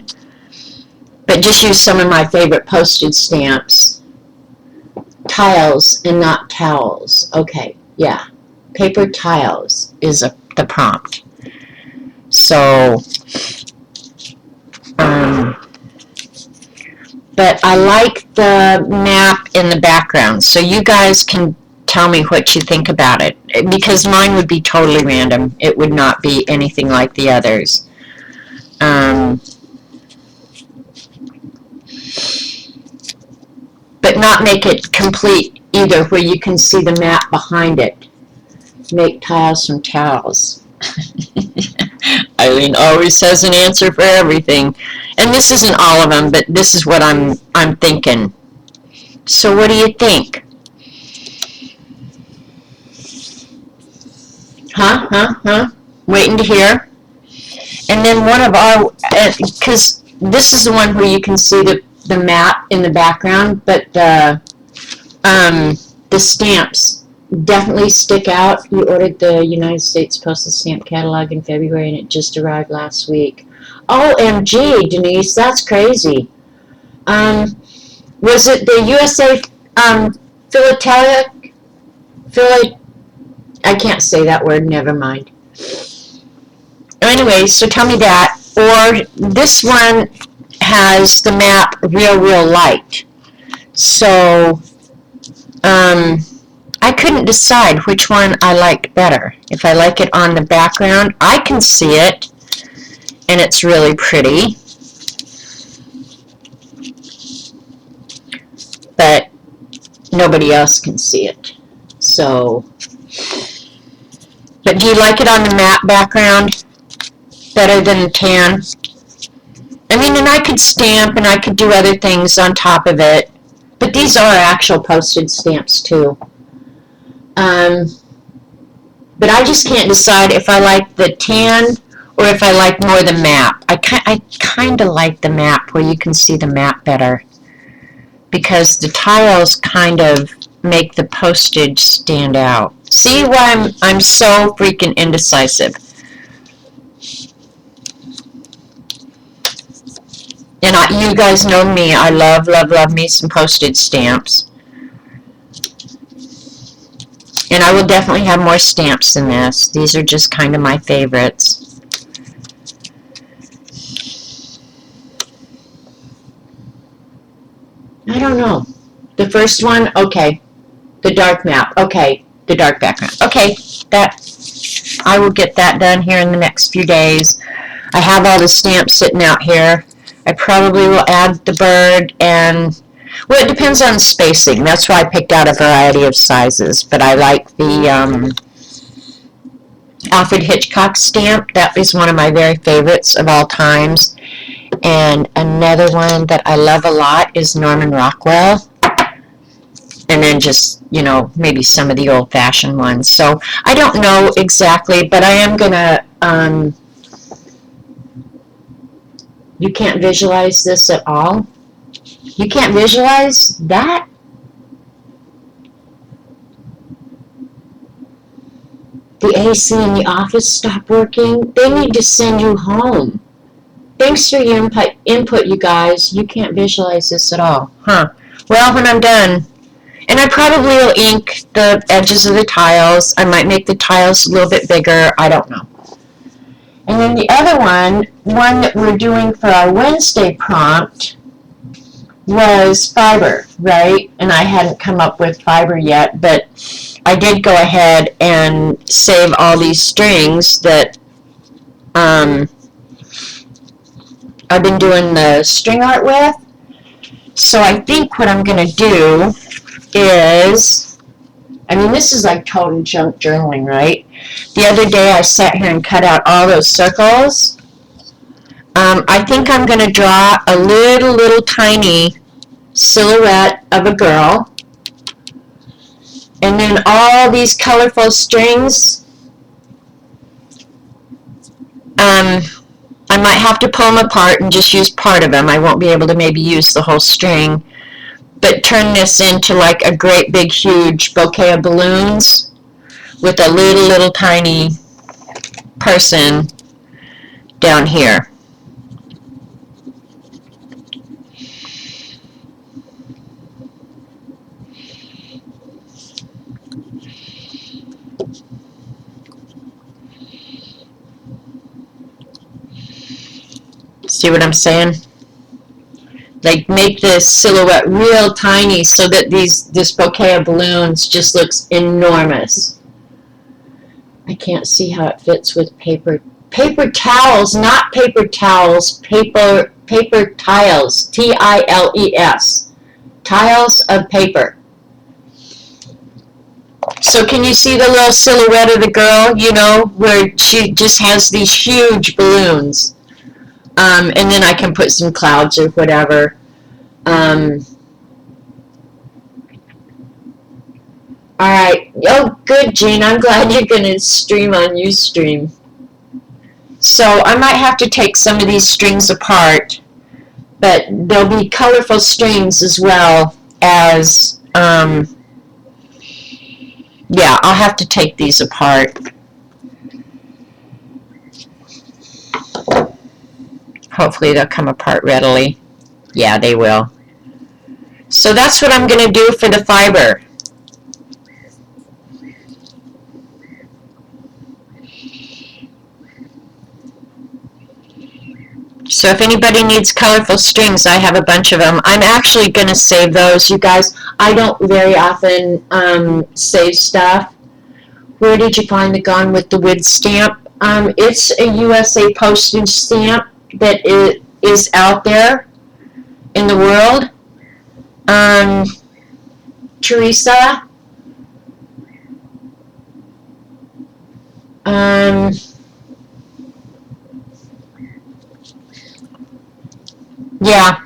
But just use some of my favorite postage stamps. Tiles and not towels. Okay, yeah. Paper tiles is the prompt. So, but I like the map in the background, so you guys can tell me what you think about it, because mine would be totally random. It would not be anything like the others. But not make it complete either, where you can see the map behind it. Make tiles from towels. Eileen always has an answer for everything. And this isn't all of them, but this is what I'm thinking. So what do you think? Huh? Waiting to hear. And then one of our, because this is the one where you can see the map in the background, but the stamps definitely stick out. We ordered the United States Postal Stamp Catalog in February, and it just arrived last week. OMG, Denise, that's crazy. Was it the USA Philatelic? I can't say that word, never mind. Anyway, so tell me that. Or this one has the map real light. So, I couldn't decide which one I liked better. If I like it on the background, I can see it, and it's really pretty. But nobody else can see it. So, but do you like it on the matte background better than the tan? I mean, and I could stamp and I could do other things on top of it, but these are actual postage stamps too. But I just can't decide if I like the tan or if I like more the map. I kind of like the map, where you can see the map better, because the tiles kind of make the postage stand out. See why I'm so freaking indecisive. And you guys know me, I love me some postage stamps. And I will definitely have more stamps than this. These are just kind of my favorites. I don't know. The first one, okay. The dark map, okay. The dark background. Okay, I will get that done here in the next few days. I have all the stamps sitting out here. I probably will add the bird and, well, it depends on spacing. That's why I picked out a variety of sizes. But I like the Alfred Hitchcock stamp. That is one of my very favorites of all times. And another one that I love a lot is Norman Rockwell. And then just, you know, maybe some of the old-fashioned ones. So I don't know exactly, but I am going to, you can't visualize this at all? You can't visualize that? The AC in the office stopped working? They need to send you home. Thanks for your input, you guys. You can't visualize this at all. Huh. Well, when I'm done, and I probably will ink the edges of the tiles. I might make the tiles a little bit bigger. I don't know. And then the other one that we're doing for our Wednesday prompt was fiber, right? And I hadn't come up with fiber yet, but I did go ahead and save all these strings that I've been doing the string art with. So I think what I'm going to do is, I mean, this is like total junk journaling, right? The other day I sat here and cut out all those circles. I think I'm going to draw a little tiny silhouette of a girl. And then all these colorful strings, I might have to pull them apart and just use part of them. I won't be able to maybe use the whole string. But turn this into like a great big huge bouquet of balloons with a little tiny person down here. See what I'm saying? Like make this silhouette real tiny so that this bouquet of balloons just looks enormous. I can't see how it fits with paper towels, not paper towels, paper tiles, T-I-L-E-S, tiles of paper. So can you see the little silhouette of the girl, you know, where she just has these huge balloons? And then I can put some clouds or whatever. Alright. Oh, good, Jean. I'm glad you're going to stream on Ustream. So I might have to take some of these strings apart, but there'll be colorful strings as well as, yeah, I'll have to take these apart. Hopefully they'll come apart readily. Yeah, they will. So that's what I'm going to do for the fiber. So if anybody needs colorful strings, I have a bunch of them. I'm actually going to save those, you guys. I don't very often save stuff. Where did you find the Gone with the Wind stamp? It's a USA postage stamp that is out there in the world. Teresa. Yeah.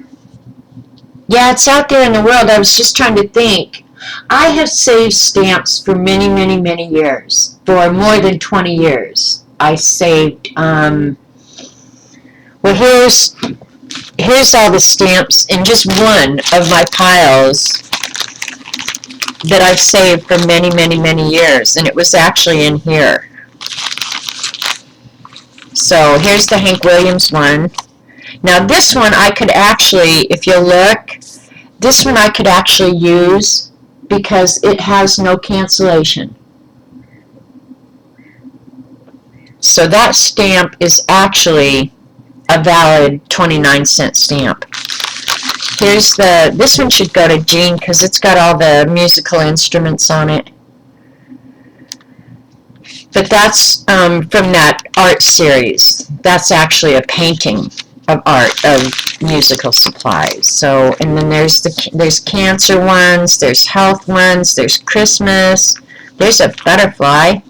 Yeah, it's out there in the world. I was just trying to think. I have saved stamps for many, many, many years. For more than 20 years. I saved, well, here's all the stamps in just one of my piles that I've saved for many, many, many years. And it was actually in here. So here's the Hank Williams one. Now this one I could actually, if you look, this one I could actually use because it has no cancellation. So that stamp is actually a valid 29-cent stamp. Here's this one should go to Jean because it's got all the musical instruments on it. But that's from that art series. That's actually a painting of art of musical supplies. So, and then there's cancer ones, there's health ones, there's Christmas, there's a butterfly.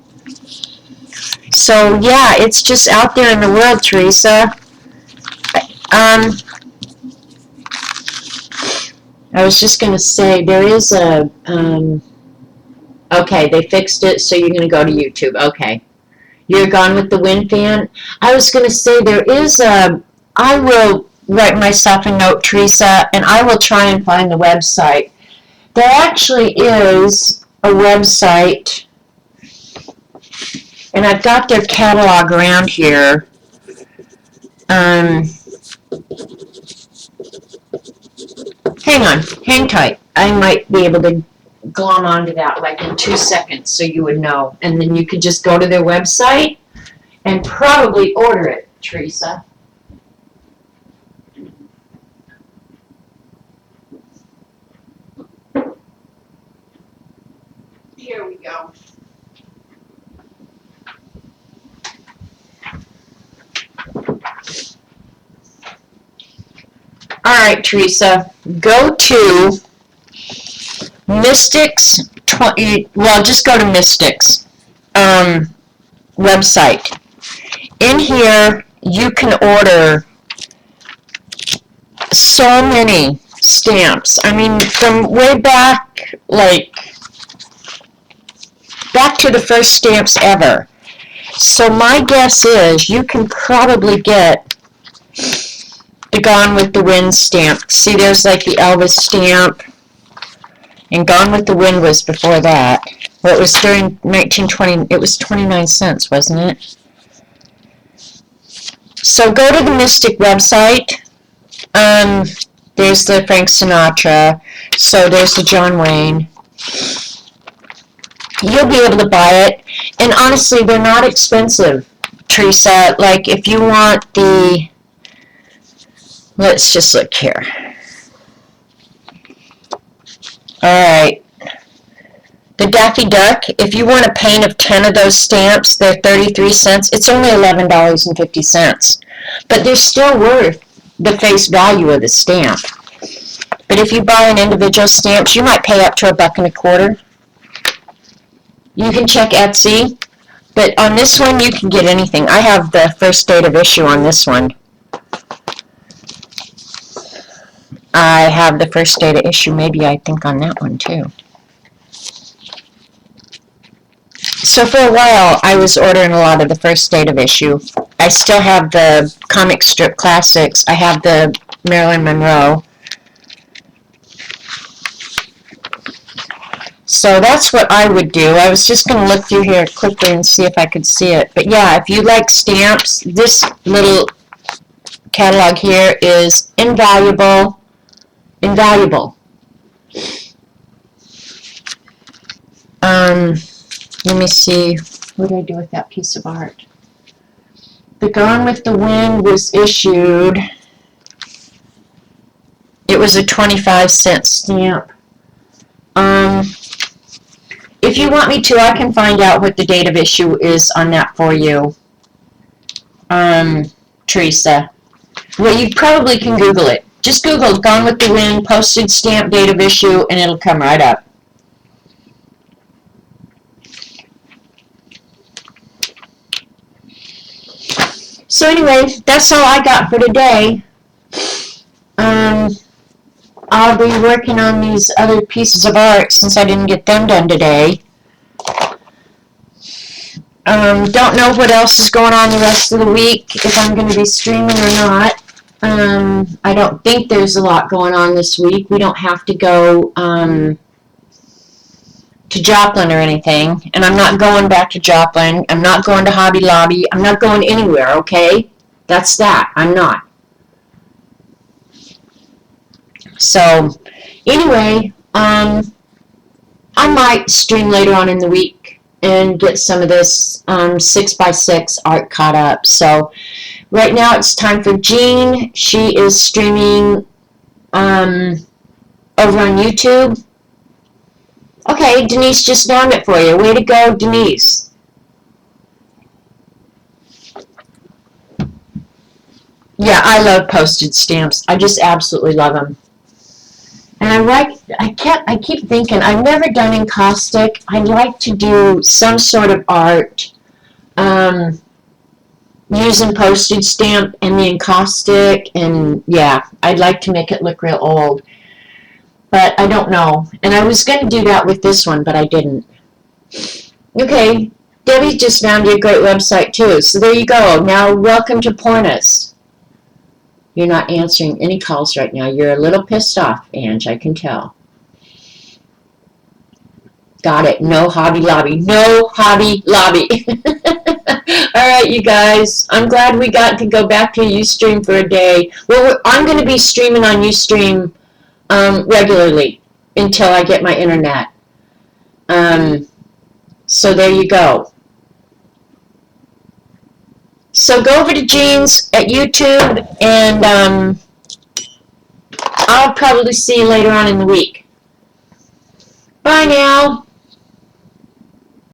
So yeah, it's just out there in the world, Teresa. I was just going to say there is a okay, they fixed it, so you're going to go to YouTube. Okay. You're Gone with the Wind fan. I was going to say there is I will write myself a note, Teresa, and I will try and find the website. There actually is a website, and I've got their catalog around here. Hang on, hang tight. I might be able to glom onto that like in 2 seconds so you would know. And then you could just go to their website and probably order it, Teresa. Here we go. All right, Teresa, go to Mystics, well, just go to Mystics website. In here, you can order so many stamps. I mean, from way back, like, back to the first stamps ever. So my guess is you can probably get the Gone with the Wind stamp. See, there's like the Elvis stamp. And Gone with the Wind was before that. Well, it was during 1920, it was 29 cents, wasn't it? So go to the Mystic website. There's the Frank Sinatra. So there's the John Wayne. You'll be able to buy it. And honestly, they're not expensive, Teresa. Like, if you want the... Let's just look here. Alright. The Daffy Duck, if you want a pane of 10 of those stamps, they're 33 cents. It's only $11.50. But they're still worth the face value of the stamp. But if you buy an individual stamps, you might pay up to $1.25. You can check Etsy. But on this one, you can get anything. I have the first date of issue on this one. I have the first date of issue, maybe I think on that one too. So for a while, I was ordering a lot of the first date of issue. I still have the comic strip classics. I have the Marilyn Monroe. So that's what I would do. I was just going to look through here quickly and see if I could see it. But yeah, if you like stamps, this little catalog here is invaluable. Invaluable. Let me see. What did I do with that piece of art? The Gone with the Wind was issued. It was a 25-cent stamp. If you want me to, I can find out what the date of issue is on that for you, Teresa. Well, you probably can Google it. Just Google Gone with the Wind, postage stamp, date of issue, and it'll come right up. So anyway, that's all I got for today. I'll be working on these other pieces of art since I didn't get them done today. Don't know what else is going on the rest of the week, if I'm going to be streaming or not. I don't think there's a lot going on this week. We don't have to go to Joplin or anything. And I'm not going back to Joplin. I'm not going to Hobby Lobby. I'm not going anywhere, okay? That's that. I'm not. So, anyway, I might stream later on in the week and get some of this 6x6 art caught up. So, right now it's time for Jean. She is streaming over on YouTube. Okay, Denise just found it for you. Way to go, Denise. Yeah, I love postage stamps. I just absolutely love them. And I keep thinking, I've never done encaustic. I'd like to do some sort of art using postage stamp and the encaustic, and yeah, I'd like to make it look real old. But I don't know. And I was going to do that with this one, but I didn't. Okay, Debbie just found you a great website too. So there you go. Now, welcome to Pornus. You're not answering any calls right now. You're a little pissed off, Ange, I can tell. Got it. No Hobby Lobby. No Hobby Lobby. All right, you guys. I'm glad we got to go back to Ustream for a day. Well, I'm going to be streaming on Ustream regularly until I get my internet. So there you go. So go over to Jean's at YouTube, and I'll probably see you later on in the week. Bye now.